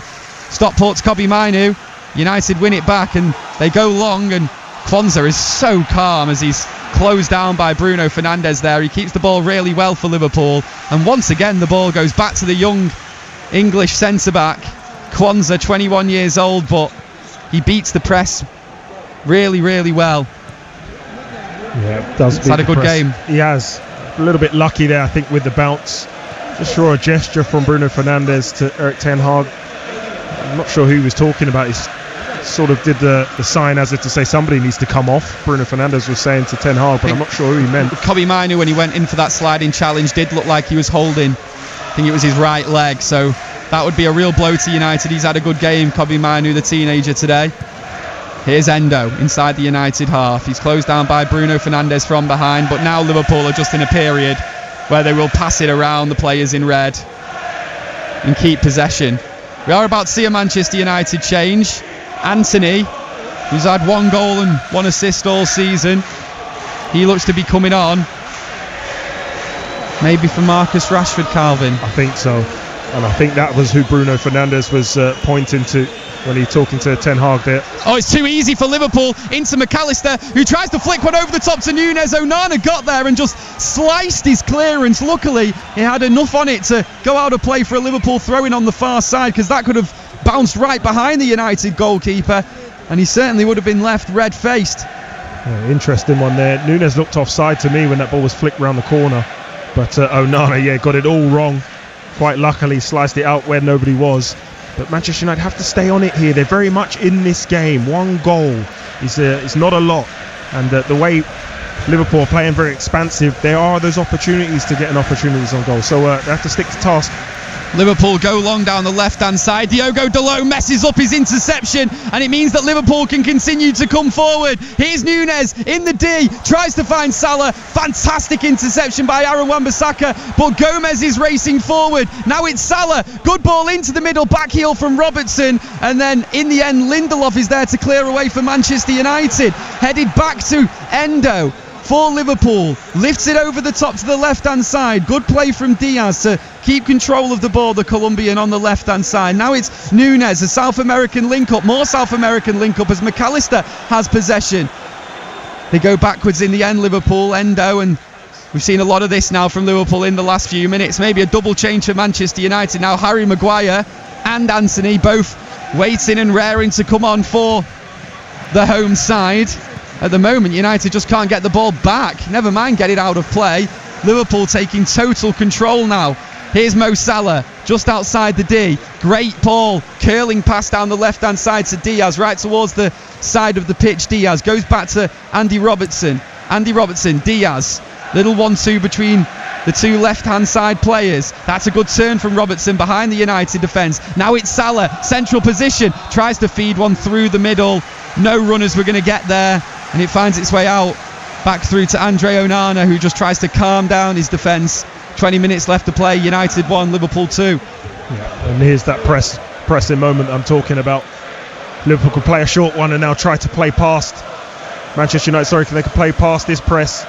Stockport's Kobbie Mainoo. United win it back and they go long, and Kwanzaa is so calm as he's closed down by Bruno Fernandes there. He keeps the ball really well for Liverpool, and once again the ball goes back to the young English centre-back Kwanzaa, 21 years old, but he beats the press really, really well. Yeah, does. He's had a good game. He has. A little bit lucky there, I think, with the bounce. Just saw a gesture from Bruno Fernandes to Erik ten Hag. I'm not sure who he was talking about. He sort of did the sign as if to say somebody needs to come off. Bruno Fernandes was saying to Ten Hag, but I'm not sure who he meant. Kobbie Mainoo, when he went in for that sliding challenge, did look like he was holding, I think it was his right leg, so that would be a real blow to United. He's had a good game, Kobbie Mainoo, the teenager, today. Here's Endo inside the United half. He's closed down by Bruno Fernandes from behind, but now Liverpool are just in a period where they will pass it around the players in red and keep possession. We are about to see a Manchester United change. Anthony, who's had 1 goal and 1 assist all season, he looks to be coming on. Maybe for Marcus Rashford, Calvin. I think so. And I think that was who Bruno Fernandes was pointing to when he talking to Ten Hag there. Oh, it's too easy for Liverpool. Into McAllister, who tries to flick one over the top to Nunes. Onana got there and just sliced his clearance. Luckily, he had enough on it to go out of play for a Liverpool throw-in on the far side, because that could have bounced right behind the United goalkeeper, and he certainly would have been left red-faced. Yeah, interesting one there. Nunes looked offside to me when that ball was flicked round the corner, but Onana, got it all wrong. Quite luckily sliced it out where nobody was. But Manchester United have to stay on it here. They're very much in this game. 1 goal is not a lot, and the way Liverpool are playing very expansive, there are those opportunities to get an opportunities on goal, so they have to stick to task. Liverpool go long down the left-hand side. Diogo Dalot messes up his interception, and it means that Liverpool can continue to come forward. Here's Nunes in the D, tries to find Salah. Fantastic interception by Aaron Wan-Bissaka, but Gomez is racing forward. Now it's Salah. Good ball into the middle, back heel from Robertson, and then in the end Lindelof is there to clear away for Manchester United. Headed back to Endo for Liverpool, lifts it over the top to the left-hand side. Good play from Diaz to keep control of the ball, the Colombian on the left-hand side. Now it's Nunes, a South American link-up, more South American link-up as McAllister has possession. They go backwards in the end, Liverpool, Endo, and we've seen a lot of this now from Liverpool in the last few minutes. Maybe a double change for Manchester United. Now Harry Maguire and Anthony both waiting and raring to come on for the home side. At the moment, United just can't get the ball back. Never mind get it out of play. Liverpool taking total control now. Here's Mo Salah, just outside the D. Great ball, curling pass down the left-hand side to Diaz, right towards the side of the pitch. Diaz goes back to Andy Robertson. Andy Robertson, Diaz. Little 1-2 between the two left-hand side players. That's a good turn from Robertson behind the United defence. Now it's Salah, central position. Tries to feed one through the middle. No runners were going to get there, and it finds its way out back through to Andre Onana, who just tries to calm down his defence. 20 minutes left to play. United 1, Liverpool 2. Yeah, and here's that pressing moment I'm talking about. Liverpool could play a short one and now try to play past Manchester United. They could play past this press.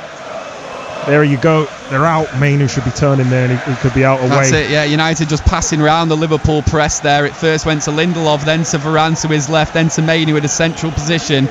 There you go. They're out. Mainoo should be turning there, and he could be out away. That's it, yeah. United just passing around the Liverpool press there. It first went to Lindelof, then to Varane to his left, then to Mainoo at a central position.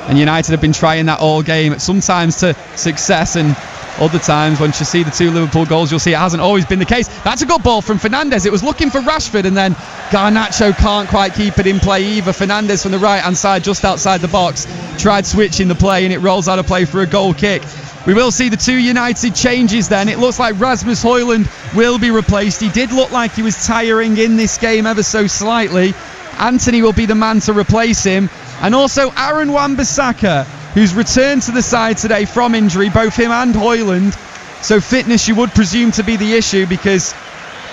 And United have been trying that all game, sometimes to success, and other times, once you see the 2 Liverpool goals, you'll see it hasn't always been the case. That's a good ball from Fernandes. It was looking for Rashford, and then Garnacho can't quite keep it in play either. Fernandes from the right-hand side, just outside the box, tried switching the play, and it rolls out of play for a goal kick. We will see the 2 United changes then. It looks like Rasmus Højlund will be replaced. He did look like he was tiring in this game ever so slightly. Anthony will be the man to replace him. And also Aaron Wan-Bissaka, who's returned to the side today from injury, both him and Højlund. So fitness you would presume to be the issue, because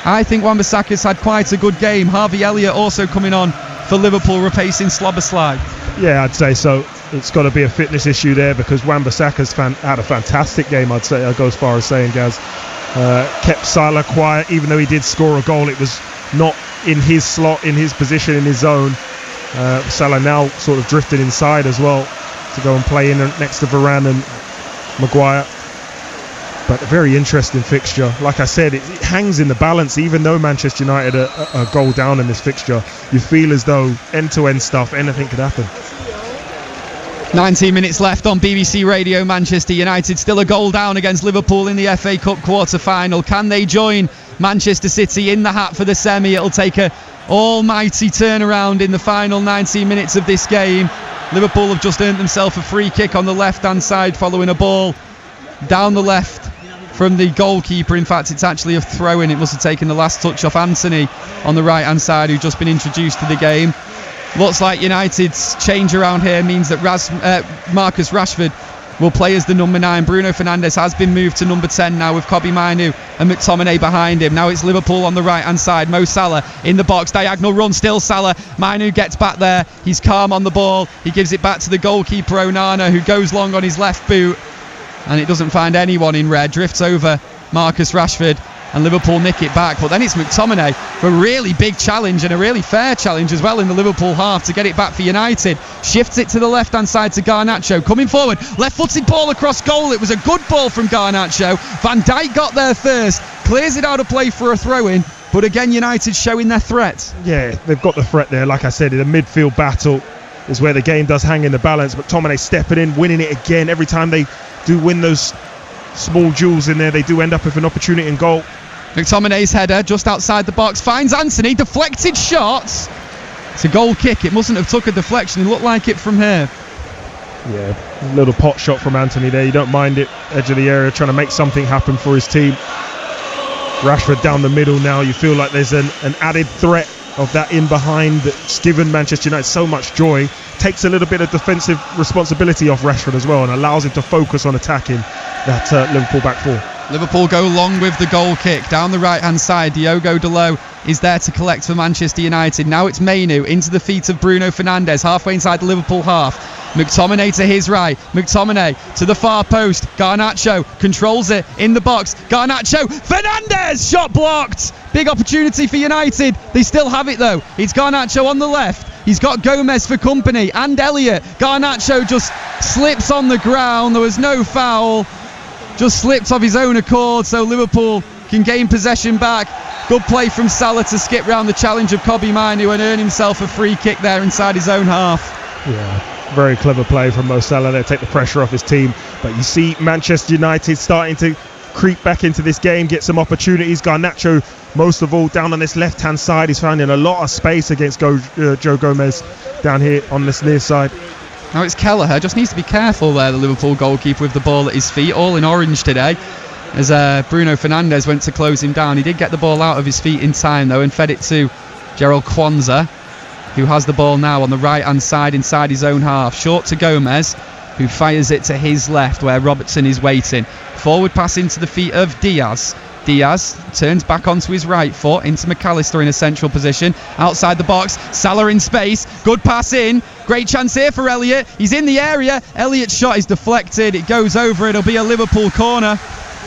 I think Wan-Bissaka's had quite a good game. Harvey Elliott also coming on for Liverpool, replacing Szoboszlai. Yeah, I'd say so. It's got to be a fitness issue there, because Wan-Bissaka's had a fantastic game, I'd say. I'd go as far as saying, Gaz. Kept Salah quiet, even though he did score a goal. It was not in his slot, in his position, in his zone. Salah now sort of drifted inside as well to go and play in next to Varane and Maguire. But a very interesting fixture. Like I said, it hangs in the balance. Even though Manchester United are a goal down in this fixture, you feel as though end-to-end stuff, anything could happen. 19 minutes left on BBC Radio. Manchester United still a goal down against Liverpool in the FA Cup quarter-final. Can they join Manchester City in the hat for the semi? It'll take a almighty turnaround in the final 19 minutes of this game. Liverpool have just earned themselves a free kick on the left-hand side following a ball down the left from the goalkeeper. In fact, it's actually a throw-in. It must have taken the last touch off Anthony on the right-hand side, who's just been introduced to the game. Looks like United's change around here means that Marcus Rashford will play as the number 9. Bruno Fernandes has been moved to number 10 now, with Kobbie Mainoo and McTominay behind him. Now it's Liverpool on the right hand side. Mo Salah in the box, diagonal run, still Salah. Mainoo gets back there, he's calm on the ball, he gives it back to the goalkeeper Onana, who goes long on his left boot, and it doesn't find anyone in red. Drifts over Marcus Rashford, and Liverpool nick it back. But then it's McTominay for a really big challenge, and a really fair challenge as well in the Liverpool half, to get it back for United. Shifts it to the left hand side to Garnacho, coming forward, left footed ball across goal. It was a good ball from Garnacho. Van Dijk got there first, clears it out of play for a throw in, but again United showing their threat. Yeah, they've got the threat there. Like I said, in a midfield battle is where the game does hang in the balance. McTominay stepping in, winning it again. Every time they do win those small jewels in there, they do end up with an opportunity in goal. McTominay's header just outside the box finds Anthony, deflected shot. It's a goal kick. It mustn't have took a deflection, it looked like it from here. Yeah, a little pot shot from Anthony there. You don't mind it, edge of the area, trying to make something happen for his team. Rashford down the middle now. You feel like there's an added threat of that in behind that's given Manchester United so much joy. Takes a little bit of defensive responsibility off Rashford as well, and allows him to focus on attacking that Liverpool back four. Liverpool go long with the goal kick down the right hand side. Diogo Dalot is there to collect for Manchester United. Now it's Mainoo into the feet of Bruno Fernandes, halfway inside the Liverpool half. McTominay to his right, McTominay to the far post. Garnacho controls it in the box. Garnacho, Fernandes, shot blocked. Big opportunity for United. They still have it though. It's Garnacho on the left. He's got Gomez for company and Elliott. Garnacho just slips on the ground. There was no foul. Just slipped of his own accord, so Liverpool can gain possession back. Good play from Salah to skip round the challenge of Kobbie Mainoo and earn himself a free kick there inside his own half. Yeah, very clever play from Mo Salah there, take the pressure off his team. But you see Manchester United starting to creep back into this game, get some opportunities. Garnacho, most of all, down on this left-hand side. He's finding a lot of space against Joe Gomez down here on this near side. Now it's Kelleher, just needs to be careful there, the Liverpool goalkeeper, with the ball at his feet, all in orange today, as Bruno Fernandes went to close him down. He did get the ball out of his feet in time though, and fed it to Gerald Kwanzaa, who has the ball now on the right hand side inside his own half, short to Gomez, who fires it to his left where Robertson is waiting. Forward pass into the feet of Diaz. Diaz turns back onto his right foot into McAllister in a central position outside the box. Salah in space, good pass in, great chance here for Elliott. He's in the area, Elliott's shot is deflected, it goes over, it'll be a Liverpool corner.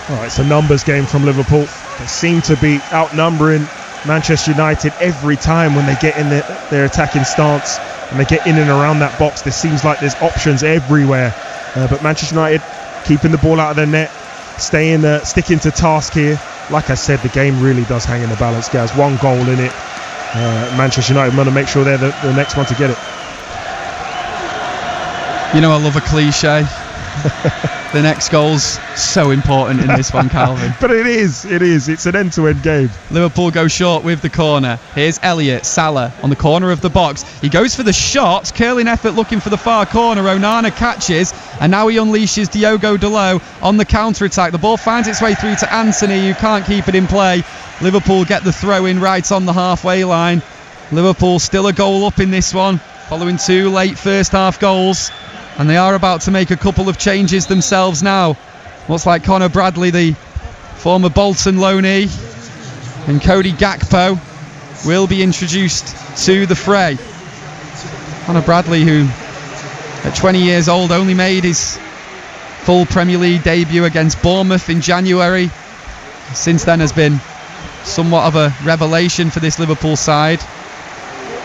Alright, it's a numbers game from Liverpool. They seem to be outnumbering Manchester United every time when they get in their attacking stance and they get in and around that box. There seems like there's options everywhere, but Manchester United keeping the ball out of their net, sticking to task here. Like I said, the game really does hang in the balance, guys. One goal in it. Manchester United want to make sure they're the next one to get it. You know I love a cliche. The next goal's so important in this one, Calvin. But it is. It's an end-to-end game. Liverpool go short with the corner. Here's Elliott, Salah on the corner of the box. He goes for the shot, curling effort looking for the far corner. Onana catches, and now he unleashes Diogo Dalot on the counter-attack. The ball finds its way through to Anthony, who can't keep it in play. Liverpool get the throw-in right on the halfway line. Liverpool still a goal up in this one, following two late first-half goals. And they are about to make a couple of changes themselves now. Looks like Connor Bradley, the former Bolton loanee, and Cody Gakpo will be introduced to the fray. Connor Bradley, who at 20 years old only made his full Premier League debut against Bournemouth in January. Since then has been somewhat of a revelation for this Liverpool side.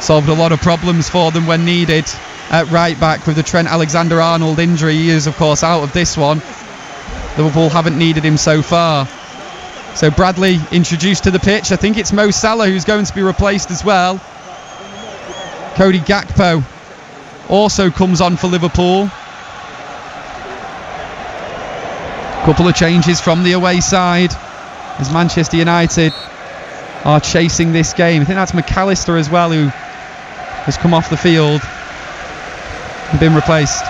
Solved a lot of problems for them when needed. At right back with the Trent Alexander-Arnold injury, he is of course out of this one. Liverpool haven't needed him so far. So Bradley introduced to the pitch. I think it's Mo Salah who's going to be replaced as well. Cody Gakpo also comes on for Liverpool. Couple of changes from the away side as Manchester United are chasing this game. I think that's McAllister as well, who has come off the field and been replaced.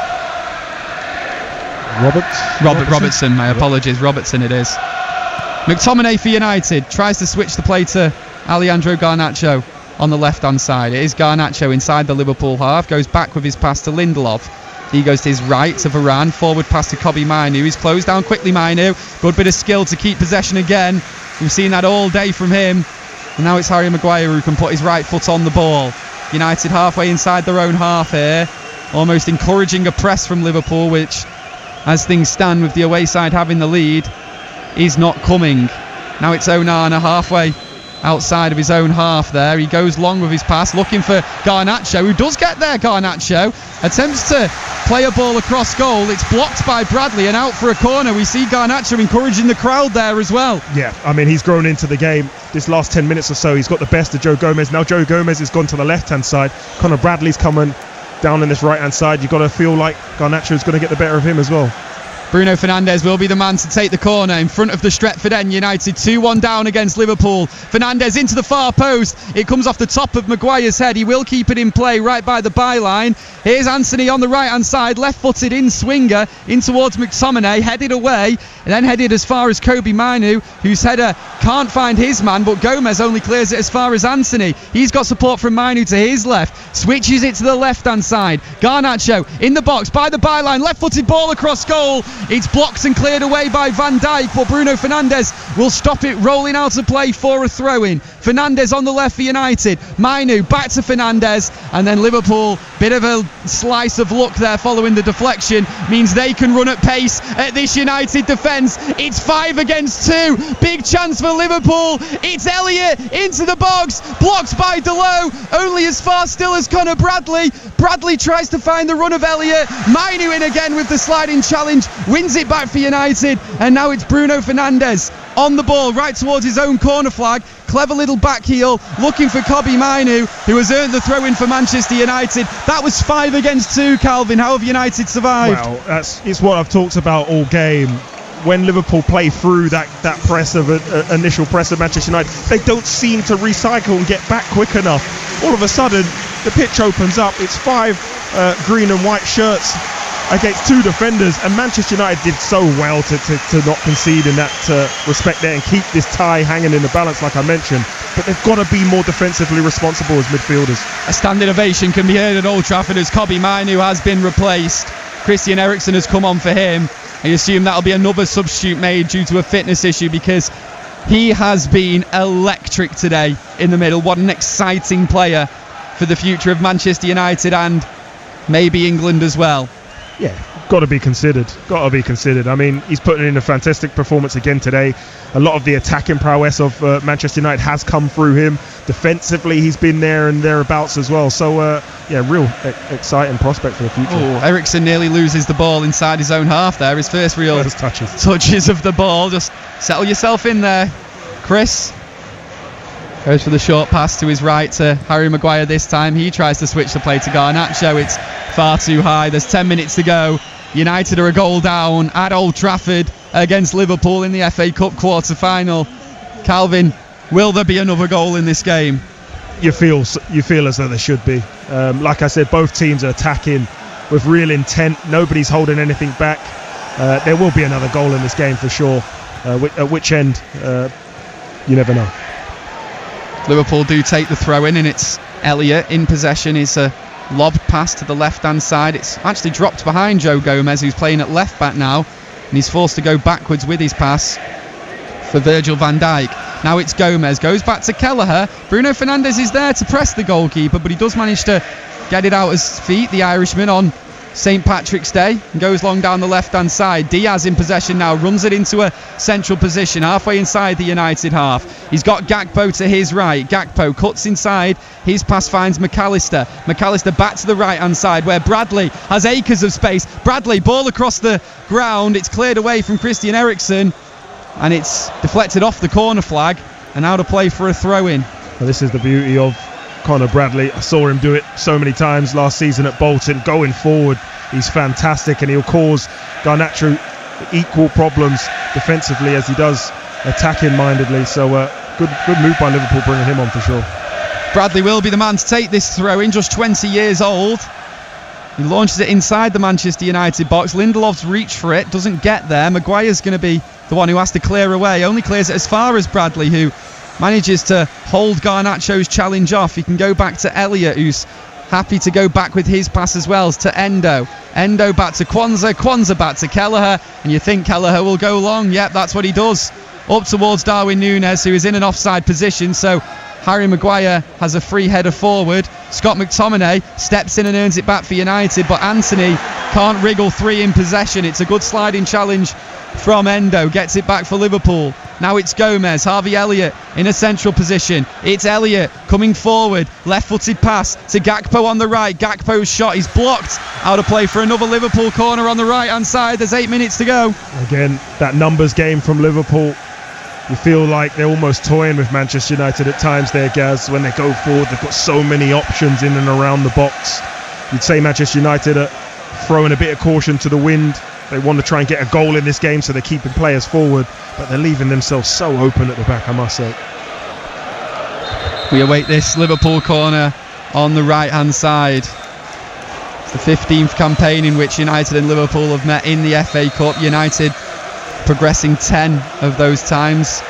Robertson, my apologies. Robertson it is. McTominay for United tries to switch the play to Alejandro Garnacho on the left-hand side. It is Garnacho inside the Liverpool half, goes back with his pass to Lindelof. He goes to his right to Varane, forward pass to Kobbie Mainoo. He's closed down quickly, Mainoo. Good bit of skill to keep possession again. We've seen that all day from him. And now it's Harry Maguire who can put his right foot on the ball. United halfway inside their own half here, almost encouraging a press from Liverpool, which, as things stand with the away side having the lead, is not coming. Now it's Onana halfway outside of his own half there. He goes long with his pass, looking for Garnacho, who does get there. Garnacho attempts to play a ball across goal. It's blocked by Bradley and out for a corner. We see Garnacho encouraging the crowd there as well. Yeah, I mean, he's grown into the game. This last 10 minutes or so, he's got the best of Joe Gomez. Now Joe Gomez has gone to the left-hand side. Conor Bradley's coming down in this right-hand side. You've got to feel like Garnacho's going to get the better of him as well. Bruno Fernandes will be the man to take the corner in front of the Stretford end. United 2-1 down against Liverpool. Fernandes into the far post. It comes off the top of Maguire's head. He will keep it in play right by the byline. Here's Anthony on the right hand side, left-footed in swinger in towards McTominay, headed away and then headed as far as Kobbie Mainoo, whose header can't find his man, but Gomez only clears it as far as Anthony. He's got support from Mainoo to his left, switches it to the left hand side. Garnacho in the box by the byline, left-footed ball across goal. It's blocked and cleared away by Van Dijk, but Bruno Fernandes will stop it rolling out of play for a throw-in. Fernandes on the left for United. Mainoo back to Fernandes, and then Liverpool, bit of a slice of luck there following the deflection, means they can run at pace at this United defence. It's 5 against 2. Big chance for Liverpool. It's Elliott into the box, blocked by Delot, only as far still as Conor Bradley. Bradley tries to find the run of Elliott. Mainoo in again with the sliding challenge, wins it back for United, and now it's Bruno Fernandes on the ball right towards his own corner flag. Clever little back heel looking for Kobbie Mainoo, who has earned the throw-in for Manchester United. That was 5 against 2, Calvin. How have United survived? Well, it's what I've talked about all game. When Liverpool play through that press of initial press of Manchester United, they don't seem to recycle and get back quick enough. All of a sudden, the pitch opens up. It's 5 green and white shirts against 2 defenders, and Manchester United did so well to not concede in that respect there and keep this tie hanging in the balance, like I mentioned. But they've got to be more defensively responsible as midfielders. A standing ovation can be heard at Old Trafford as Kobbie Mainoo has been replaced. Christian Eriksen has come on for him. I assume that'll be another substitute made due to a fitness issue, because he has been electric today in the middle. What an exciting player for the future of Manchester United and maybe England as well. Yeah, got to be considered. I mean, he's putting in a fantastic performance again today. A lot of the attacking prowess of Manchester United has come through him. Defensively, he's been there and thereabouts as well. So, real exciting prospect for the future. Oh, Eriksen nearly loses the ball inside his own half there. His first real touches of the ball. Just settle yourself in there, Chris. Goes for the short pass to his right to Harry Maguire this time. He tries to switch the play to Garnacho. It's far too high. There's 10 minutes to go. United are a goal down at Old Trafford against Liverpool in the FA Cup quarter-final. Calvin, will there be another goal in this game? You feel as though there should be. Like I said, both teams are attacking with real intent. Nobody's holding anything back. There will be another goal in this game for sure. At which end, you never know. Liverpool do take the throw in, and it's Elliott in possession. It's a lobbed pass to the left hand side. It's actually dropped behind Joe Gomez, who's playing at left back now, and he's forced to go backwards with his pass for Virgil van Dijk. Now it's Gomez, goes back to Kelleher. Bruno Fernandes is there to press the goalkeeper, but he does manage to get it out his feet, the Irishman, on St Patrick's Day, and goes long down the left hand side. Diaz in possession now, runs it into a central position halfway inside the United half. He's got Gakpo to his right. Gakpo cuts inside, his pass finds McAllister back to the right hand side where Bradley has acres of space. Bradley, ball across the ground, it's cleared away from Christian Eriksen, and it's deflected off the corner flag and out of play for a throw in. Well, this is the beauty of Conor Bradley. I saw him do it so many times last season at Bolton. Going forward, he's fantastic, and he'll cause Garnacho equal problems defensively as he does attacking mindedly. So good move by Liverpool bringing him on for sure. Bradley will be the man to take this throw in, just 20 years old. He launches it inside the Manchester United box. Lindelof's reach for it, doesn't get there. Maguire's going to be the one who has to clear away. Only clears it as far as Bradley, who manages to hold Garnacho's challenge off. He can go back to Elliott, who's happy to go back with his pass as well, to Endo. Endo back to Kwanzaa. Kwanzaa back to Kelleher. And you think Kelleher will go long. Yep, that's what he does. Up towards Darwin Núñez, who is in an offside position. So Harry Maguire has a free header forward. Scott McTominay steps in and earns it back for United. But Anthony can't wriggle 3 in possession. It's a good sliding challenge from Endo. Gets it back for Liverpool. Now it's Gomez. Harvey Elliott in a central position. It's Elliott coming forward. Left-footed pass to Gakpo on the right. Gakpo's shot is blocked. Out of play for another Liverpool corner on the right-hand side. There's 8 minutes to go. Again, that numbers game from Liverpool. You feel like they're almost toying with Manchester United at times there, Gaz. When they go forward, they've got so many options in and around the box. You'd say Manchester United are throwing a bit of caution to the wind. They want to try and get a goal in this game, so they're keeping players forward, but they're leaving themselves so open at the back, I must say. We await this Liverpool corner on the right-hand side. It's the 15th campaign in which United and Liverpool have met in the FA Cup. United progressing 10 of those times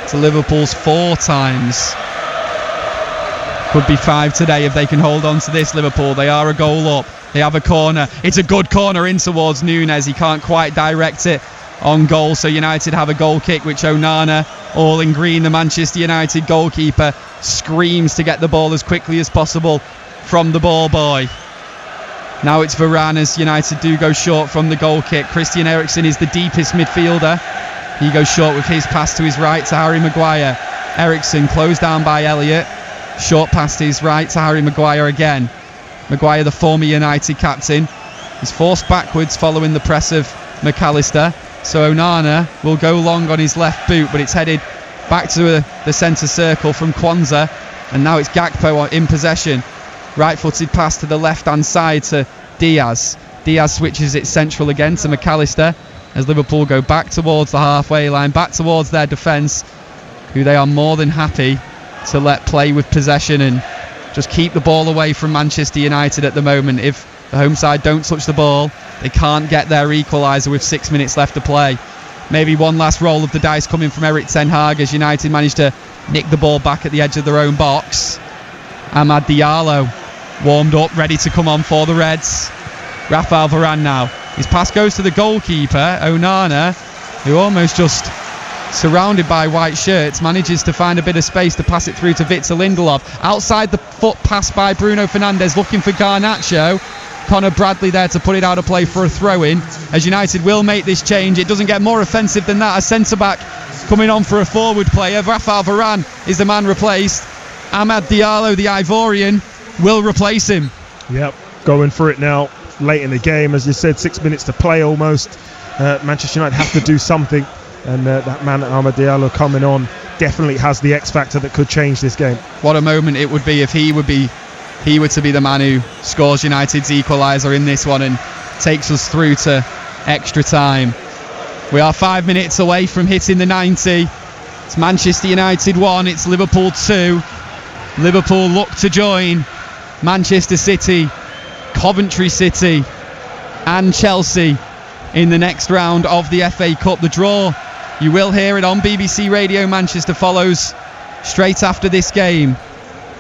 to Liverpool's 4 times. Could be 5 today if they can hold on to this, Liverpool. They are a goal up. They have a corner. It's a good corner in towards Núñez. He can't quite direct it on goal, so United have a goal kick, which Onana, all in green, the Manchester United goalkeeper, screams to get the ball as quickly as possible from the ball boy. Now it's Varane as United do go short from the goal kick. Christian Eriksen is the deepest midfielder. He goes short with his pass to his right to Harry Maguire. Eriksen closed down by Elliott. Short pass to his right to Harry Maguire again. Maguire, the former United captain, is forced backwards following the press of McAllister. So Onana will go long on his left boot, but it's headed back to the centre circle from Kwanzaa. And now it's Gakpo in possession. Right-footed pass to the left-hand side to Diaz. Diaz switches it central again to McAllister as Liverpool go back towards the halfway line, back towards their defence, who they are more than happy to let play with possession and just keep the ball away from Manchester United at the moment. If the home side don't touch the ball, they can't get their equaliser with 6 minutes left to play. Maybe one last roll of the dice coming from Erik ten Hag as United managed to nick the ball back at the edge of their own box. Amad Diallo warmed up, ready to come on for the Reds. Rafael Varane now. His pass goes to the goalkeeper, Onana, who almost just surrounded by white shirts, manages to find a bit of space to pass it through to Victor Lindelof. Outside the foot pass by Bruno Fernandes, looking for Garnacho. Conor Bradley there to put it out of play for a throw-in, as United will make this change. It doesn't get more offensive than that. A centre-back coming on for a forward player. Rafael Varane is the man replaced. Amad Diallo, the Ivorian, will replace him. Yep, going for it now. Late in the game, as you said, 6 minutes to play almost. Manchester United have to do something, and that man Amad Diallo coming on definitely has the X factor that could change this game. What a moment it would be if he were to be the man who scores United's equaliser in this one and takes us through to extra time. We are 5 minutes away from hitting the 90. It's Manchester United 1, it's Liverpool 2. Liverpool look to join Manchester City, Coventry City and Chelsea in the next round of the FA Cup. The draw, you will hear it on BBC Radio Manchester, follows straight after this game.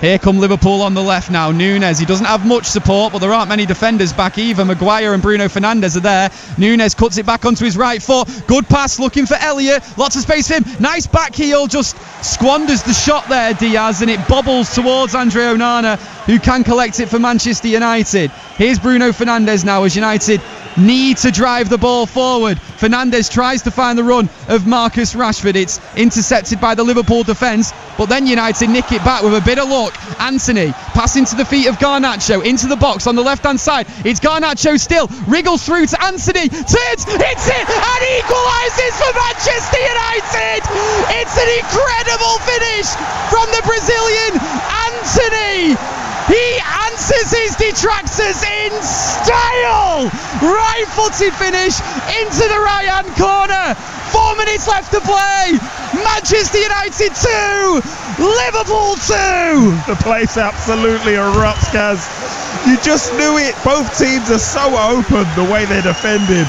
Here come Liverpool on the left now. Núñez, he doesn't have much support, but there aren't many defenders back either. Maguire and Bruno Fernandes are there. Núñez cuts it back onto his right foot. Good pass, looking for Elliott. Lots of space for him. Nice back heel, just squanders the shot there, Diaz, and it bobbles towards Andre Onana, who can collect it for Manchester United. Here's Bruno Fernandes now as United need to drive the ball forward. Fernandes tries to find the run of Marcus Rashford. It's intercepted by the Liverpool defence, but then United nick it back with a bit of luck. Anthony passing to the feet of Garnacho into the box on the left hand side. It's Garnacho still, wriggles through to Anthony, turns, hits it and equalises for Manchester United. It's an incredible finish from the Brazilian Anthony. He answers his detractors in style. Right-footed finish into the right-hand corner. 4 minutes left to play. Manchester United 2, Liverpool 2. The place absolutely erupts, Gaz. You just knew it. Both teams are so open the way they're defending.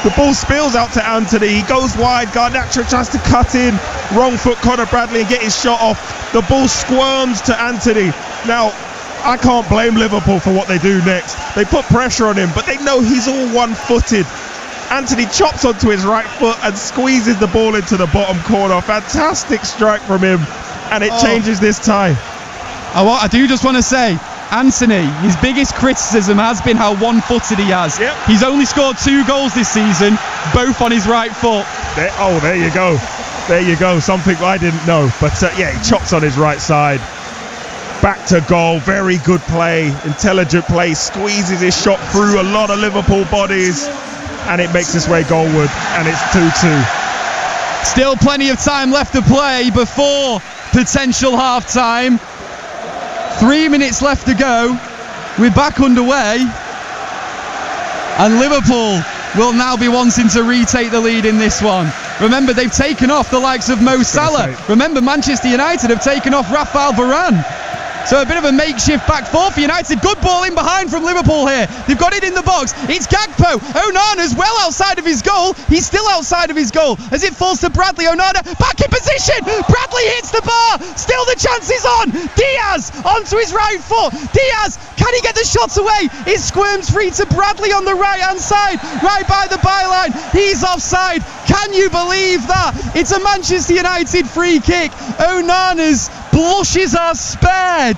The ball spills out to Anthony. He goes wide. Garnacho tries to cut in. Wrong foot Conor Bradley and get his shot off. The ball squirms to Anthony. Now, I can't blame Liverpool for what they do next. They put pressure on him, but they know he's all one-footed. Anthony chops onto his right foot and squeezes the ball into the bottom corner. Fantastic strike from him, and it changes this tie. I do just want to say, Anthony, his biggest criticism has been how one-footed he has. Yep. He's only scored 2 goals this season, both on his right foot. There you go. There you go. Something I didn't know. But he chops on his right side. Back to goal. Very good play. Intelligent play. Squeezes his shot through a lot of Liverpool bodies. And it makes its way goalward. And it's 2-2. Still plenty of time left to play before potential half-time. 3 minutes left to go. We're back underway. And Liverpool will now be wanting to retake the lead in this one. Remember, they've taken off the likes of Mo Salah. Remember, Manchester United have taken off Rafael Varane. So a bit of a makeshift back four for United. Good ball in behind from Liverpool here. They've got it in the box. It's Gakpo. Onana's well outside of his goal. He's still outside of his goal as it falls to Bradley. Onana back in position. Bradley hits the bar. Still the chance is on. Diaz onto his right foot. Diaz, can he get the shots away? It squirms free to Bradley on the right hand side. Right by the byline. He's offside. Can you believe that? It's a Manchester United free kick. Onana's blushes are spared.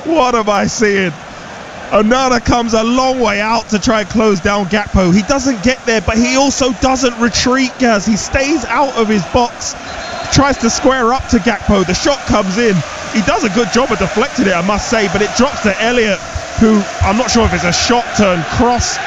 What am I seeing? Onana comes a long way out to try and close down Gakpo. He doesn't get there, but he also doesn't retreat, Gaz. He stays out of his box, tries to square up to Gakpo. The shot comes in. He does a good job of deflecting it, I must say, but it drops to Elliott, who I'm not sure if it's a shot turn cross,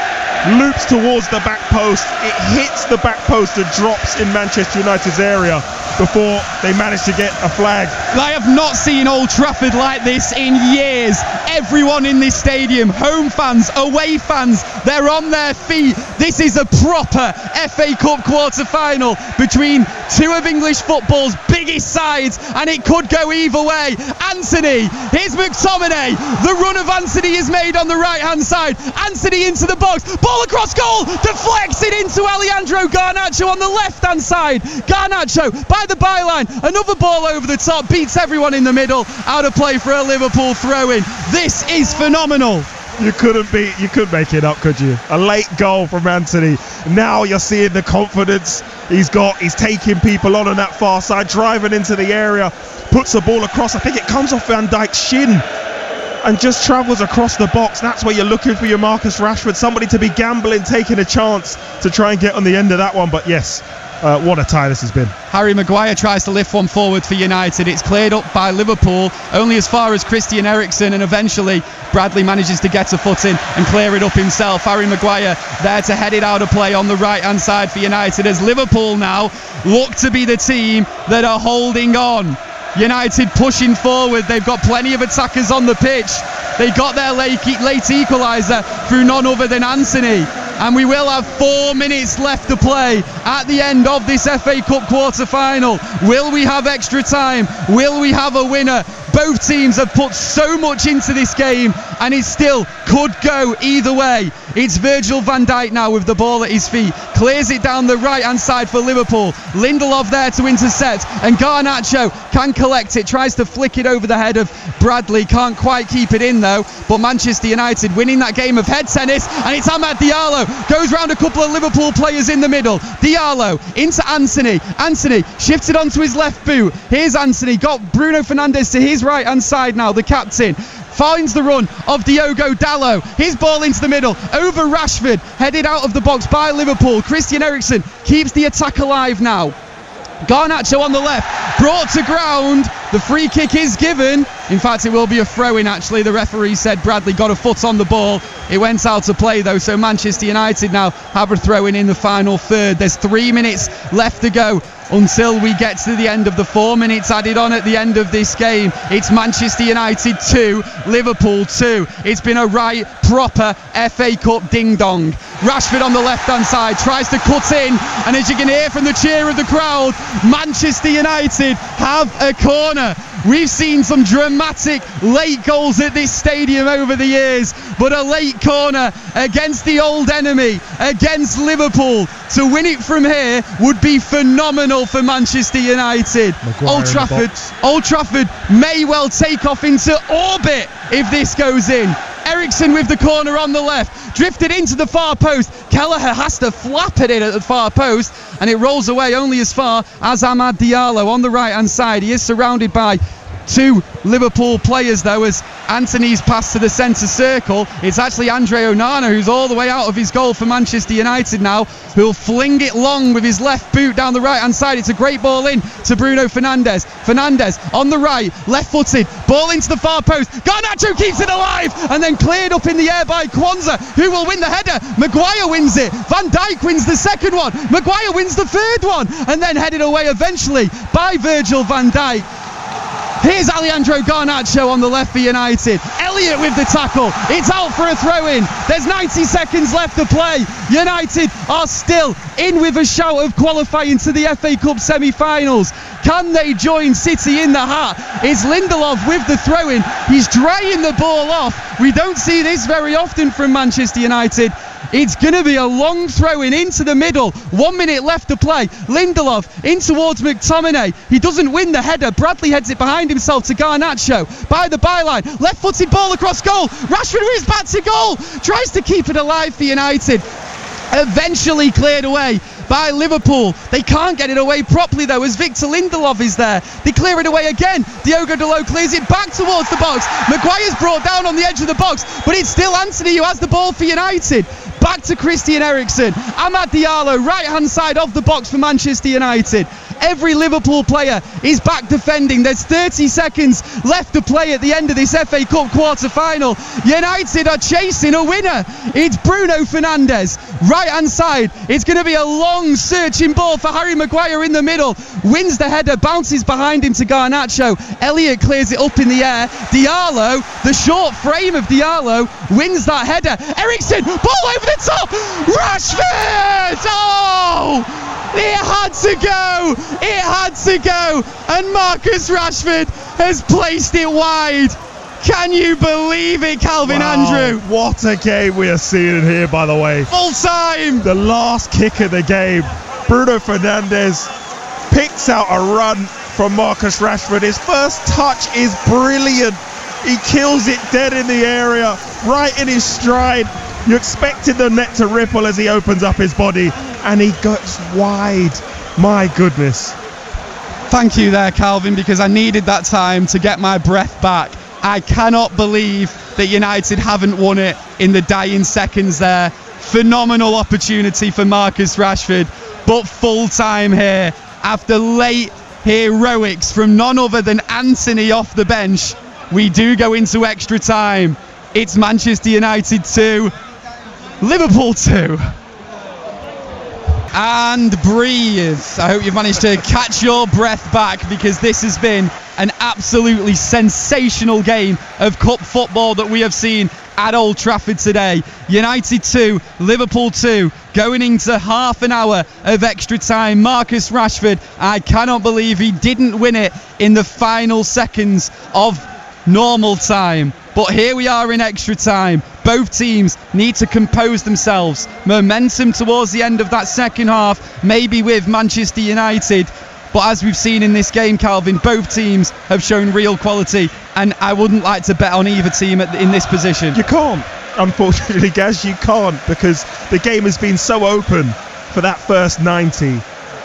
loops towards the back post. It hits the back post and drops in Manchester United's area before they manage to get a flag. I have not seen Old Trafford like this in years. Everyone in this stadium, home fans, away fans, they're on their feet. This is a proper FA Cup quarter-final between two of English football's biggest sides, and it could go either way. Anthony, here's McTominay. The run of Anthony is made on the right-hand side. Anthony into the box. Ball across goal. Deflects it into Alejandro Garnacho on the left-hand side. Garnacho by the byline. Another ball over the top. Beats everyone in the middle. Out of play for a Liverpool throw-in. This is phenomenal. You couldn't make it up, could you? A late goal from Anthony. Now you're seeing the confidence he's got. He's taking people on that far side, driving into the area, puts the ball across. I think it comes off Van Dijk's shin and just travels across the box. That's where you're looking for your Marcus Rashford, somebody to be gambling, taking a chance to try and get on the end of that one. But yes, what a tie this has been. Harry Maguire tries to lift one forward for United. It's cleared up by Liverpool, only as far as Christian Eriksen, and eventually Bradley manages to get a foot in and clear it up himself. Harry Maguire there to head it out of play on the right hand side for United, as Liverpool now look to be the team that are holding on. United pushing forward. They've got plenty of attackers on the pitch. They got their late equaliser through none other than Anthony. And we will have 4 minutes left to play at the end of this FA Cup quarter-final. Will we have extra time? Will we have a winner? Both teams have put so much into this game, and it still could go either way. It's Virgil van Dijk now with the ball at his feet. Clears it down the right-hand side for Liverpool. Lindelof there to intercept, and Garnacho can collect it. Tries to flick it over the head of Bradley. Can't quite keep it in though. But Manchester United winning that game of head tennis, and it's Amad Diallo. Goes round a couple of Liverpool players in the middle. Diallo into Anthony. Anthony shifts it onto his left boot. Here's Anthony. Got Bruno Fernandes to his right-hand side now, the captain. Finds the run of Diogo Dalot. His ball into the middle. Over Rashford. Headed out of the box by Liverpool. Christian Eriksen keeps the attack alive now. Garnacho on the left, brought to ground. The free kick is given. In fact, it will be a throw-in actually. The referee said Bradley got a foot on the ball. It went out of play though, so Manchester United now have a throw-in in the final third. There's 3 minutes left to go until we get to the end of the 4 minutes added on at the end of this game. It's Manchester United 2, Liverpool 2. It's been a right proper FA Cup ding-dong. Rashford on the left-hand side tries to cut in, and as you can hear from the cheer of the crowd, Manchester United have a corner. We've seen some dramatic late goals at this stadium over the years, but a late corner against the old enemy, against Liverpool, to win it from here would be phenomenal for Manchester United. Old Trafford may well take off into orbit if this goes in. Eriksen with the corner on the left, drifted into the far post. Kelleher has to flap it in at the far post, and it rolls away only as far as Amad Diallo on the right hand side. He is surrounded by two Liverpool players though, as Anthony's passed to the centre circle. It's actually Andre Onana who's all the way out of his goal for Manchester United now, who'll fling it long with his left boot down the right hand side. It's a great ball in to Bruno Fernandes. Fernandes on the right, left footed, ball into the far post. Garnacho keeps it alive and then cleared up in the air by Kwanzaa, who will win the header. Maguire wins it, Van Dijk wins the second one, Maguire wins the third one, and then headed away eventually by Virgil van Dijk. Here's Alejandro Garnacho on the left for United. Elliott with the tackle. It's out for a throw-in. There's 90 seconds left to play. United are still in with a shout of qualifying to the FA Cup semi-finals. Can they join City in the hat? It's Lindelof with the throw-in. He's drying the ball off. We don't see this very often from Manchester United. It's going to be a long throw-in into the middle. 1 minute left to play. Lindelof in towards McTominay. He doesn't win the header. Bradley heads it behind himself to Garnacho by the byline. Left-footed ball across goal. Rashford moves back to goal. Tries to keep it alive for United. Eventually cleared away by Liverpool. They can't get it away properly though, as Victor Lindelof is there. They clear it away again. Diogo Dalot clears it back towards the box. Maguire's brought down on the edge of the box, but it's still Anthony who has the ball for United. Back to Christian Eriksen. Amad Diallo, right hand side of the box for Manchester United. Every Liverpool player is back defending. There's 30 seconds left to play at the end of this FA Cup quarter-final. United are chasing a winner. It's Bruno Fernandes, right hand side. It's going to be a long searching ball for Harry Maguire in the middle. Wins the header, bounces behind him to Garnacho. Elliott clears it up in the air. Diallo, the short frame of Diallo, wins that header. Eriksen, ball over the top. Rashford! Oh! It had to go! It had to go! And Marcus Rashford has placed it wide. Can you believe it, Calvin Andrew? What a game we are seeing here, by the way. Full time! The last kick of the game. Bruno Fernandes picks out a run from Marcus Rashford. His first touch is brilliant. He kills it dead in the area, right in his stride. You expected the net to ripple as he opens up his body, and he goes wide. My goodness. Thank you there, Calvin, because I needed that time to get my breath back. I cannot believe that United haven't won it in the dying seconds there. Phenomenal opportunity for Marcus Rashford, but full time here after late heroics from none other than Anthony off the bench. We do go into extra time. It's Manchester United 2, Liverpool 2. And breathe. I hope you've managed to catch your breath back, because this has been an absolutely sensational game of cup football that we have seen at Old Trafford today. United 2, Liverpool 2, going into half an hour of extra time. Marcus Rashford, I cannot believe he didn't win it in the final seconds of normal time. But here we are in extra time. Both teams need to compose themselves. Momentum towards the end of that second half, maybe with Manchester United. But as we've seen in this game, Calvin, both teams have shown real quality, and I wouldn't like to bet on either team in this position. You can't, unfortunately, Gaz, you can't, because the game has been so open for that first 90.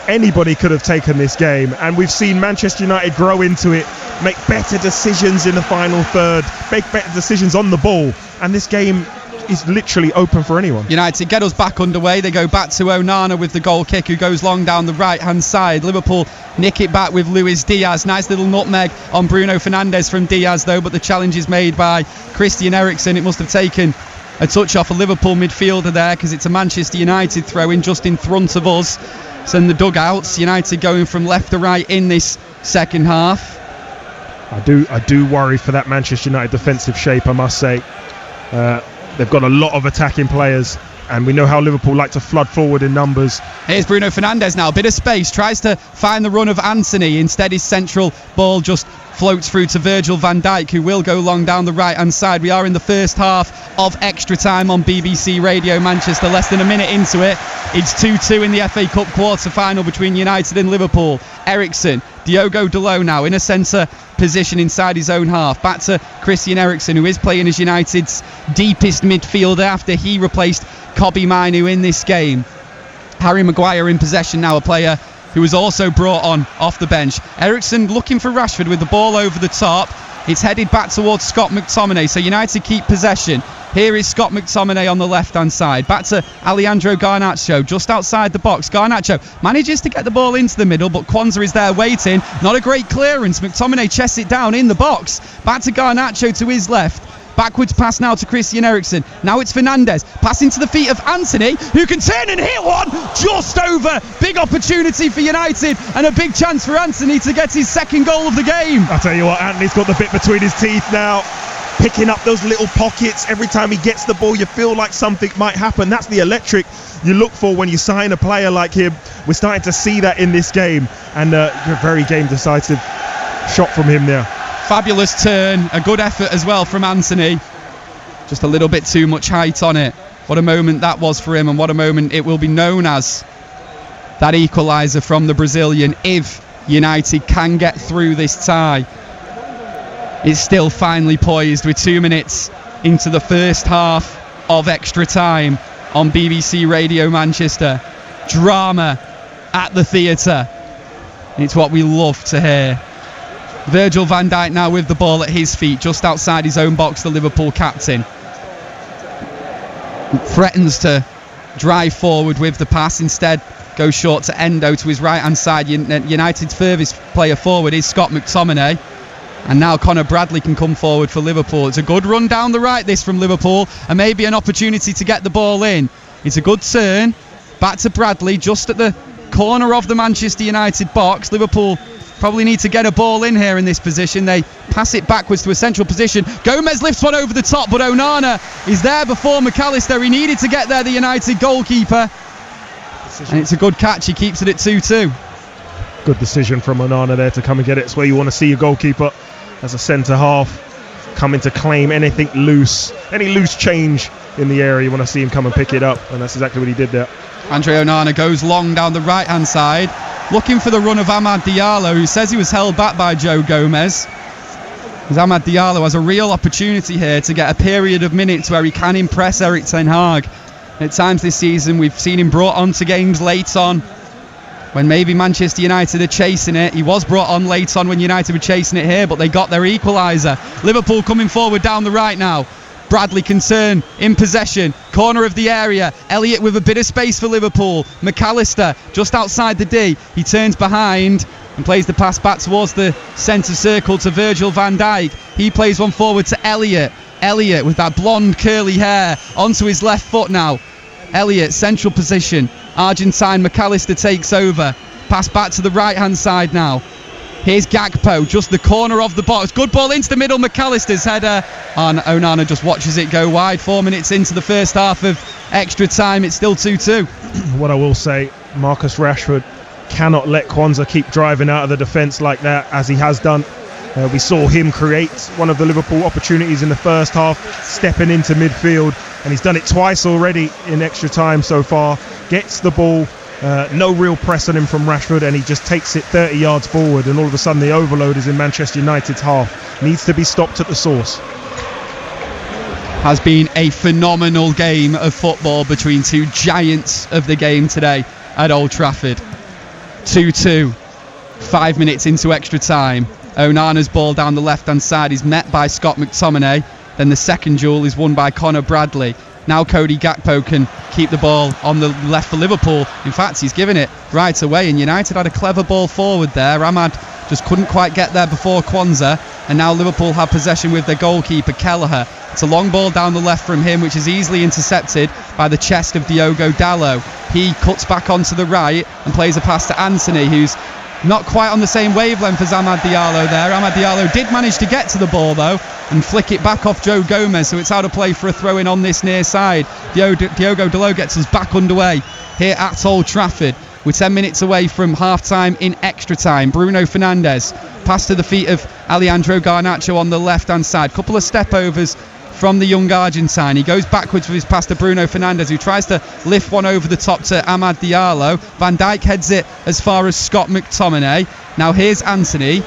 Anybody could have taken this game, and we've seen Manchester United grow into it, make better decisions in the final third, make better decisions on the ball, and this game is literally open for anyone. United get us back underway. They go back to Onana with the goal kick, who goes long down the right hand side. Liverpool nick it back with Luis Diaz. Nice little nutmeg on Bruno Fernandes from Diaz though, but the challenge is made by Christian Eriksen. It must have taken a touch off a Liverpool midfielder there, because it's a Manchester United throw in just in front of us. So in the dugouts, United going from left to right in this second half. I do worry for that Manchester United defensive shape, I must say. They've got a lot of attacking players, and we know how Liverpool like to flood forward in numbers. Here's Bruno Fernandes now, a bit of space, tries to find the run of Anthony. Instead his central ball just floats through to Virgil van Dijk, who will go long down the right hand side. We are in the first half of extra time on BBC Radio Manchester. Less than a minute into it, it's 2-2 in the FA Cup quarter final between United and Liverpool. Eriksen, Diogo Dalot now in a centre position inside his own half. Back to Christian Eriksen, who is playing as United's deepest midfielder after he replaced Kobbie Mainoo in this game. Harry Maguire in possession now, a player who was also brought on off the bench. Eriksen looking for Rashford with the ball over the top. It's headed back towards Scott McTominay, so United keep possession. Here is Scott McTominay on the left-hand side. Back to Alejandro Garnacho, just outside the box. Garnacho manages to get the ball into the middle, but Kwanzaa is there waiting. Not a great clearance. McTominay chests it down in the box. Back to Garnacho to his left. Backwards pass now to Christian Eriksen. Now it's Fernandes. Passing to the feet of Anthony, who can turn and hit one just over. Big opportunity for United and a big chance for Anthony to get his second goal of the game. I'll tell you what, Anthony's got the bit between his teeth now. Picking up those little pockets. Every time he gets the ball, you feel like something might happen. That's the electric you look for when you sign a player like him. We're starting to see that in this game. And a very game decisive shot from him there. Fabulous turn, a good effort as well from Anthony. Just a little bit too much height on it. What a moment that was for him, and what a moment it will be known as. That equaliser from the Brazilian, if United can get through this tie. It's still finally poised with 2 minutes into the first half of extra time on BBC Radio Manchester. Drama at the theatre. It's what we love to hear. Virgil van Dijk now with the ball at his feet, just outside his own box, the Liverpool captain. Threatens to drive forward with the pass, instead goes short to Endo to his right hand side. United's furthest player forward is Scott McTominay. And now Conor Bradley can come forward for Liverpool. It's a good run down the right, this from Liverpool, and maybe an opportunity to get the ball in. It's a good turn. Back to Bradley, just at the corner of the Manchester United box. Liverpool probably need to get a ball in here in this position. They pass it backwards to a central position. Gomez lifts one over the top, but Onana is there before McAllister. He needed to get there, the United goalkeeper. And it's a good catch. He keeps it at 2-2. Good decision from Onana there to come and get it. It's where you want to see your goalkeeper as a centre half coming to claim anything loose, any loose change in the area. You want to see him come and pick it up, and that's exactly what he did there. Andre Onana goes long down the right hand side, looking for the run of Amad Diallo, who says he was held back by Joe Gomez. As Amad Diallo has a real opportunity here to get a period of minutes where he can impress Erik ten Hag. At times this season we've seen him brought on to games late on when maybe Manchester United are chasing it. He was brought on late on when United were chasing it here, but they got their equaliser. Liverpool coming forward down the right now. Bradley can turn in possession, corner of the area. Elliott with a bit of space for Liverpool. McAllister just outside the D. He turns behind and plays the pass back towards the centre circle to Virgil van Dijk. He plays one forward to Elliott. Elliott with that blonde curly hair onto his left foot now. Elliott, central position. Argentine McAllister takes over. Pass back to the right hand side now. Here's Gakpo, just the corner of the box. Good ball into the middle, McAllister's header. And Onana just watches it go wide. 4 minutes into the first half of extra time. It's still 2-2. What I will say, Marcus Rashford cannot let Kwanzaa keep driving out of the defence like that, as he has done. We saw him create one of the Liverpool opportunities in the first half, stepping into midfield, and he's done it twice already in extra time so far. Gets the ball, no real press on him from Rashford, and he just takes it 30 yards forward, and all of a sudden the overload is in Manchester United's half. Needs to be stopped at the source. Has been a phenomenal game of football between two giants of the game today at Old Trafford. 2-2, 5 minutes into extra time. Onana's ball down the left-hand side is met by Scott McTominay. Then the second duel is won by Conor Bradley. Now Cody Gakpo can keep the ball on the left for Liverpool. In fact, he's given it right away, and United had a clever ball forward there. Ahmad just couldn't quite get there before Kwanzaa, and now Liverpool have possession with their goalkeeper Kelleher. It's a long ball down the left from him, which is easily intercepted by the chest of Diogo Dalot. He cuts back onto the right and plays a pass to Anthony, who's not quite on the same wavelength as Amad Diallo there. Amad Diallo did manage to get to the ball though and flick it back off Joe Gomez, so it's out of play for a throw in on this near side. Diogo Dalot gets us back underway here at Old Trafford. We're 10 minutes away from half time in extra time. Bruno Fernandes pass to the feet of Alejandro Garnacho on the left-hand side. Couple of step-overs from the young Argentine. He goes backwards with his pass to Bruno Fernandes, who tries to lift one over the top to Amad Diallo. Van Dijk heads it as far as Scott McTominay. Now here's Anthony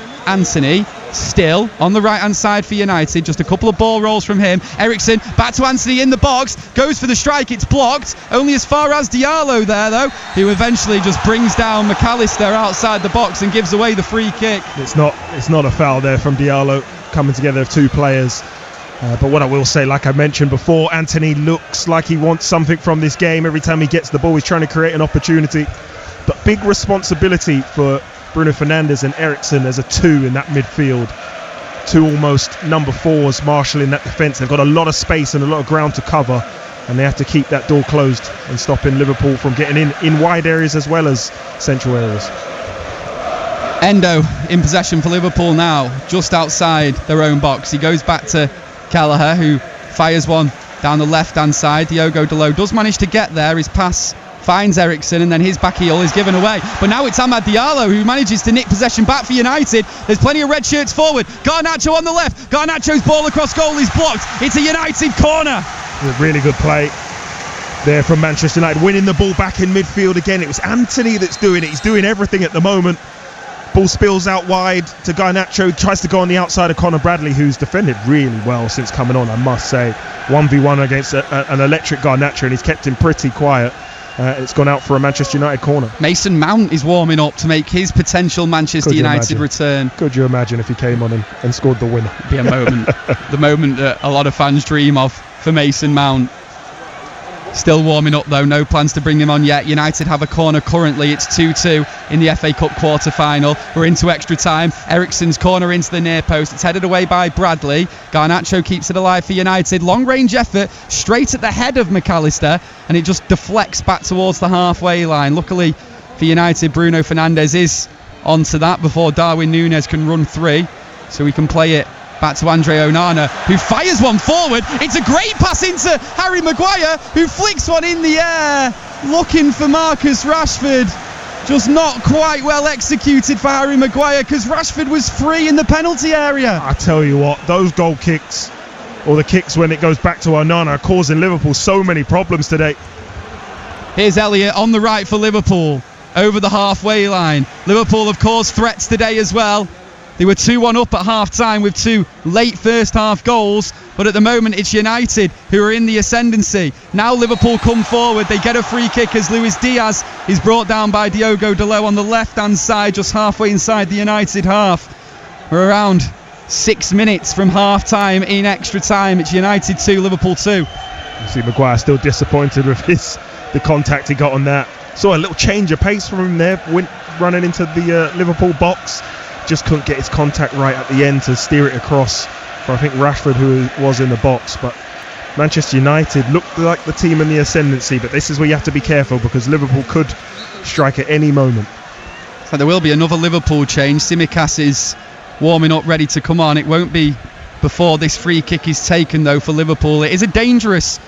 still on the right hand side for United, just a couple of ball rolls from him. Eriksen back to Anthony in the box, goes for the strike, it's blocked only as far as Diallo there though, who eventually just brings down McAllister outside the box and gives away the free kick. It's not a foul there from Diallo, coming together of two players. But what I will say, like I mentioned before, Anthony looks like he wants something from this game. Every time he gets the ball, he's trying to create an opportunity. But big responsibility for Bruno Fernandes and Eriksen as a two in that midfield. Two almost number fours marshalling that defence. They've got a lot of space and a lot of ground to cover, and they have to keep that door closed and stopping Liverpool from getting in wide areas as well as central areas. Endo in possession for Liverpool now, just outside their own box. He goes back to Kelleher, who fires one down the left-hand side. Diogo Dalot does manage to get there. His pass finds Eriksen, and then his back heel is given away. But now it's Amad Diallo who manages to nick possession back for United. There's plenty of red shirts forward. Garnacho on the left. Garnacho's ball across goal is blocked. It's a United corner. A really good play there from Manchester United, winning the ball back in midfield again. It was Anthony that's doing it. He's doing everything at the moment. Ball spills out wide to Garnacho, tries to go on the outside of Conor Bradley, who's defended really well since coming on, I must say. 1v1 against an electric Garnacho, and he's kept him pretty quiet. It's gone out for a Manchester United corner. Mason Mount is warming up to make his potential Manchester United return. Could you imagine if he came on and scored the winner? It'd be a moment. The moment that a lot of fans dream of for Mason Mount. Still warming up though, no plans to bring him on yet. United have a corner currently. It's 2-2 in the FA Cup quarter-final. We're into extra time. Eriksen's corner into the near post. It's headed away by Bradley. Garnacho keeps it alive for United. Long-range effort straight at the head of McAllister, and it just deflects back towards the halfway line. Luckily for United, Bruno Fernandes is onto that before Darwin Núñez can run free, so we can play it back to Andre Onana, who fires one forward. It's a great pass into Harry Maguire, who flicks one in the air, looking for Marcus Rashford. Just not quite well executed for Harry Maguire, because Rashford was free in the penalty area. I tell you what, those goal kicks, or the kicks when it goes back to Onana, are causing Liverpool so many problems today. Here's Elliott on the right for Liverpool, over the halfway line. Liverpool, of course, threats today as well. They were 2-1 up at half-time with two late first-half goals, but at the moment it's United who are in the ascendancy. Now Liverpool come forward. They get a free kick as Luis Diaz is brought down by Diogo Dalot on the left-hand side, just halfway inside the United half. We're around 6 minutes from half-time in extra time. It's United 2, Liverpool 2. You see Maguire still disappointed with the contact he got on that. Saw a little change of pace from him there, went running into the Liverpool box. Just couldn't get his contact right at the end to steer it across for, I think, Rashford, who was in the box. But Manchester United looked like the team in the ascendancy, but this is where you have to be careful, because Liverpool could strike at any moment. So there will be another Liverpool change. Tsimikas is warming up, ready to come on. It won't be before this free kick is taken, though, for Liverpool. It is a dangerous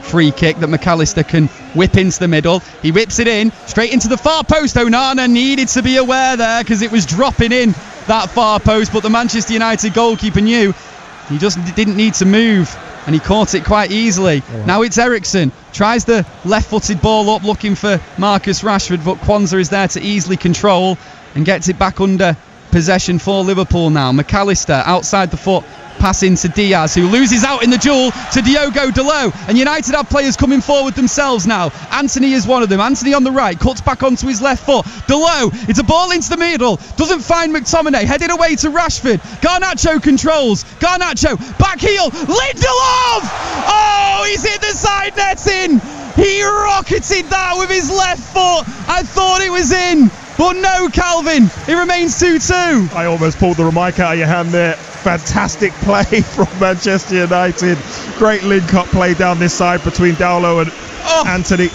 free kick that McAllister can whip into the middle. He whips it in straight into the far post. Onana needed to be aware there, because it was dropping in that far post, but the Manchester United goalkeeper knew he just didn't need to move, and he caught it quite easily. Now it's Eriksen, tries the left-footed ball up looking for Marcus Rashford, but Kwanzaa is there to easily control and gets it back under possession for Liverpool now. McAllister outside the foot, pass into Diaz, who loses out in the duel to Diogo Dalot, and United have players coming forward themselves now. Anthony is one of them. Anthony on the right, cuts back onto his left foot. Dalot, it's a ball into the middle, doesn't find McTominay, headed away to Rashford. Garnacho controls. Garnacho, back heel, Lindelof! Oh, he's hit the side netting. He rocketed that with his left foot. I thought it was in, but no, Calvin. It remains 2-2. I almost pulled the mic out of your hand there. Fantastic play from Manchester United. Great link-up play down this side between Dowlow and Anthony.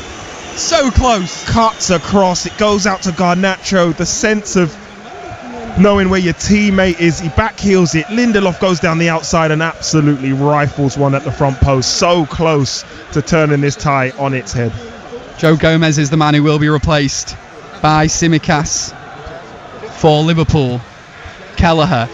So close. Cuts across. It goes out to Garnacho. The sense of knowing where your teammate is. He backheels it. Lindelof goes down the outside and absolutely rifles one at the front post. So close to turning this tie on its head. Joe Gomez is the man who will be replaced by Tsimikas for Liverpool. Kelleher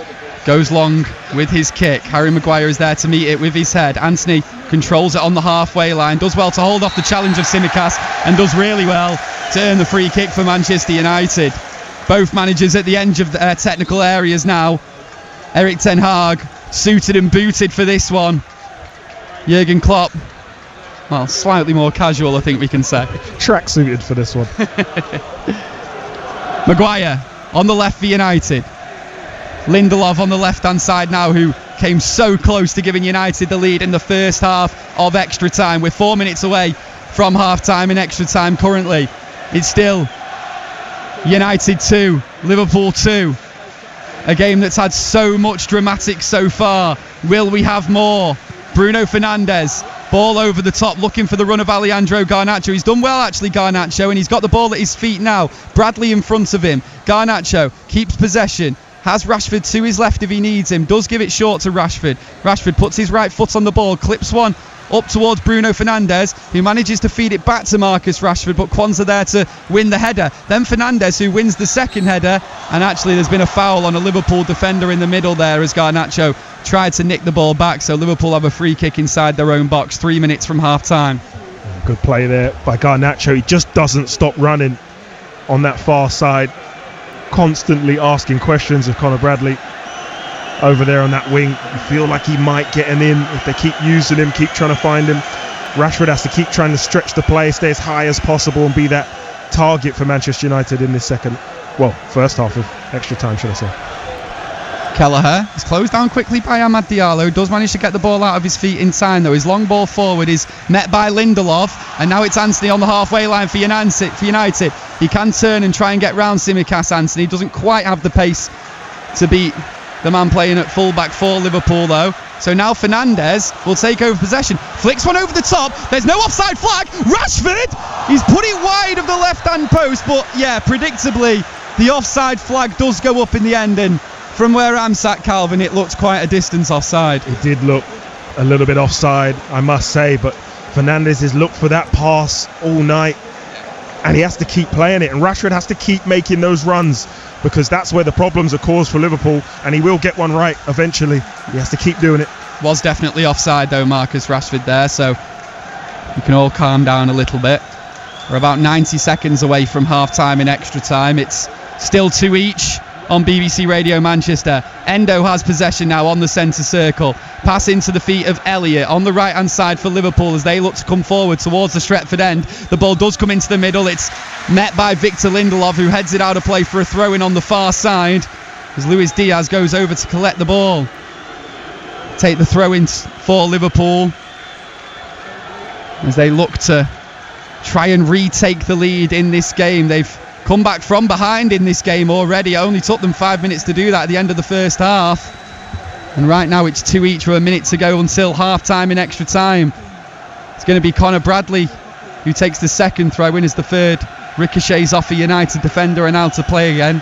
goes long with his kick. Harry Maguire is there to meet it with his head. Anthony controls it on the halfway line, does well to hold off the challenge of Tsimikas, and does really well to earn the free kick for Manchester United. Both managers at the end of their technical areas now. Erik ten Hag suited and booted for this one. Jurgen Klopp, well, slightly more casual, I think we can say. Track suited for this one. Maguire on the left for United. Lindelof on the left-hand side now, who came so close to giving United the lead in the first half of extra time. We're 4 minutes away from half-time in extra time currently. It's still United 2, Liverpool 2. A game that's had so much dramatic so far. Will we have more? Bruno Fernandes, ball over the top, looking for the run of Alejandro Garnacho. He's done well, actually, Garnacho, and he's got the ball at his feet now. Bradley in front of him. Garnacho keeps possession. Has Rashford to his left if he needs him. Does give it short to Rashford. Rashford puts his right foot on the ball, clips one up towards Bruno Fernandes, who manages to feed it back to Marcus Rashford, but Kwanzaa there to win the header. Then Fernandes, who wins the second header, and actually there's been a foul on a Liverpool defender in the middle there as Garnacho tried to nick the ball back, so Liverpool have a free kick inside their own box 3 minutes from half time. Good play there by Garnacho. He just doesn't stop running on that far side, constantly asking questions of Conor Bradley over there on that wing. You feel like he might get him in if they keep using him, keep trying to find him. Rashford has to keep trying to stretch the play, stay as high as possible, and be that target for Manchester United in this first half of extra time, should I say. Kelleher is closed down quickly by Amad Diallo, does manage to get the ball out of his feet in time though. His long ball forward is met by Lindelof, and now it's Anthony on the halfway line for United. He can turn and try and get round Tsimikas. Anthony doesn't quite have the pace to beat the man playing at full-back for Liverpool though. So now Fernandes will take over possession, flicks one over the top, there's no offside flag. Rashford, he's put it wide of the left-hand post, but yeah, predictably the offside flag does go up in the end, and from where I'm sat, Calvin, it looked quite a distance offside. It did look a little bit offside, I must say, but Fernandes has looked for that pass all night, and he has to keep playing it, and Rashford has to keep making those runs, because that's where the problems are caused for Liverpool, and he will get one right eventually. He has to keep doing it. Was definitely offside though, Marcus Rashford there, so you can all calm down a little bit. We're about 90 seconds away from half-time in extra time. It's still 2 each on BBC Radio Manchester. Endo has possession now on the centre circle. Pass into the feet of Elliott on the right hand side for Liverpool as they look to come forward towards the Stretford end. The ball does come into the middle. It's met by Victor Lindelof, who heads it out of play for a throw in on the far side as Luis Diaz goes over to collect the ball. Take the throw in for Liverpool as they look to try and retake the lead in this game. They've come back from behind in this game already. It only took them 5 minutes to do that at the end of the first half. And right now it's 2 each with a minute to go until half time in extra time. It's going to be Conor Bradley who takes the second throw in as the third ricochets off a United defender and out to play again.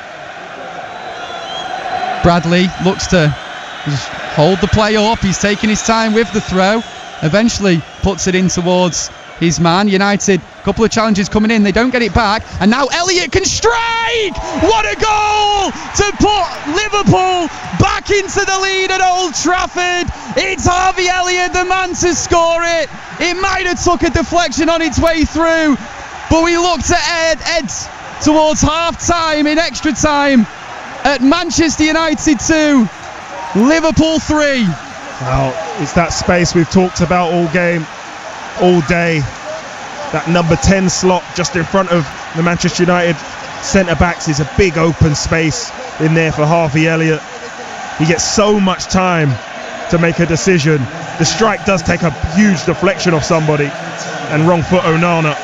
Bradley looks to just hold the play up. He's taking his time with the throw. Eventually puts it in towards his man. United, a couple of challenges coming in, they don't get it back, and now Elliott can strike! What a goal to put Liverpool back into the lead at Old Trafford. It's Harvey Elliott, the man to score it. It might have took a deflection on its way through, but we look to head towards half time in extra time at Manchester United 2, Liverpool 3. Well, it's that space we've talked about all game, all day. That number 10 slot just in front of the Manchester United centre-backs is a big open space in there for Harvey Elliott. He gets so much time to make a decision. The strike does take a huge deflection off somebody and wrong foot Onana,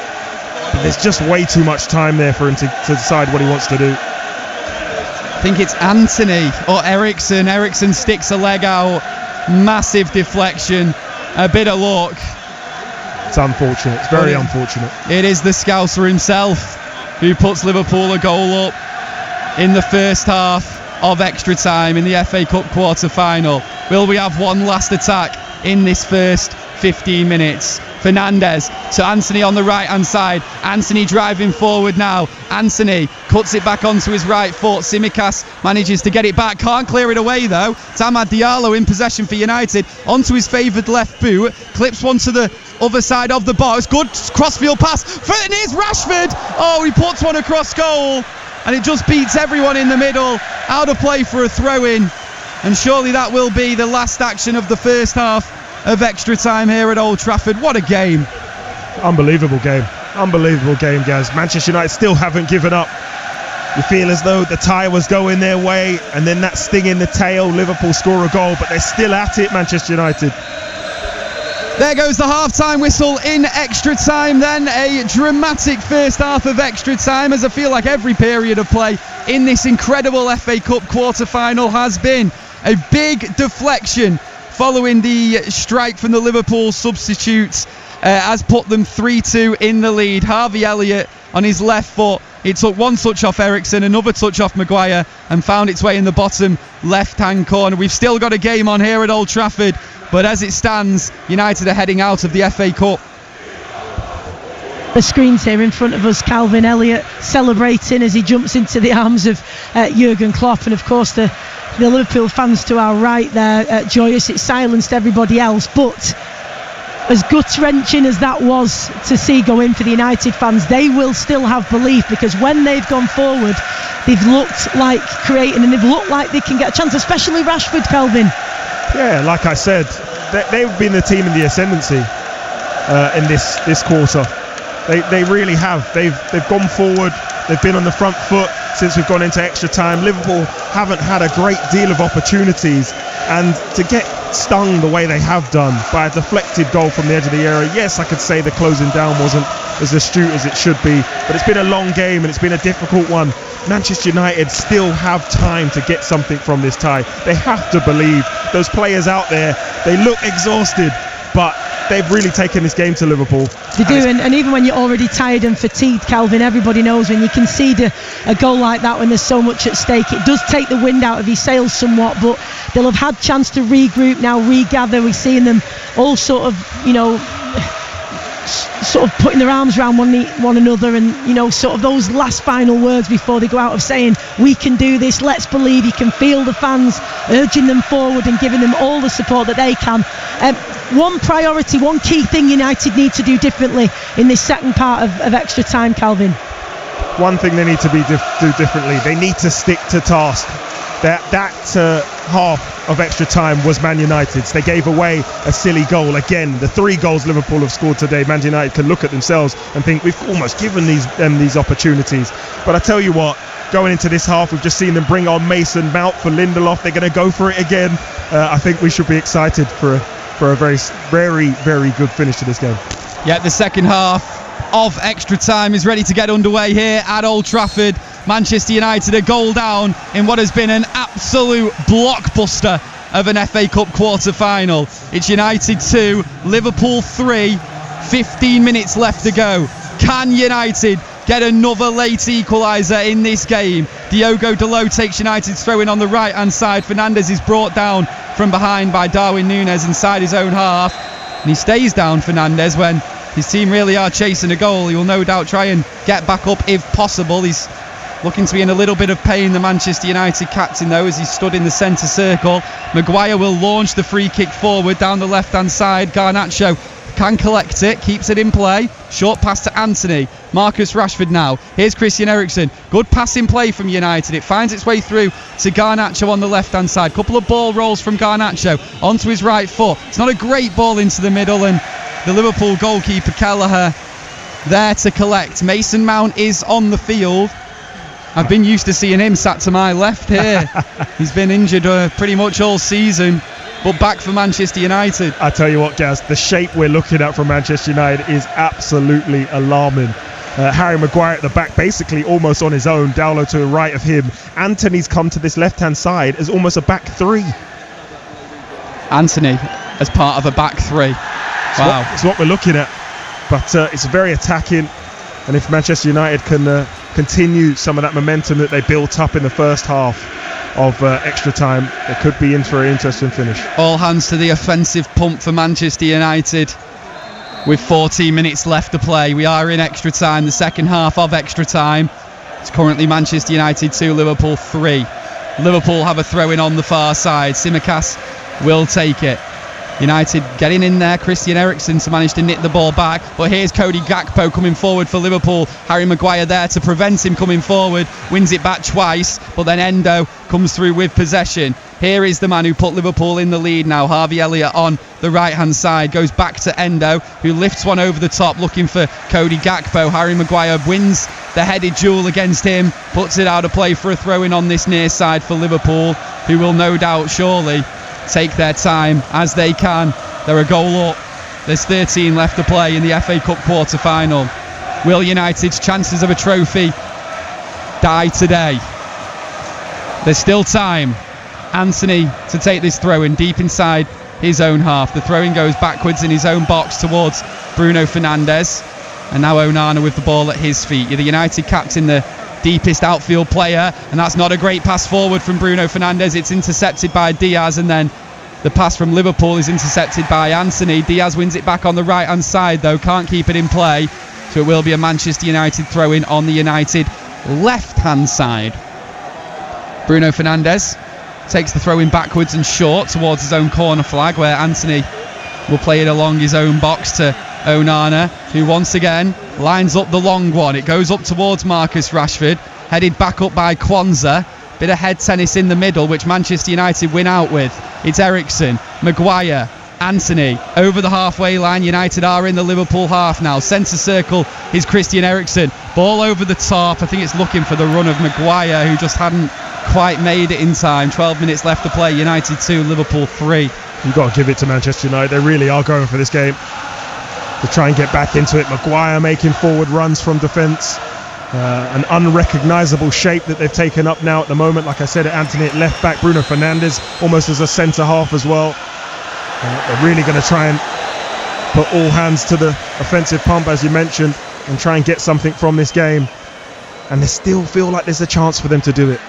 but there's just way too much time there for him to decide what he wants to do. I think it's Anthony or Eriksson. Eriksson sticks a leg out. Massive deflection. A bit of luck. It's unfortunate. It's very unfortunate. It is the Scouser himself who puts Liverpool a goal up in the first half of extra time in the FA Cup quarter-final. Will we have one last attack in this first 15 minutes? Fernandes to Anthony on the right hand side. Anthony driving forward now. Anthony cuts it back onto his right foot. Tsimikas manages to get it back, can't clear it away though. Amad Diallo in possession for United, onto his favoured left boot, clips one to the other side of the box. Good crossfield pass, and here's Rashford. Oh, he puts one across goal and it just beats everyone in the middle. Out of play for a throw in, and surely that will be the last action of the first half of extra time here at Old Trafford. What a game. Unbelievable game, Gaz. Manchester United still haven't given up. You feel as though the tie was going their way, and then that sting in the tail, Liverpool score a goal, but they're still at it, Manchester United. There goes the half-time whistle in extra time then. A dramatic first half of extra time, as I feel like every period of play in this incredible FA Cup quarter-final has been. A big deflection following the strike from the Liverpool substitutes has put them 3-2 in the lead. Harvey Elliott on his left foot. It took one touch off Eriksen, another touch off Maguire, and found its way in the bottom left-hand corner. We've still got a game on here at Old Trafford, but as it stands, United are heading out of the FA Cup. The screens here in front of us, Calvin Elliott celebrating as he jumps into the arms of Jurgen Klopp, and of course the Liverpool fans to our right there joyous. It silenced everybody else, but as gut-wrenching as that was to see go in for the United fans, they will still have belief, because when they've gone forward, they've looked like creating, and they've looked like they can get a chance, especially Rashford, Calvin. Yeah, like I said, they've been the team in the ascendancy in this quarter. They really have. They've gone forward. They've been on the front foot since we've gone into extra time. Liverpool haven't had a great deal of opportunities, and to get stung the way they have done by a deflected goal from the edge of the area, yes, I could say the closing down wasn't as astute as it should be, but it's been a long game and it's been a difficult one. Manchester United still have time to get something from this tie. They have to believe. Those players out there, they look exhausted, but they've really taken this game to Liverpool. They do, and even when you're already tired and fatigued, Calvin, everybody knows when you concede a goal like that, when there's so much at stake, it does take the wind out of your sails somewhat, but they'll have had chance to regroup now, regather. We're seeing them all sort of putting their arms around one another, and sort of those last final words before they go out of saying, we can do this, let's believe. You can feel the fans urging them forward and giving them all the support that they can. One priority, one key thing United need to do differently in this second part of extra time, Calvin. One thing they need to do differently, they need to stick to task. That half of extra time was Man United's. They gave away a silly goal. Again, the 3 goals Liverpool have scored today, Man United can look at themselves and think, we've almost given them these opportunities. But I tell you what, going into this half, we've just seen them bring on Mason Mount for Lindelof. They're going to go for it again. I think we should be excited for a very, very, very good finish to this game. Yeah, the second half of extra time is ready to get underway here at Old Trafford. Manchester United a goal down in what has been an absolute blockbuster of an FA Cup quarter-final. It's United 2, Liverpool 3, 15 minutes left to go. Can United get another late equaliser in this game? Diogo Dalot takes United's throw-in on the right-hand side. Fernandes is brought down from behind by Darwin Núñez inside his own half, and he stays down, Fernandes, when his team really are chasing a goal. He will no doubt try and get back up if possible. He's looking to be in a little bit of pain, the Manchester United captain, though, as he stood in the centre circle. Maguire will launch the free kick forward down the left-hand side. Garnacho can collect it, keeps it in play. Short pass to Anthony. Marcus Rashford now. Here's Christian Eriksen. Good passing play from United. It finds its way through to Garnacho on the left-hand side. Couple of ball rolls from Garnacho onto his right foot. It's not a great ball into the middle, and the Liverpool goalkeeper Kelleher there to collect. Mason Mount is on the field. I've been used to seeing him sat to my left here. He's been injured pretty much all season, but back for Manchester United. I tell you what, Gaz, the shape we're looking at from Manchester United is absolutely alarming. Harry Maguire at the back, basically almost on his own. Dowlow to the right of him. Anthony's come to this left-hand side as almost a back 3. Anthony as part of a back 3. Wow. It's what we're looking at. But it's very attacking. And if Manchester United can continue some of that momentum that they built up in the first half of extra time, they could be in for an interesting finish. All hands to the offensive pump for Manchester United. with 14 minutes left to play. We are in extra time, the second half of extra time. It's currently Manchester United 2, Liverpool 3. Liverpool have a throw-in on the far side. Tsimikas will take it. United getting in there. Christian Eriksen to manage to nip the ball back. But here's Cody Gakpo coming forward for Liverpool. Harry Maguire there to prevent him coming forward. Wins it back twice. But then Endo comes through with possession. Here is the man who put Liverpool in the lead now. Harvey Elliott on the right-hand side. Goes back to Endo, who lifts one over the top looking for Cody Gakpo. Harry Maguire wins the headed duel against him. Puts it out of play for a throw-in on this near side for Liverpool, who will no doubt surely take their time as they can. They're a goal up. There's 13 left to play in the FA Cup quarter-final. Will United's chances of a trophy die today? There's still time. Anthony to take this throw-in deep inside his own half. The throw-in goes backwards in his own box towards Bruno Fernandes. And now Onana with the ball at his feet. You're the United captain, the deepest outfield player, and that's not a great pass forward from Bruno Fernandes. It's intercepted by Diaz, and then the pass from Liverpool is intercepted by Anthony. Diaz wins it back on the right hand side though, can't keep it in play, so it will be a Manchester United throw-in on the United left hand side. Bruno Fernandes takes the throw-in backwards and short towards his own corner flag, where Anthony will play it along his own box to Onana, who once again lines up the long one. It goes up towards Marcus Rashford, headed back up by Kwanzaa. Bit of head tennis in the middle, which Manchester United win out with. It's Eriksen, Maguire, Anthony over the halfway line. United are in the Liverpool half now. Centre circle is Christian Eriksen. Ball over the top. I think it's looking for the run of Maguire, who just hadn't quite made it in time. 12 minutes left to play. United 2, Liverpool 3. You've got to give it to Manchester United. They really are going for this game to try and get back into it. Maguire making forward runs from defence. An unrecognisable shape that they've taken up now at the moment. Like I said, Anthony at left back, Bruno Fernandes almost as a centre half as well. They're really going to try and put all hands to the offensive pump, as you mentioned, and try and get something from this game. And they still feel like there's a chance for them to do it.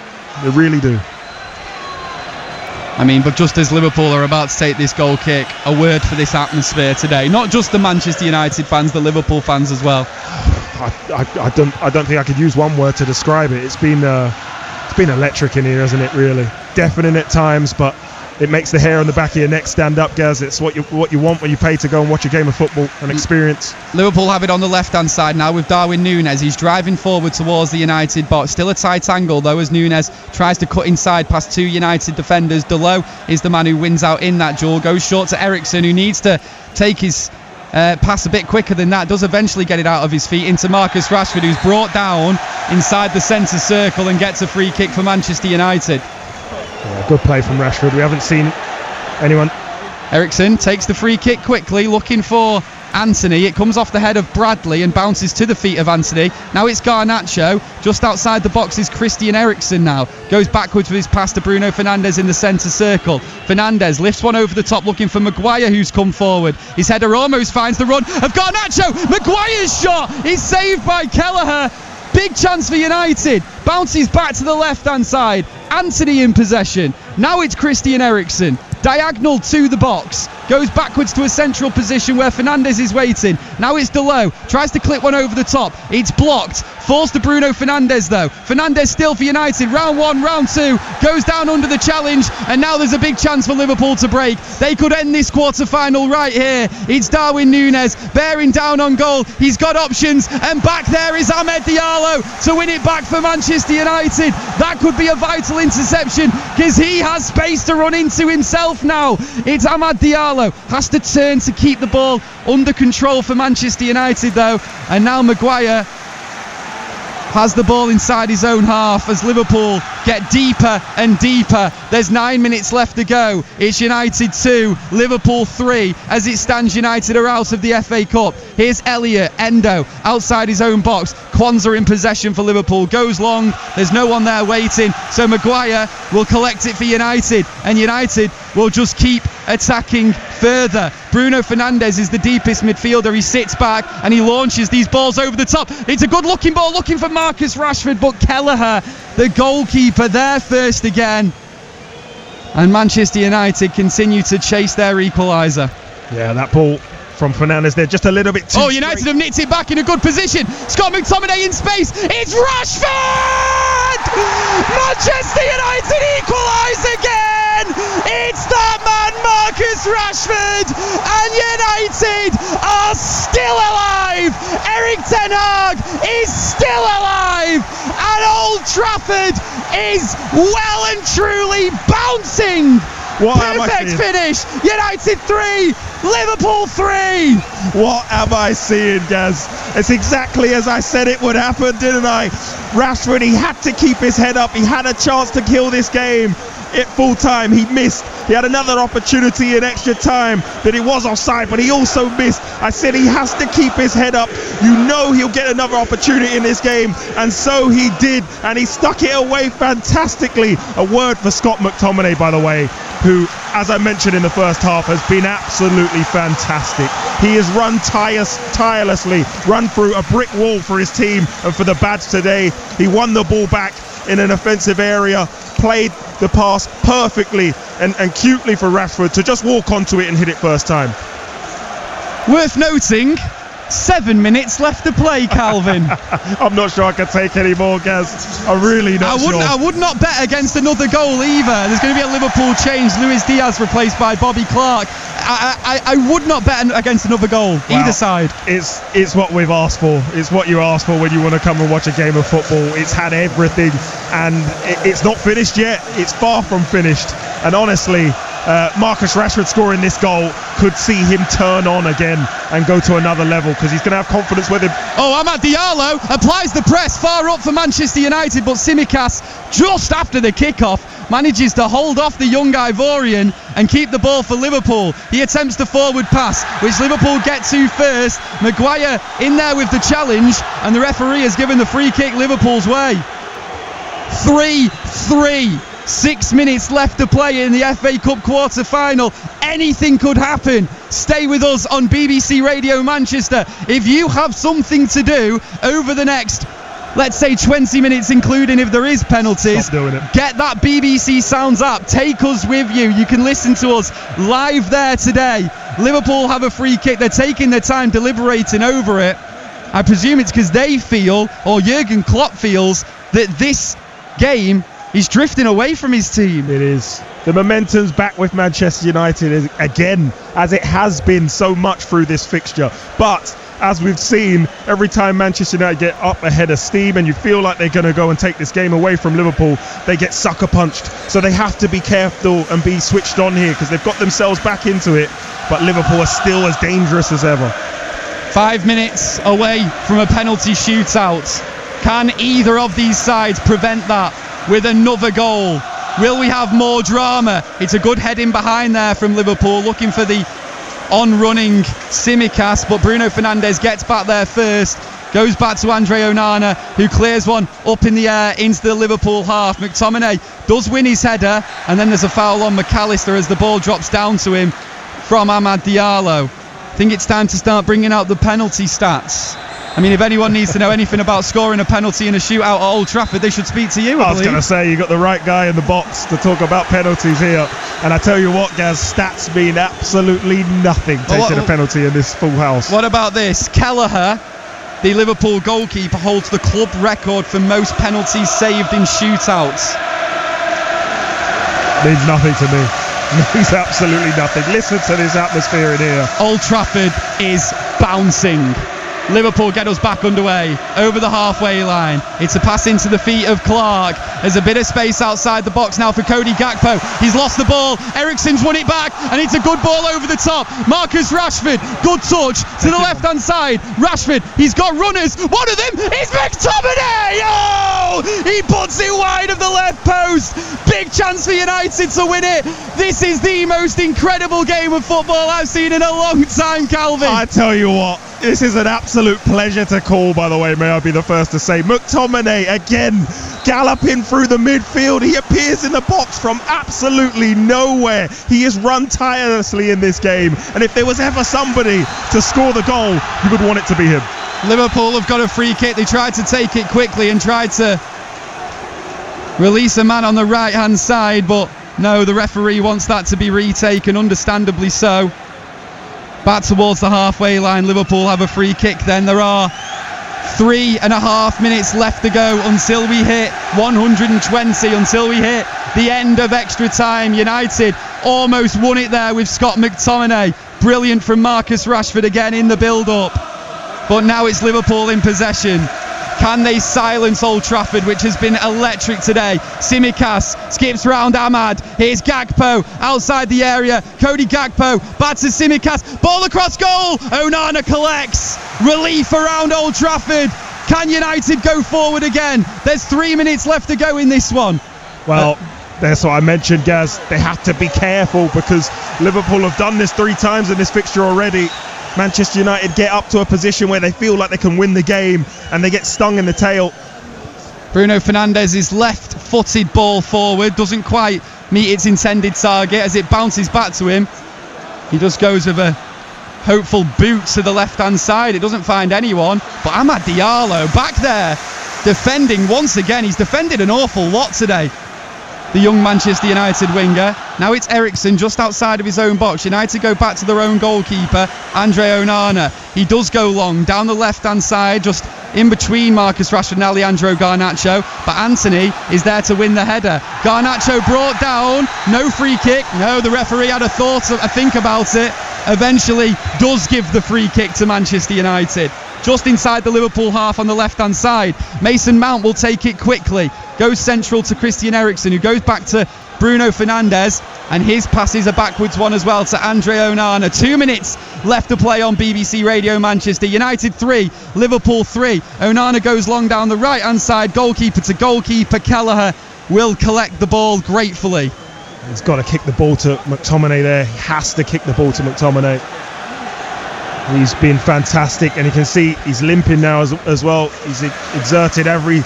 They really do. I mean, but just as Liverpool are about to take this goal kick, a word for this atmosphere today. Not just the Manchester United fans, the Liverpool fans as well. I don't think I could use one word to describe it. It's been electric in here, hasn't it? Really deafening at times, but it makes the hair on the back of your neck stand up, Gaz. It's what you want when you pay to go and watch a game of football and experience. Liverpool have it on the left-hand side now with Darwin Núñez. He's driving forward towards the United box. Still a tight angle though, as Núñez tries to cut inside past two United defenders. Delo is the man who wins out in that duel. Goes short to Eriksen, who needs to take his pass a bit quicker than that. Does eventually get it out of his feet into Marcus Rashford, who's brought down inside the centre circle and gets a free kick for Manchester United. Yeah, good play from Rashford. We haven't seen anyone. Eriksen takes the free kick quickly, looking for Anthony. It comes off the head of Bradley and bounces to the feet of Anthony. Now it's Garnacho. Just outside the box is Christian Eriksen now. Goes backwards with his pass to Bruno Fernandes in the centre circle. Fernandes lifts one over the top looking for Maguire, who's come forward. His header almost finds the run of Garnacho. Maguire's shot is saved by Kelleher. Big chance for United. Bounces back to the left-hand side. Anthony in possession. Now it's Christian Eriksen. Diagonal to the box. Goes backwards to a central position where Fernandes is waiting. Now it's Delo. Tries to clip one over the top. It's blocked. Falls to Bruno Fernandes though. Fernandes still for United. Round one, round two. Goes down under the challenge. And now there's a big chance for Liverpool to break. They could end this quarter-final right here. It's Darwin Núñez bearing down on goal. He's got options. And back there is Ahmed Diallo to win it back for Manchester United. That could be a vital interception because he has space to run into himself now. It's Ahmed Diallo. Has to turn to keep the ball under control for Manchester United though. And now Maguire has the ball inside his own half as Liverpool get deeper and deeper. There's 9 minutes left to go. It's United 2, Liverpool 3. As it stands, United are out of the FA Cup. Here's Elliott, Endo, outside his own box. Kwanzaa in possession for Liverpool. Goes long. There's no one there waiting. So Maguire will collect it for United. And United will just keep attacking further. Bruno Fernandes is the deepest midfielder. He sits back and he launches these balls over the top. It's a good looking ball looking for Marcus Rashford, but Kelleher, the goalkeeper, there first again. And Manchester United continue to chase their equaliser. Yeah, that ball from Fernandes there, just a little bit too United have nicked it back in a good position. Scott McTominay in space. It's Rashford! Manchester United equalise again! It's that man Marcus Rashford, and United are still alive. Eric Ten Hag is still alive, and Old Trafford is well and truly bouncing. Perfect finish. United 3, Liverpool 3. What am I seeing, Gaz? It's exactly as I said it would happen, didn't I? Rashford, he had to keep his head up. He had a chance to kill this game at full time. He missed. He had another opportunity in extra time that it was offside, but he also missed. I said he has to keep his head up. You know he'll get another opportunity in this game, and so he did, and he stuck it away fantastically. A word for Scott McTominay, by the way, who, as I mentioned in the first half, has been absolutely fantastic. He has run tirelessly, run through a brick wall for his team and for the badge today. He won the ball back in an offensive area, played the pass perfectly and cutely for Rashford to just walk onto it and hit it first time. Worth noting, 7 minutes left to play, Calvin. I'm not sure I can take any more, Gaz. I'm really not sure. I would not bet against another goal either. There's going to be a Liverpool change. Luis Diaz replaced by Bobby Clark. I would not bet against another goal, either side. It's what we've asked for. It's what you ask for when you want to come and watch a game of football. It's had everything, and it's not finished yet. It's far from finished. And honestly, Marcus Rashford scoring this goal could see him turn on again and go to another level, because he's going to have confidence with him. Amad Diallo applies the press far up for Manchester United, but Tsimikas, just after the kickoff, manages to hold off the young Ivorian and keep the ball for Liverpool. He attempts the forward pass, which Liverpool get to first. Maguire in there with the challenge, and the referee has given the free kick Liverpool's way. 3-3. 6 minutes left to play in the FA Cup quarter-final. Anything could happen. Stay with us on BBC Radio Manchester. If you have something to do over the next, let's say, 20 minutes, including if there is penalties, stop doing it. Get that BBC Sounds app. Take us with you. You can listen to us live there today. Liverpool have a free kick. They're taking their time deliberating over it. I presume it's because they feel, or Jurgen Klopp feels, that this game is drifting away from his team. It is. The momentum's back with Manchester United again, as it has been so much through this fixture. But as we've seen, every time Manchester United get up ahead of steam and you feel like they're going to go and take this game away from Liverpool, they get sucker punched. So they have to be careful and be switched on here, because they've got themselves back into it. But Liverpool are still as dangerous as ever. 5 minutes away from a penalty shootout. Can either of these sides prevent that with another goal? Will we have more drama? It's a good head in behind there from Liverpool, looking for the on-running Tsimikas, but Bruno Fernandes gets back there first, goes back to Andre Onana, who clears one up in the air into the Liverpool half. McTominay does win his header, and then there's a foul on McAllister as the ball drops down to him from Amad Diallo. I think it's time to start bringing out the penalty stats. I mean, if anyone needs to know anything about scoring a penalty in a shootout at Old Trafford, they should speak to you, I was going to say, you got the right guy in the box to talk about penalties here. And I tell you what, Gaz, stats mean absolutely nothing taking a penalty in this full house. What about this? Kelleher, the Liverpool goalkeeper, holds the club record for most penalties saved in shootouts. Means nothing to me. Means absolutely nothing. Listen to this atmosphere in here. Old Trafford is bouncing. Liverpool get us back underway over the halfway line. It's a pass into the feet of Clark. There's a bit of space outside the box now for Cody Gakpo. He's lost the ball. Eriksen's won it back, and it's a good ball over the top. Marcus Rashford, good touch to the left-hand side. Rashford, he's got runners. One of them is McTominay. Oh! He puts it wide of the left post. Big chance for United to win it. This is the most incredible game of football I've seen in a long time, Calvin. I tell you what, this is an absolute pleasure to call, by the way, may I be the first to say. McTominay, again, galloping through the midfield. He appears in the box from absolutely nowhere. He has run tirelessly in this game. And if there was ever somebody to score the goal, you would want it to be him. Liverpool have got a free kick. They tried to take it quickly and tried to release a man on the right-hand side, but no, the referee wants that to be retaken, understandably so. back towards the halfway line. Liverpool have a free kick then. There are 3.5 minutes left to go until we hit 120, until we hit the end of extra time. United almost won it there with Scott McTominay. Brilliant from Marcus Rashford again in the build-up. But now it's Liverpool in possession. Can they silence Old Trafford, which has been electric today? Tsimikas skips round Ahmad. Here's Gakpo outside the area. Cody Gakpo back to Tsimikas. Ball across goal. Onana collects. Relief around Old Trafford. Can United go forward again? There's 3 minutes left to go in this one. Well, that's what I mentioned, Gaz. They have to be careful because Liverpool have done this 3 times in this fixture already. Manchester United get up to a position where they feel like they can win the game and they get stung in the tail. Bruno Fernandes's left-footed ball forward doesn't quite meet its intended target as it bounces back to him. He just goes with a hopeful boot to the left-hand side. It doesn't find anyone, but Amad Diallo back there defending once again. He's defended an awful lot today, the young Manchester United winger. Now it's Eriksen just outside of his own box. United go back to their own goalkeeper, Andre Onana. He does go long down the left-hand side, just in between Marcus Rashford and Alejandro Garnacho. But Anthony is there to win the header. Garnacho brought down. No free kick. No, the referee had a think about it. Eventually does give the free kick to Manchester United. Just inside the Liverpool half on the left-hand side. Mason Mount will take it quickly. Goes central to Christian Eriksen, who goes back to Bruno Fernandes, and his pass is a backwards one as well to Andre Onana. 2 minutes left to play on BBC Radio Manchester. United 3, Liverpool 3. Onana goes long down the right-hand side, goalkeeper to goalkeeper. Kelleher will collect the ball gratefully. He's got to kick the ball to McTominay there. He has to kick the ball to McTominay. He's been fantastic, and you can see he's limping now as well. He's exerted every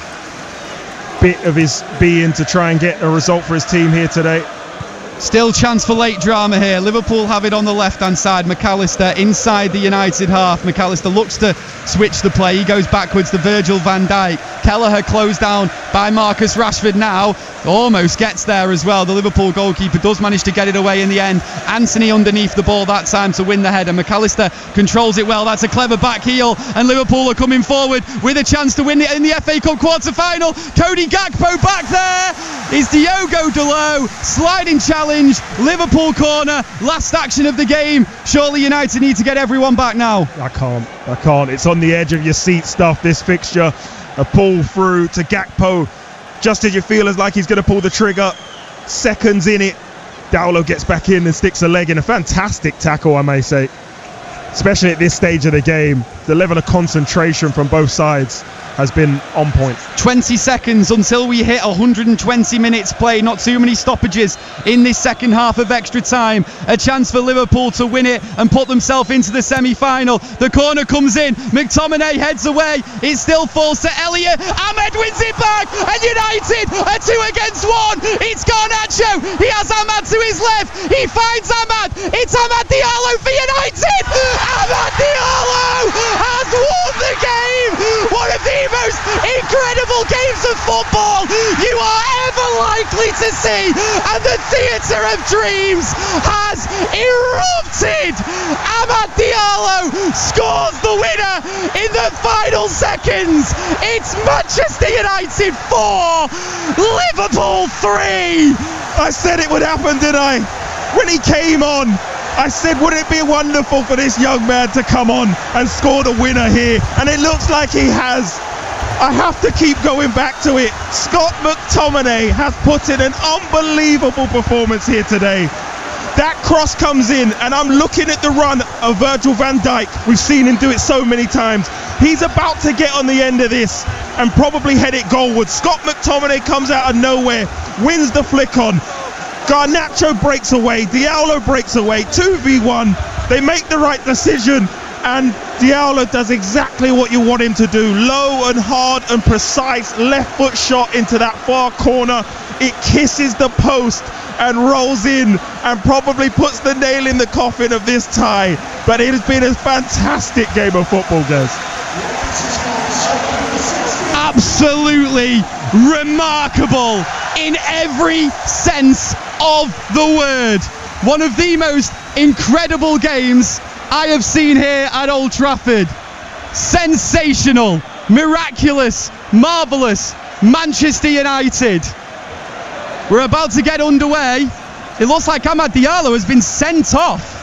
bit of his being to try and get a result for his team here today. Still chance for late drama here. Liverpool have it on the left-hand side. McAllister inside the United half. McAllister looks to switch the play. He goes backwards to Virgil van Dijk. Kelleher closed down by Marcus Rashford now. Almost gets there as well. The Liverpool goalkeeper does manage to get it away in the end. Anthony underneath the ball that time to win the header. McAllister controls it well. That's a clever back heel. And Liverpool are coming forward with a chance to win it in the FA Cup quarter-final. Cody Gakpo back there is Diogo Dalot. Sliding challenge. Liverpool corner. Last action of the game. Surely United need to get everyone back now. I can't. It's on the edge of your seat stuff, this fixture. A pull through to Gakpo. Just as you feel as like he's going to pull the trigger. Seconds in it. Dowlow gets back in and sticks a leg in. A fantastic tackle, I may say. Especially at this stage of the game. The level of concentration from both sides has been on point. 20 seconds until we hit 120 minutes play. Not too many stoppages in this second half of extra time. A chance for Liverpool to win it and put themselves into the semi-final. The corner comes in. McTominay heads away. It still falls to Elliott. Ahmed wins it back. And United are 2 against 1. It's Garnacho. He has Ahmad to his left. He finds Ahmad. It's Amad Diallo for United. Amad Diallo has won the game. One of the most incredible games of football you are ever likely to see, and the theatre of dreams has erupted. Amad Diallo scores the winner in the final seconds. It's Manchester United 4, Liverpool 3. I said it would happen, didn't I? When he came on, I said, would it be wonderful for this young man to come on and score the winner here? And it looks like he has. I have to keep going back to it. Scott McTominay has put in an unbelievable performance here today. That cross comes in, and I'm looking at the run of Virgil van Dijk. We've seen him do it so many times. He's about to get on the end of this and probably head it goalwards. Scott McTominay comes out of nowhere, wins the flick on. Garnacho breaks away, Diallo breaks away, 2v1. They make the right decision, and Diallo does exactly what you want him to do. Low and hard and precise left foot shot into that far corner. It kisses the post and rolls in and probably puts the nail in the coffin of this tie. But it has been a fantastic game of football, guys. Absolutely remarkable in every sense of the word. One of the most incredible games I have seen here at Old Trafford. Sensational, miraculous, marvellous Manchester United. We're about to get underway. It looks like Amad Diallo has been sent off.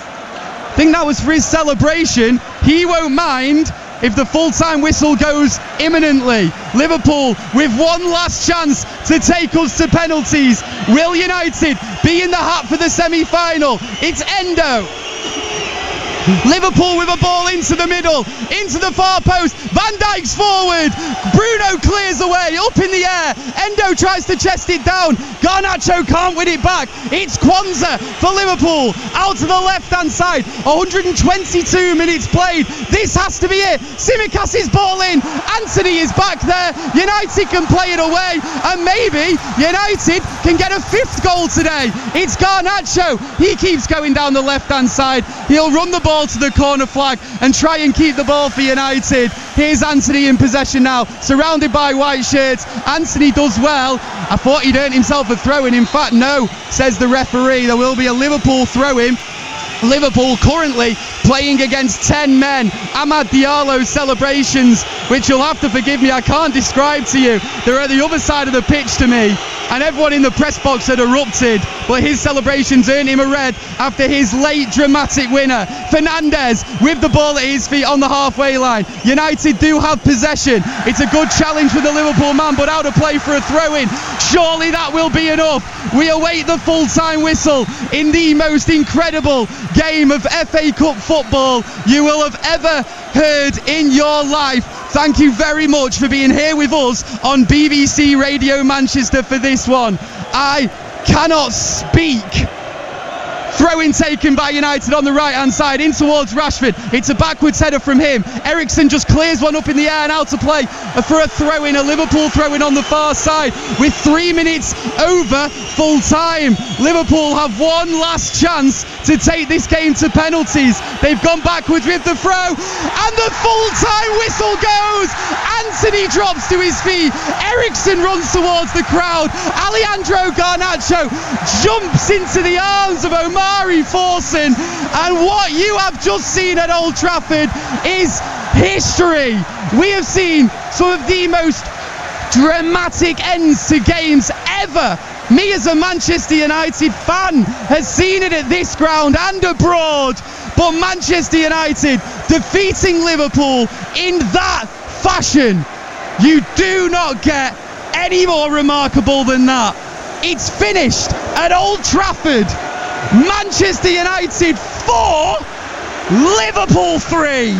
I think that was for his celebration. He won't mind if the full-time whistle goes imminently. Liverpool with one last chance to take us to penalties. Will United be in the hat for the semi-final? It's Endo. Liverpool with a ball into the middle, into the far post. Van Dijk's forward. Bruno clears away, up in the air. Endo tries to chest it down. Garnacho can't win it back. It's Kwanzaa for Liverpool, out to the left-hand side. 122 minutes played. This has to be it. Tsimikas is ball in. Anthony is back there. United can play it away, and maybe United can get a fifth goal today. It's Garnacho. He keeps going down the left-hand side. He'll run the ball to the corner flag and try and keep the ball for United. Here's Anthony in possession now, surrounded by white shirts. Anthony does well. I thought he'd earned himself a throw-in. In fact, no, says the referee. There will be a Liverpool throw-in. Liverpool currently playing against 10 men. Amad Diallo's celebrations, which you'll have to forgive me, I can't describe to you. They're at the other side of the pitch to me, and everyone in the press box had erupted, but his celebrations earned him a red after his late dramatic winner. Fernandes with the ball at his feet on the halfway line. United do have possession. It's a good challenge for the Liverpool man, but out of play for a throw-in. Surely that will be enough. We await the full-time whistle in the most incredible game of FA Cup football you will have ever heard in your life. Thank you very much for being here with us on BBC Radio Manchester for this one. I cannot speak. Throw-in taken by United on the right-hand side, in towards Rashford. It's a backwards header from him. Ericsson just clears one up in the air and out to play for a throw-in, a Liverpool throw-in on the far side with 3 minutes over full-time. Liverpool have one last chance to take this game to penalties. They've gone backwards with the throw, and the full-time whistle goes. Anthony drops to his feet. Ericsson runs towards the crowd. Alejandro Garnacho jumps into the arms of Omari Forson, and what you have just seen at Old Trafford is history. We have seen some of the most dramatic ends to games ever. Me as a Manchester United fan has seen it at this ground and abroad, but Manchester United defeating Liverpool in that fashion, you do not get any more remarkable than that. It's finished at Old Trafford. Manchester United 4, Liverpool 3.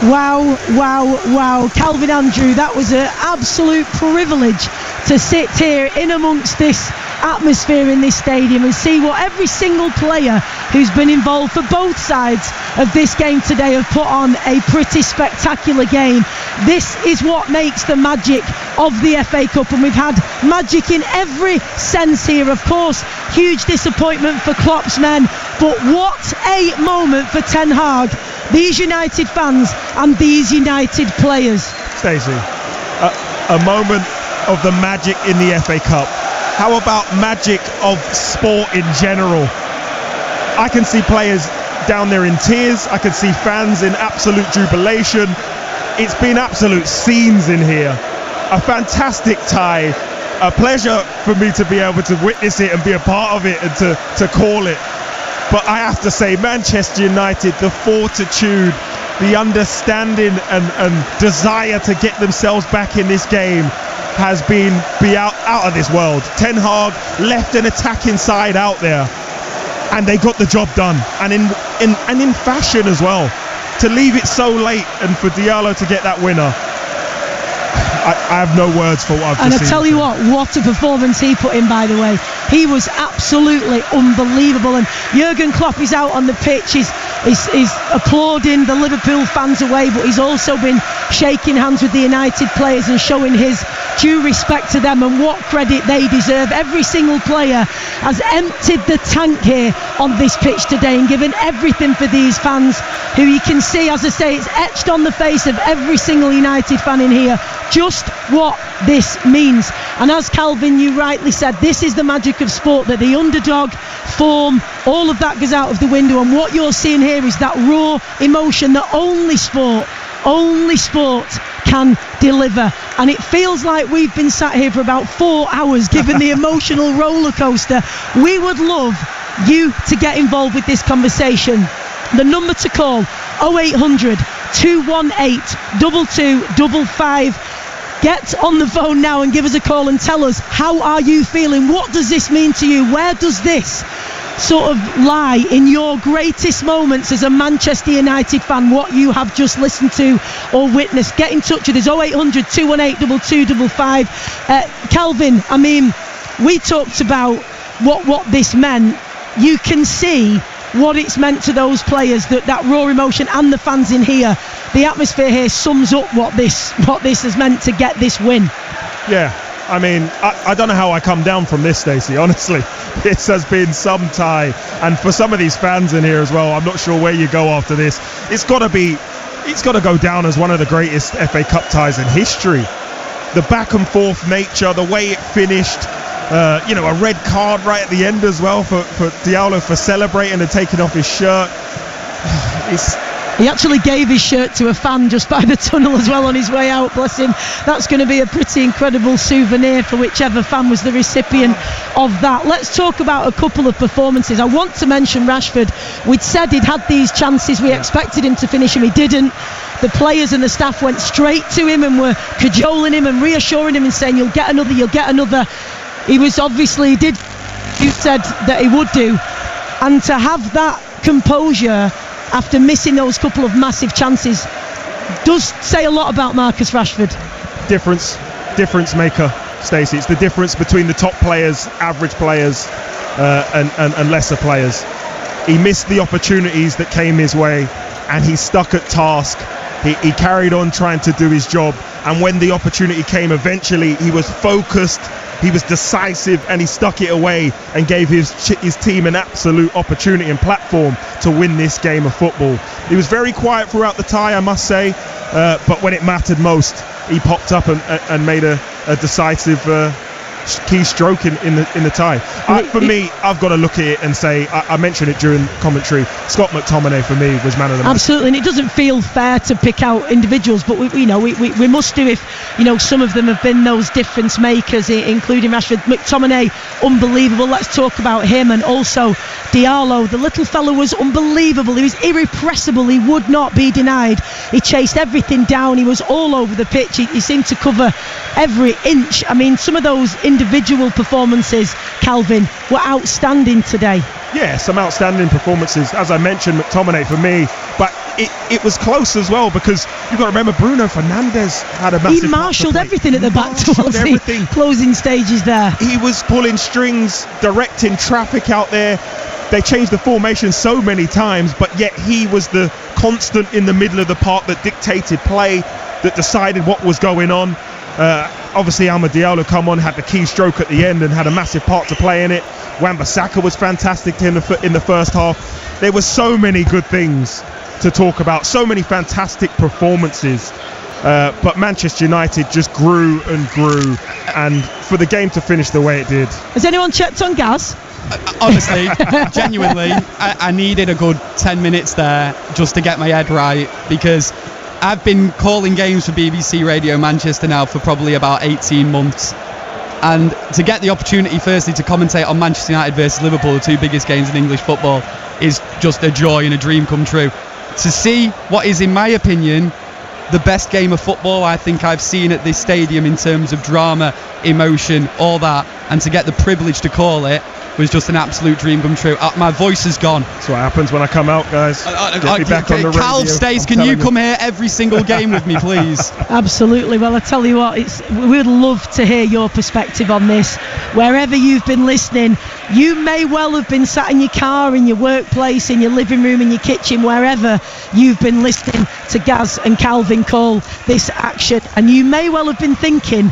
Wow. Calvin Andrew, that was an absolute privilege to sit here in amongst this atmosphere in this stadium and see what every single player who's been involved for both sides of this game today have put on a pretty spectacular game. This is what makes the magic of the FA Cup, and we've had magic in every sense here. Of course, huge disappointment for Klopp's men, but what a moment for Ten Hag, these United fans and these United players. Stacey, a moment of the magic in the FA Cup. How about magic of sport in general? I can see players down there in tears. I can see fans in absolute jubilation. It's been absolute scenes in here. A fantastic tie. A pleasure for me to be able to witness it and be a part of it and to call it. But I have to say, Manchester United, the fortitude, the understanding and desire to get themselves back in this game has been out of this world. Ten Hag left an attacking side out there, and they got the job done, and in fashion as well. To leave it so late and for Diallo to get that winner, I have no words for what I've just seen. And I tell you what a performance he put in, by the way. He was absolutely unbelievable, and Jurgen Klopp is out on the pitch. He's applauding the Liverpool fans away, but he's also been shaking hands with the United players and showing his due respect to them and what credit they deserve. Every single player has emptied the tank here on this pitch today and given everything for these fans, who you can see, as I say, it's etched on the face of every single United fan in here just what this means. And as Calvin, you rightly said, this is the magic of sport, that the underdog form, all of that goes out of the window, and what you're seeing here is that raw emotion that only sport can deliver. And it feels like we've been sat here for about 4 hours given the emotional roller coaster. We would love you to get involved with this conversation. The number to call, 0800 218 2255. Get on the phone now and give us a call and tell us, how are you feeling? What does this mean to you? Where does this sort of lie in your greatest moments as a Manchester United fan, what you have just listened to or witnessed? Get in touch with us, 0800 218 2255. Calvin, I mean, we talked about what this meant. You can see what it's meant to those players, that raw emotion, and the fans in here. The atmosphere here sums up what this has meant to get this win. Yeah, I mean, I don't know how I come down from this, Stacey, honestly. This has been some tie, and for some of these fans in here as well, I'm not sure where you go after this. It's got to go down as one of the greatest FA Cup ties in history. The back and forth nature, the way it finished, a red card right at the end as well for Diallo for celebrating and taking off his shirt. He actually gave his shirt to a fan just by the tunnel as well on his way out, bless him. That's going to be a pretty incredible souvenir for whichever fan was the recipient of that. Let's talk about a couple of performances. I want to mention Rashford. We'd said he'd had these chances. We expected him to finish him. He didn't. The players and the staff went straight to him and were cajoling him and reassuring him and saying, you'll get another. He was obviously you said that he would do. And to have that composure after missing those couple of massive chances does say a lot about Marcus Rashford. Difference maker, Stacey. It's the difference between the top players, average players, and lesser players. He missed the opportunities that came his way, and he stuck at task. He carried on trying to do his job, and when the opportunity came eventually, he was focused, he was decisive, and he stuck it away and gave his team an absolute opportunity and platform to win this game of football. He was very quiet throughout the tie, I must say, but when it mattered most, he popped up and made a decisive key stroke in the tie. For me, I've got to look at it and say, I mentioned it during commentary, Scott McTominay for me was man of the match. Absolutely, and it doesn't feel fair to pick out individuals, but we must do if some of them have been those difference makers, including Rashford. McTominay, unbelievable. Let's talk about him, and also Diallo. The little fellow was unbelievable. He was irrepressible. He would not be denied. He chased everything down. He was all over the pitch. He seemed to cover every inch. I mean, some of those individual performances, Calvin, were outstanding today. Yeah, some outstanding performances. As I mentioned, McTominay for me, but it was close as well, because you've got to remember Bruno Fernandes had a massive. He marshalled everything at the back towards the closing stages there. He was pulling strings, directing traffic out there. They changed the formation so many times, but yet he was the constant in the middle of the park that dictated play, that decided what was going on. Obviously Amad Diallo come on, had the key stroke at the end and had a massive part to play in it. Wan-Bissaka was fantastic in the first half. There were so many good things to talk about, so many fantastic performances, but Manchester United just grew and grew, and for the game to finish the way it did. Has anyone checked on Gaz? Honestly, genuinely, I needed a good 10 minutes there just to get my head right, because I've been calling games for BBC Radio Manchester now for probably about 18 months, and to get the opportunity firstly to commentate on Manchester United versus Liverpool, the two biggest games in English football, is just a joy and a dream come true. To see what is, in my opinion, the best game of football I think I've seen at this stadium in terms of drama, emotion, all that, and to get the privilege to call it was just an absolute dream come true. My voice is gone. That's what happens when I come out, guys. Get me back on the radio. Calv Stace, can you come here every single game with me, please? Absolutely. Well, I tell you what, we'd love to hear your perspective on this. Wherever you've been listening, you may well have been sat in your car, in your workplace, in your living room, in your kitchen, wherever you've been listening to Gaz and Calvin call this action, and you may well have been thinking,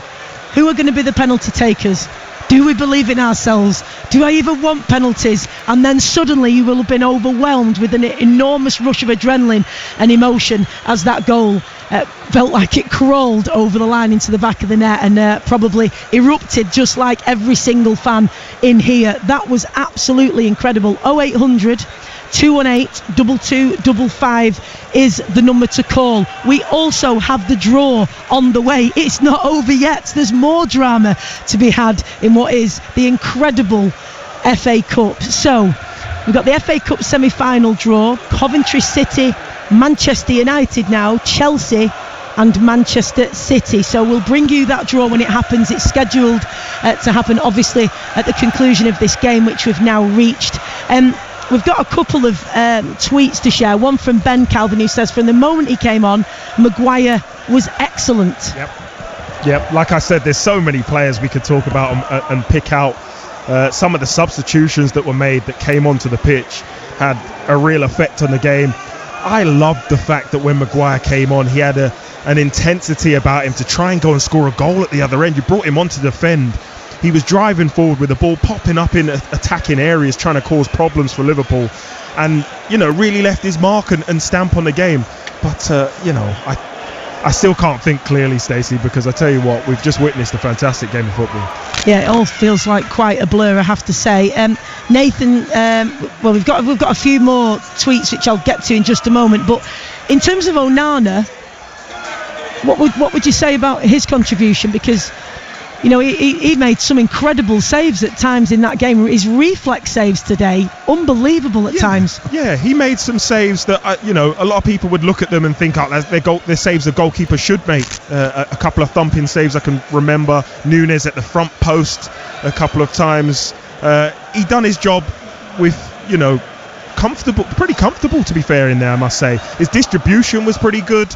Who are going to be the penalty takers? Do we believe in ourselves? Do I even want penalties? And then suddenly you will have been overwhelmed with an enormous rush of adrenaline and emotion as that goal felt like it crawled over the line into the back of the net and probably erupted just like every single fan in here. That was absolutely incredible. 0800 218 2255 is the number to call. We also have the draw on the way. It's not over yet. There's more drama to be had in what is the incredible FA Cup. So we've got the FA Cup semi-final draw. Coventry City, Manchester United now, Chelsea and Manchester City. So we'll bring you that draw when it happens. It's scheduled to happen obviously at the conclusion of this game, which we've now reached. We've got a couple of tweets to share. One from Ben Calvin, who says, from the moment he came on, Maguire was excellent. Yep. Like I said, there's so many players we could talk about and pick out. Some of the substitutions that were made that came onto the pitch had a real effect on the game. I loved the fact that when Maguire came on, he had an intensity about him to try and go and score a goal at the other end. You brought him on to defend. He was driving forward with the ball, popping up in attacking areas, trying to cause problems for Liverpool, and really left his mark and stamp on the game. But I still can't think clearly, Stacey, because I tell you what, we've just witnessed a fantastic game of football. Yeah, it all feels like quite a blur, I have to say. Nathan, well, we've got a few more tweets which I'll get to in just a moment. But in terms of Onana, what would you say about his contribution? Because he made some incredible saves at times in that game. His reflex saves today, unbelievable at times. Yeah, he made some saves that, a lot of people would look at them and think, they're saves a goalkeeper should make. A couple of thumping saves I can remember. Nunes at the front post a couple of times. He done his job with, pretty comfortable to be fair in there, I must say. His distribution was pretty good.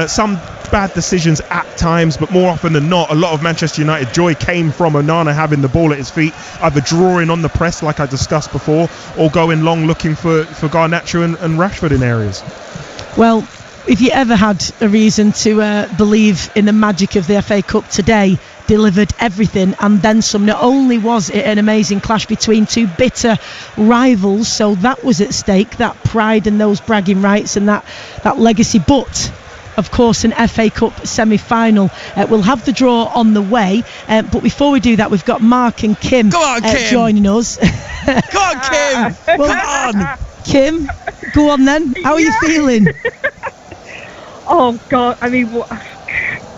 Some bad decisions at times, but more often than not, a lot of Manchester United joy came from Onana having the ball at his feet, either drawing on the press like I discussed before, or going long looking for Garnacho and Rashford in areas. Well, if you ever had a reason to believe in the magic of the FA Cup, today delivered everything and then some. Not only was it an amazing clash between two bitter rivals, so that was at stake, that pride and those bragging rights and that legacy, but of course an FA Cup semi-final. We'll have the draw on the way, but before we do that, we've got Mark and Kim, joining us. Go on, Kim. Well, come on, Kim, go on then. How are you feeling? Oh God, I mean,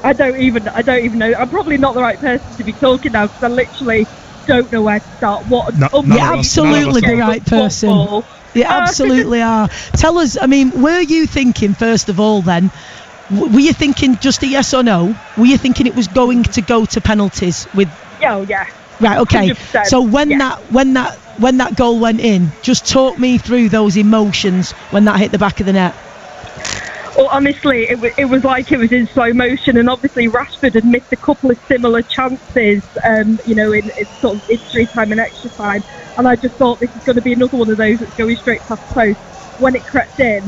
I don't even know. I'm probably not the right person to be talking now, because I literally don't know where to start. You're absolutely the right person. Football. You absolutely are. Tell us, I mean, were you thinking, first of all then, were you thinking just a yes or no? Were you thinking it was going to go to penalties with? Oh yeah. Right, okay. 100%. So when that goal went in, just talk me through those emotions when that hit the back of the net. Well, honestly, it was like it was in slow motion, and obviously Rashford had missed a couple of similar chances, in sort of injury time and extra time, and I just thought this is going to be another one of those that's going straight past post. When it crept in,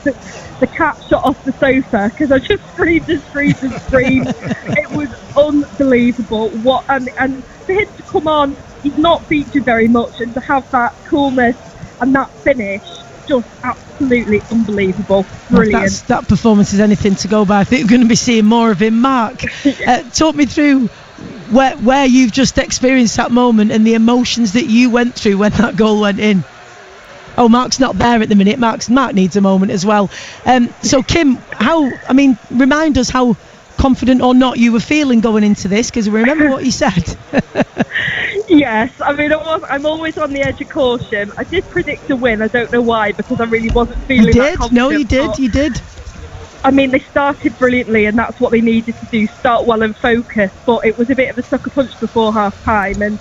the cat shot off the sofa because I just screamed and screamed and screamed. It was unbelievable. And for him to come on, he's not featured very much, and to have that coolness and that finish, just absolutely unbelievable. Brilliant. That performance is anything to go by. I think we're going to be seeing more of him. Mark, talk me through where you've just experienced that moment and the emotions that you went through when that goal went in. Oh, Mark's not there at the minute. Mark needs a moment as well. So Kim, remind us how confident or not you were feeling going into this, because remember what you said. Yes, I mean, I'm always on the edge of caution. I did predict a win. I don't know why, because I really wasn't feeling that confident. No, you did. I mean, they started brilliantly, and that's what they needed to do, start well and focus, but it was a bit of a sucker punch before half-time, and,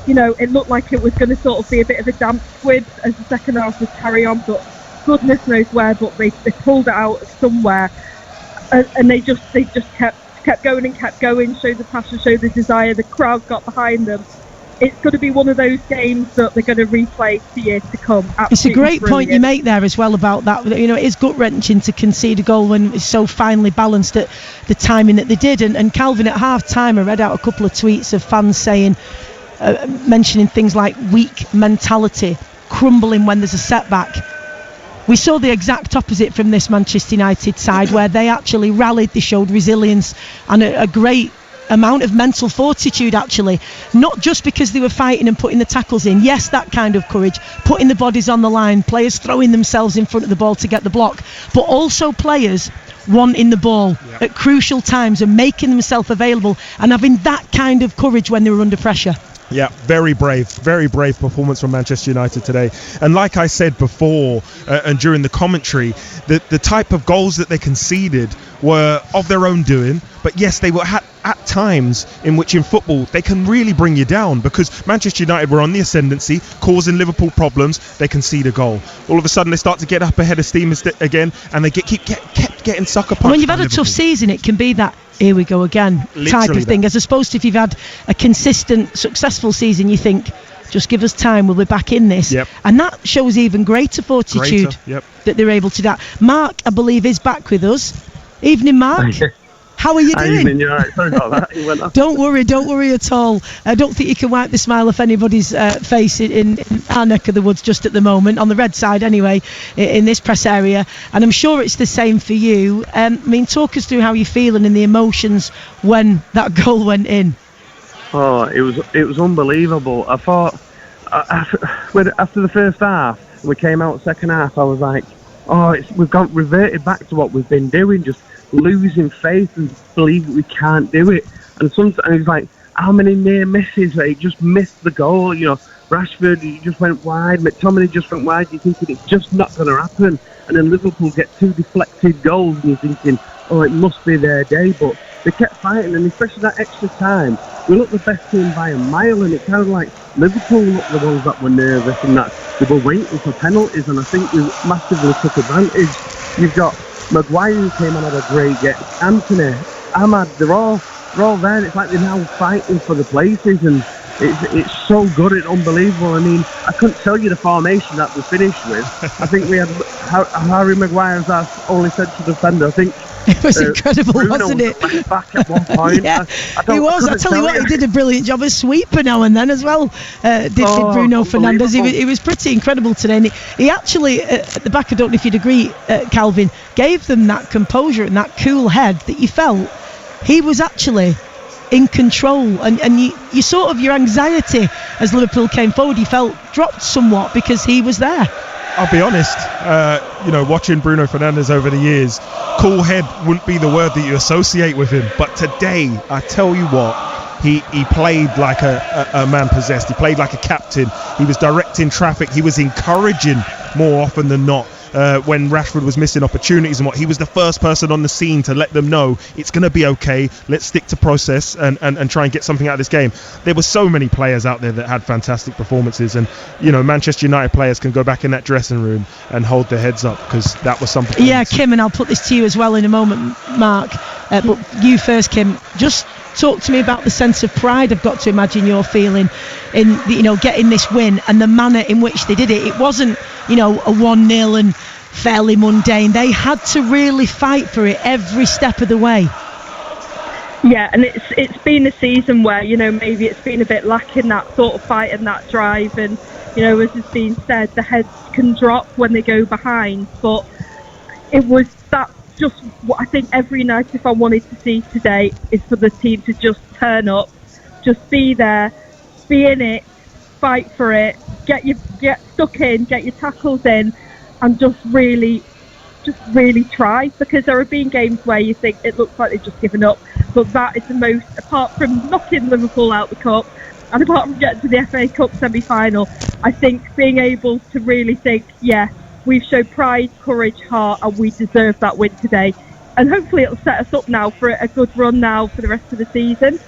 it looked like it was going to sort of be a bit of a damp squib as the second half was carry on, but goodness knows where, but they pulled it out somewhere, and they just kept going and kept going, showed the passion, showed the desire, the crowd got behind them. it's going to be one of those games that they're going to replay for years to come. Absolutely it's a great brilliant. point you make there as well about that. You know, it is gut-wrenching to concede a goal when it's so finely balanced at the timing that they did. And Calvin, at half-time, I read out a couple of tweets of fans saying, mentioning things like weak mentality, crumbling when there's a setback. We saw the exact opposite from this Manchester United side, where they actually rallied, they showed resilience and a great amount of mental fortitude, actually, not just because they were fighting and putting the tackles in. Yes, that kind of courage, putting the bodies on the line, players throwing themselves in front of the ball to get the block, but also players wanting the ball at crucial times and making themselves available and having that kind of courage when they were under pressure. Yeah, very brave performance from Manchester United today. And like I said before and during the commentary, the type of goals that they conceded were of their own doing. But yes, they were at times in which in football they can really bring you down, because Manchester United were on the ascendancy, causing Liverpool problems. They concede a goal. All of a sudden they start to get up ahead of steam again, and they kept getting sucker punched. When you've had a tough season, it can be that here we go again type of thing, as opposed to if you've had a consistent, successful season, you think, just give us time, we'll be back in this. And that shows even greater fortitude that they're able to do. Mark, I believe, is back with us. Evening, Mark. How are you doing? Evening, you're right. Sorry about that. He went off. Don't worry at all. I don't think you can wipe the smile off anybody's face in our neck of the woods just at the moment, on the red side anyway, in this press area. And I'm sure it's the same for you. I mean, talk us through how you're feeling and the emotions when that goal went in. Oh, it was unbelievable. I thought after the first half, we came out second half, I was like, we've reverted back to what we've been doing, just losing faith and believe that we can't do it. And sometimes it's like, how many near misses? They just missed the goal. You know, Rashford, he just went wide. McTominay just went wide. You're thinking it's just not going to happen. And then Liverpool get 2 deflected goals, and you're thinking, oh, it must be their day. But they kept fighting, and especially that extra time, we looked the best team by a mile. And it kind of like Liverpool looked the ones that were nervous and that they were waiting for penalties. And I think we massively took advantage. You've got Maguire, who came on, had a great get. Anthony, Ahmad, they're all there, and it's like they're now fighting for the places, and it's so good, it's unbelievable. I mean, I couldn't tell you the formation that we finished with. I think we had Harry Maguire as our only central defender. I think it was incredible, Bruno wasn't it? Was back at one point. Yeah, he was. I tell you what, he did a brilliant job as sweeper now and then as well. Did Bruno Fernandes? He was pretty incredible today. And he actually, at the back, I don't know if you'd agree, Calvin, gave them that composure and that cool head that you felt he was actually in control, and you sort of, your anxiety as Liverpool came forward, you felt dropped somewhat because he was there. I'll be honest, watching Bruno Fernandes over the years, cool head wouldn't be the word that you associate with him, but today, I tell you what, he played like a man possessed. He played like a captain. He was directing traffic. He was encouraging more often than not. When Rashford was missing opportunities and what, he was the first person on the scene to let them know it's going to be okay, let's stick to process and try and get something out of this game. There were so many players out there that had fantastic performances, and Manchester United players can go back in that dressing room and hold their heads up, because that was something. Yeah, Kim, and I'll put this to you as well in a moment, Mark, but you first, Kim. Just talk to me about the sense of pride I've got to imagine you're feeling in getting this win and the manner in which they did it. It wasn't a 1-0 and fairly mundane. They had to really fight for it every step of the way. Yeah, and it's been a season where maybe it's been a bit lacking, that sort of fight and that drive, and as has been said, the heads can drop when they go behind, but it was that. Just what I think every United fan wanted to see today is for the team to just turn up, just be there, be in it, fight for it, get stuck in, get your tackles in, and just really try. Because there have been games where you think it looks like they've just given up, but that is the most, apart from knocking Liverpool out the cup and apart from getting to the FA Cup semi-final, I think being able to really think, yeah, we've showed pride, courage, heart, and we deserve that win today. And hopefully it'll set us up now for a good run now for the rest of the season.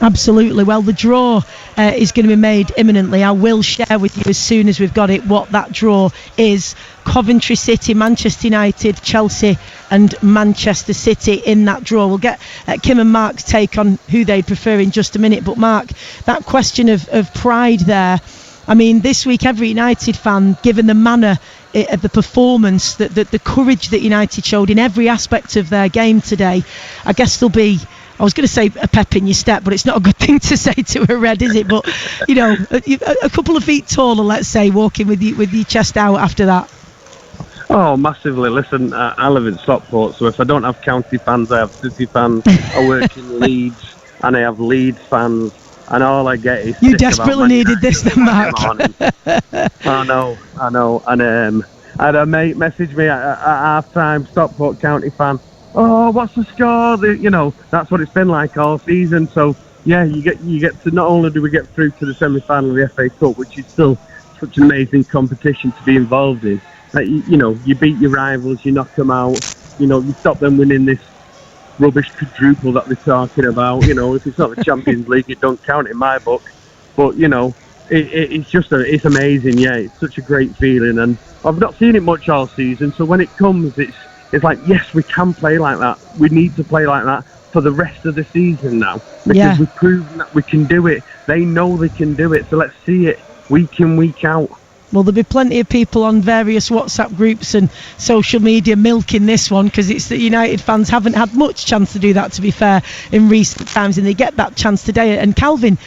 Absolutely. Well, the draw is going to be made imminently. I will share with you as soon as we've got it what that draw is. Coventry City, Manchester United, Chelsea and Manchester City in that draw. We'll get Kim and Mark's take on who they'd prefer in just a minute. But Mark, that question of pride there, I mean, this week every United fan, given the manner of the performance, the courage that United showed in every aspect of their game today, I guess there'll be, I was going to say a pep in your step, but it's not a good thing to say to a Red, is it? But, you know, a couple of feet taller, let's say, walking with your chest out after that. Oh, massively. Listen, I live in Stockport, so if I don't have county fans, I have city fans. I work in Leeds, and I have Leeds fans, and all I get is... You desperately needed this then, Mark. I know. And I had a mate message me at half-time, Stockport County fan. Oh, what's the score? You know, that's what it's been like all season. So, yeah, you get to, not only do we get through to the semi-final of the FA Cup, which is still such an amazing competition to be involved in. You know, you beat your rivals, you knock them out, you know, you stop them winning this rubbish quadruple that they're talking about. You know, if it's not the Champions League, it don't count in my book. But, you know, it's just, it's amazing, yeah. It's such a great feeling. And I've not seen it much all season, so when it comes, it's like, yes, we can play like that. We need to play like that for the rest of the season now. Because we've proven that we can do it. They know they can do it. So let's see it week in, week out. Well, there'll be plenty of people on various WhatsApp groups and social media milking this one, because it's that United fans haven't had much chance to do that, to be fair, in recent times, and they get that chance today. And Calvin,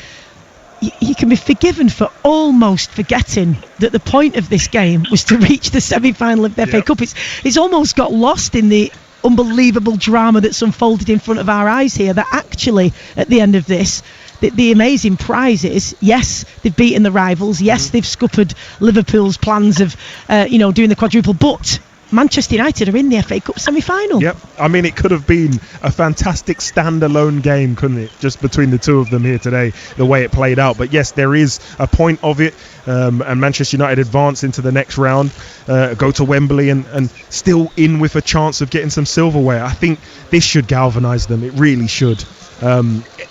you can be forgiven for almost forgetting that the point of this game was to reach the semi-final of the FA Cup. It's almost got lost in the unbelievable drama that's unfolded in front of our eyes here, that actually at the end of this, the amazing prize is, yes, they've beaten the rivals, yes, they've scuppered Liverpool's plans of doing the quadruple, but Manchester United are in the FA Cup semi-final. Yep. I mean, it could have been a fantastic standalone game, couldn't it? Just between the two of them here today, the way it played out. But yes, there is a point of it. And Manchester United advance into the next round, go to Wembley and still in with a chance of getting some silverware. I think this should galvanise them. It really should.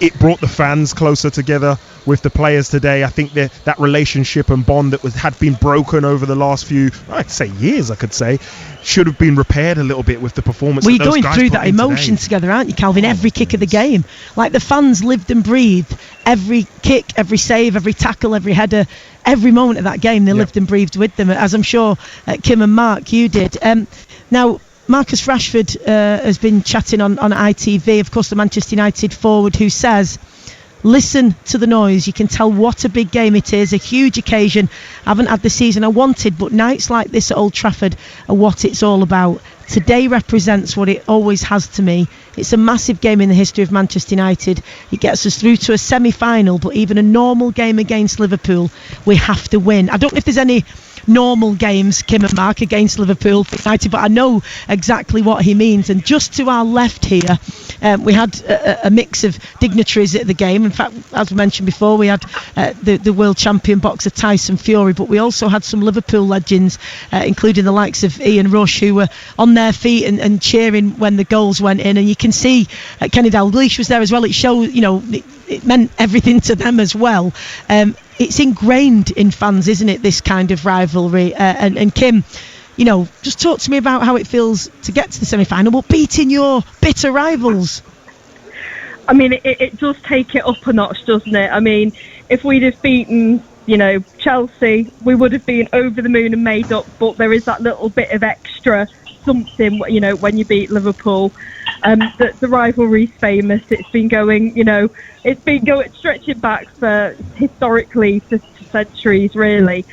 It brought the fans closer together with the players today. I think that relationship and bond that had been broken over the last few, I'd say years, I could say, should have been repaired a little bit with the performance. Well, you're going through that emotion together, aren't you, Calvin? Every kick of the game. Like, the fans lived and breathed every kick, every save, every tackle, every header, every moment of that game. They lived and breathed with them, as I'm sure Kim and Mark, you did. Now, Marcus Rashford has been chatting on ITV, of course, the Manchester United forward, who says, listen to the noise. You can tell what a big game it is, a huge occasion. I haven't had the season I wanted, but nights like this at Old Trafford are what it's all about. Today represents what it always has to me. It's a massive game in the history of Manchester United. It gets us through to a semi-final, but even a normal game against Liverpool, we have to win. I don't know if there's any normal games, Kim and Mark, against Liverpool United, but I know exactly what he means. And just to our left here, we had a mix of dignitaries at the game. In fact, as we mentioned before, we had the world champion boxer Tyson Fury, but we also had some Liverpool legends, including the likes of Ian Rush, who were on their feet and cheering when the goals went in. And you can see Kenny Dalglish was there as well. It shows, it meant everything to them as well. It's ingrained in fans, isn't it, this kind of rivalry? And Kim, just talk to me about how it feels to get to the semi-final, but beating your bitter rivals. I mean, it does take it up a notch, doesn't it? I mean, if we'd have beaten, Chelsea, we would have been over the moon and made up, but there is that little bit of extra something, when you beat Liverpool. The rivalry's famous. It's been going, stretching back for historically for centuries, really.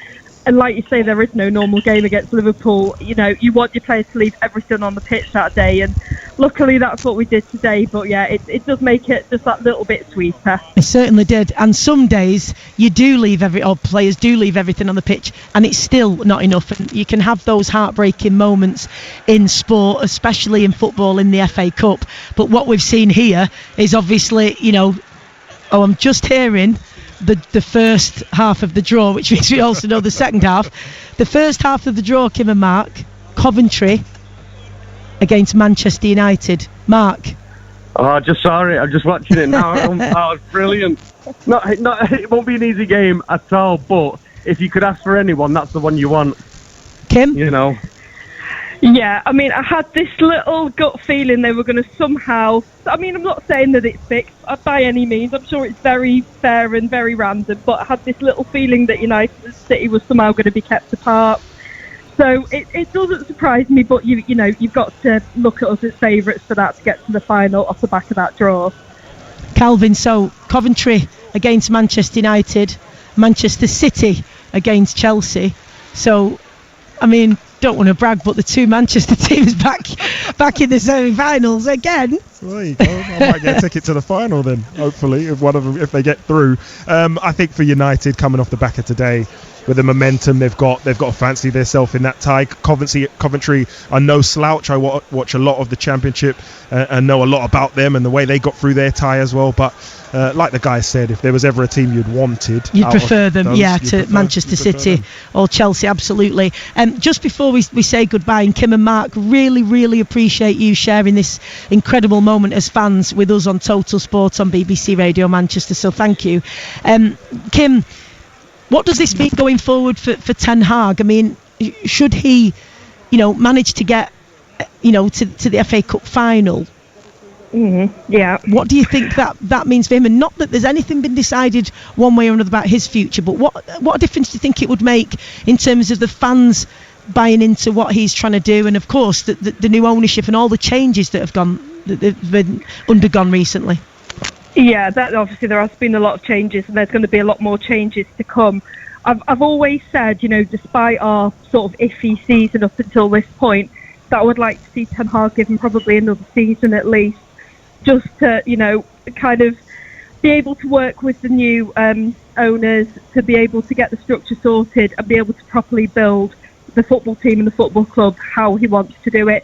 And like you say, there is no normal game against Liverpool. You want your players to leave everything on the pitch that day, and luckily that's what we did today. But yeah, it does make it just that little bit sweeter. It certainly did. And some days you do leave players do leave everything on the pitch, and it's still not enough. And you can have those heartbreaking moments in sport, especially in football, in the FA Cup. But what we've seen here is obviously, I'm just hearing the first half of the draw, which means we also know the second half. The first half of the draw, Kim and Mark, Coventry against Manchester United. Mark? Oh, I just saw it. I'm just watching it now. Oh, it's brilliant. It won't be an easy game at all, but if you could ask for anyone, that's the one you want. Kim? You know. Yeah, I mean, I had this little gut feeling they were going to somehow... I mean, I'm not saying that it's fixed by any means. I'm sure it's very fair and very random, but I had this little feeling that United City was somehow going to be kept apart. So it doesn't surprise me, but you've got to look at us as favourites for that to get to the final off the back of that draw. Calvin, so Coventry against Manchester United, Manchester City against Chelsea. So, I mean, don't want to brag, but the two Manchester teams back in the semi-finals again. Well, there you go. I might get a ticket to the final then, hopefully, if one of them, if they get through. I think for United, coming off the back of today, with the momentum they've got to fancy themselves in that tie. Coventry are no slouch. I watch a lot of the Championship and know a lot about them and the way they got through their tie as well. But like the guy said, if there was ever a team you'd prefer them, to Manchester City or Chelsea, absolutely. Just before we say goodbye, and Kim and Mark, really, really appreciate you sharing this incredible moment as fans with us on Total Sport on BBC Radio Manchester. So thank you, Kim. What does this mean going forward for Ten Hag? I mean, should he, manage to get, to the FA Cup final? Mm-hmm. Yeah. What do you think that means for him? And not that there's anything been decided one way or another about his future, but what difference do you think it would make in terms of the fans buying into what he's trying to do, and of course the new ownership and all the changes that they've been undergone recently? Yeah, that obviously there has been a lot of changes, and there's going to be a lot more changes to come. I've always said, despite our sort of iffy season up until this point, that I would like to see Ten Hag give him probably another season at least, just to, kind of be able to work with the new owners, to be able to get the structure sorted and be able to properly build the football team and the football club how he wants to do it.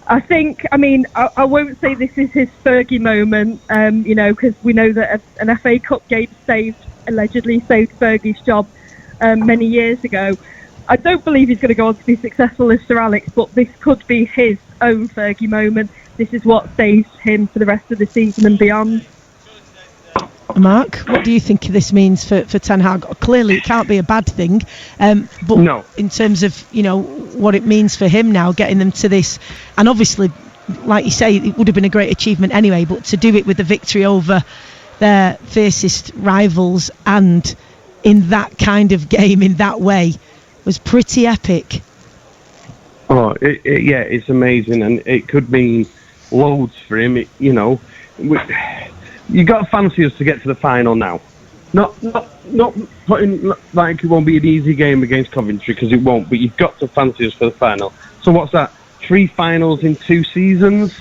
I think, I won't say this is his Fergie moment, because we know that an FA Cup game allegedly saved Fergie's job many years ago. I don't believe he's going to go on to be successful as Sir Alex, but this could be his own Fergie moment. This is what saves him for the rest of the season and beyond. Mark, what do you think this means for Ten Hag? Clearly it can't be a bad thing, but no. In terms of what it means for him now, getting them to this, and obviously like you say, it would have been a great achievement anyway, but to do it with a victory over their fiercest rivals and in that kind of game in that way was pretty epic. Oh, it's amazing, and it could mean loads for him. You got to fancy us to get to the final now. Not putting like it won't be an easy game against Coventry, because it won't. But you've got to fancy us for the final. So what's that? 3 finals in 2 seasons.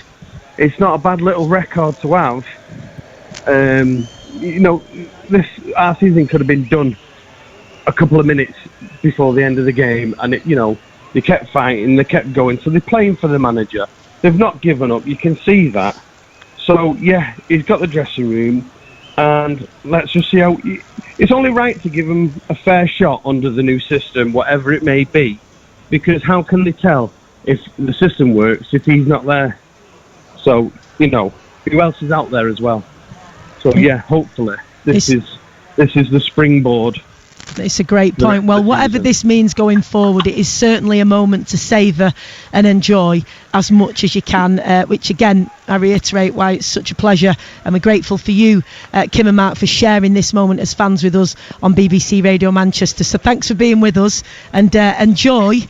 It's not a bad little record to have. Our season could have been done a couple of minutes before the end of the game, and they kept fighting, they kept going. So they're playing for the manager. They've not given up. You can see that. So, yeah, he's got the dressing room, and let's just see how... It's only right to give him a fair shot under the new system, whatever it may be, because how can they tell if the system works if he's not there? So, who else is out there as well? So, yeah, hopefully, this is the springboard. It's a great point. Well, whatever this means going forward, it is certainly a moment to savour and enjoy as much as you can, which again, I reiterate why it's such a pleasure, and we're grateful for you, Kim and Mark, for sharing this moment as fans with us on BBC Radio Manchester. So thanks for being with us, and enjoy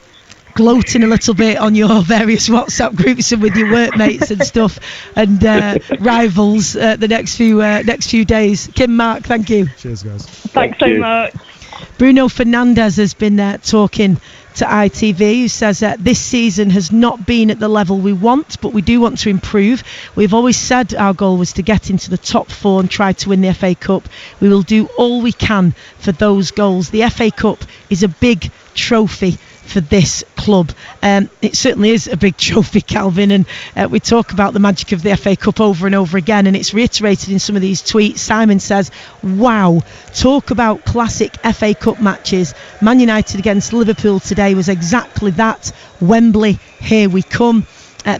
gloating a little bit on your various WhatsApp groups and with your workmates and stuff, and rivals the next few days. Kim, Mark, thank you. Cheers, guys. Thanks so much. Bruno Fernandes has been talking to ITV, who says that this season has not been at the level we want, but we do want to improve. We've always said our goal was to get into the top 4 and try to win the FA Cup. We will do all we can for those goals. The FA Cup is a big trophy for this club. It certainly is a big trophy, Calvin, and we talk about the magic of the FA Cup over and over again, and it's reiterated in some of these tweets. Simon says, wow, talk about classic FA Cup matches. Man United against Liverpool today was exactly that. Wembley, here we come.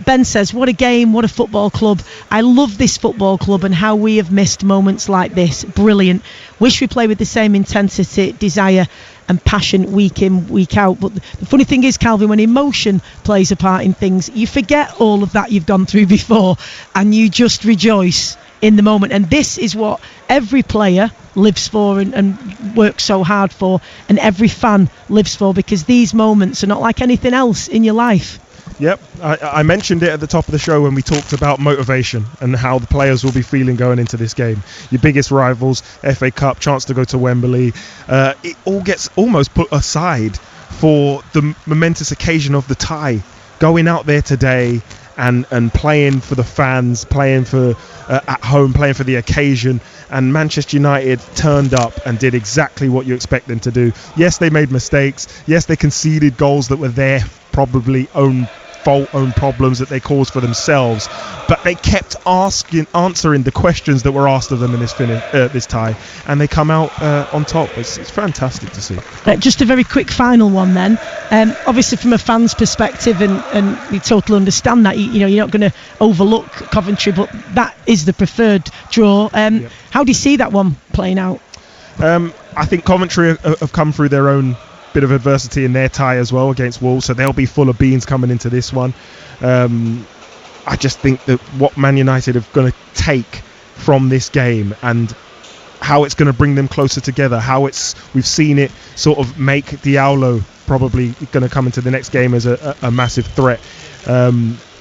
Ben says, what a game, what a football club. I love this football club and how we have missed moments like this. Brilliant. Wish we play with the same intensity, desire and passion week in, week out. But the funny thing is, Calvin, when emotion plays a part in things, you forget all of that you've gone through before and you just rejoice in the moment. And this is what every player lives for and works so hard for, and every fan lives for, because these moments are not like anything else in your life. Yep, I mentioned it at the top of the show when we talked about motivation and how the players will be feeling going into this game. Your biggest rivals, FA Cup, chance to go to Wembley, it all gets almost put aside for the momentous occasion of the tie. Going out there today and playing for the fans, playing for at home, playing for the occasion. And Manchester United turned up and did exactly what you expect them to do. Yes, they made mistakes. Yes, they conceded goals that were their probably own fault, own problems that they caused for themselves. But they kept answering the questions that were asked of them in this tie, and they come out on top. It's fantastic to see. Just a very quick final one then. Obviously, from a fan's perspective, and we totally understand that, you're not going to overlook Coventry, but that is the preferred draw. Yep. How do you see that one playing out? I think Coventry have come through their own bit of adversity in their tie as well against Wolves, so they'll be full of beans coming into this one. I just think that what Man United are going to take from this game and how it's going to bring them closer together, we've seen it sort of make Diallo probably going to come into the next game as a massive threat.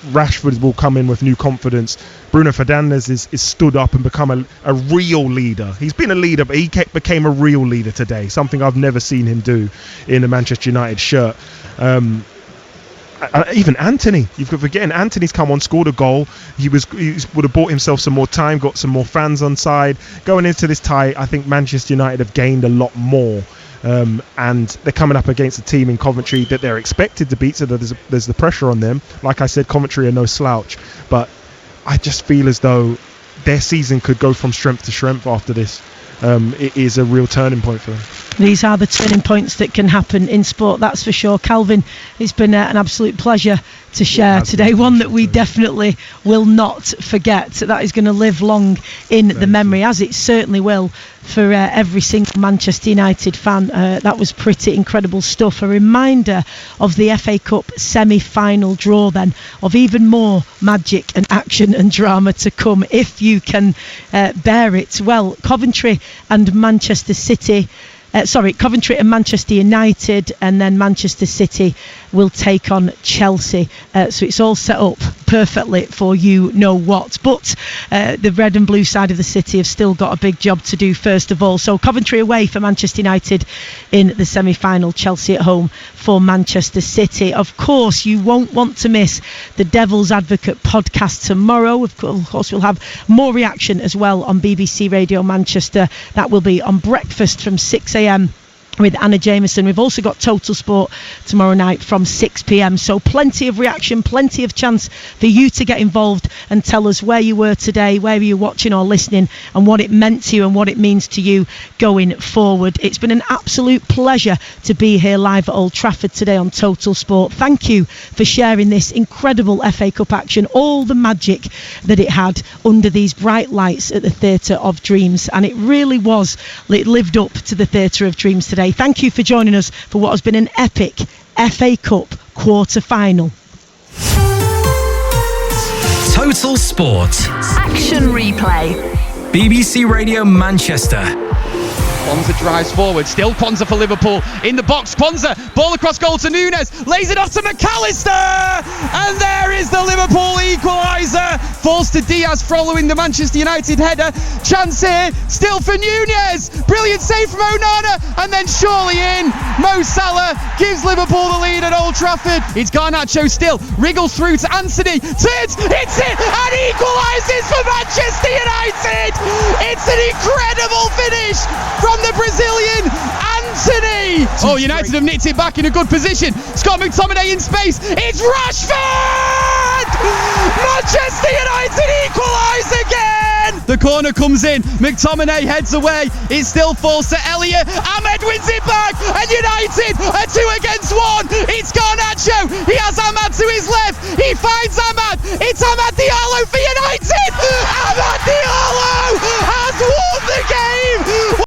Rashford will come in with new confidence. Bruno Fernandes is stood up and become a real leader. He's been a leader, but he became a real leader today, something I've never seen him do in a Manchester United shirt. Even Anthony, you've got to forget, Anthony's come on, scored a goal. He would have bought himself some more time, got some more fans on side. Going into this tie, I think Manchester United have gained a lot more. And they're coming up against a team in Coventry that they're expected to beat, so there's the pressure on them. Like I said, Coventry are no slouch, but I just feel as though their season could go from strength to strength after this. It is a real turning point for them. These are the turning points that can happen in sport, that's for sure. Calvin, it's been an absolute pleasure to share today, one that we definitely will not forget. That is going to live long in the memory, as it certainly will for every single Manchester United fan. That was pretty incredible stuff. A reminder of the FA Cup semi-final draw then, of even more magic and action and drama to come if you can bear it. Well, Coventry and Manchester United, and then Manchester City will take on Chelsea. So it's all set up perfectly for you know what. But the red and blue side of the city have still got a big job to do first of all. So Coventry away for Manchester United in the semi-final, Chelsea at home for Manchester City. Of course, you won't want to miss the Devil's Advocate podcast tomorrow. Of course, we'll have more reaction as well on BBC Radio Manchester. That will be on breakfast from 6 a.m. with Anna Jameson. We've also got Total Sport tomorrow night from 6 p.m. So plenty of reaction, plenty of chance for you to get involved and tell us where you were today, where you were watching or listening, and what it meant to you and what it means to you going forward. It's been an absolute pleasure to be here live at Old Trafford today on Total Sport. Thank you for sharing this incredible FA Cup action, all the magic that it had under these bright lights at the Theatre of Dreams. And it really was, it lived up to the Theatre of Dreams today. Thank you for joining us for what has been an epic FA Cup quarter-final. Total Sport. Action replay. BBC Radio Manchester. Kwanzaa drives forward, still Kwanzaa for Liverpool in the box. Kwanzaa, ball across goal to Nunes, lays it off to McAllister, and there is the Liverpool equaliser. Falls to Diaz following the Manchester United header. Chance here, still for Nunes, brilliant save from Onana, and then surely in. Mo Salah gives Liverpool the lead at Old Trafford. It's Garnacho still, wriggles through to Anthony, turns, hits it, and equalises for Manchester United. It's an incredible finish from the Brazilian Anthony. Oh, United have nicked it back in a good position. Scott McTominay in space. It's Rashford! Manchester United equalise again! The corner comes in. McTominay heads away. It still falls to Elliott. Ahmed wins it back. And United are 2 against 1. It's Garnacho. He has Ahmad to his left. He finds Ahmad. It's Ahmad Diallo for United. Ahmad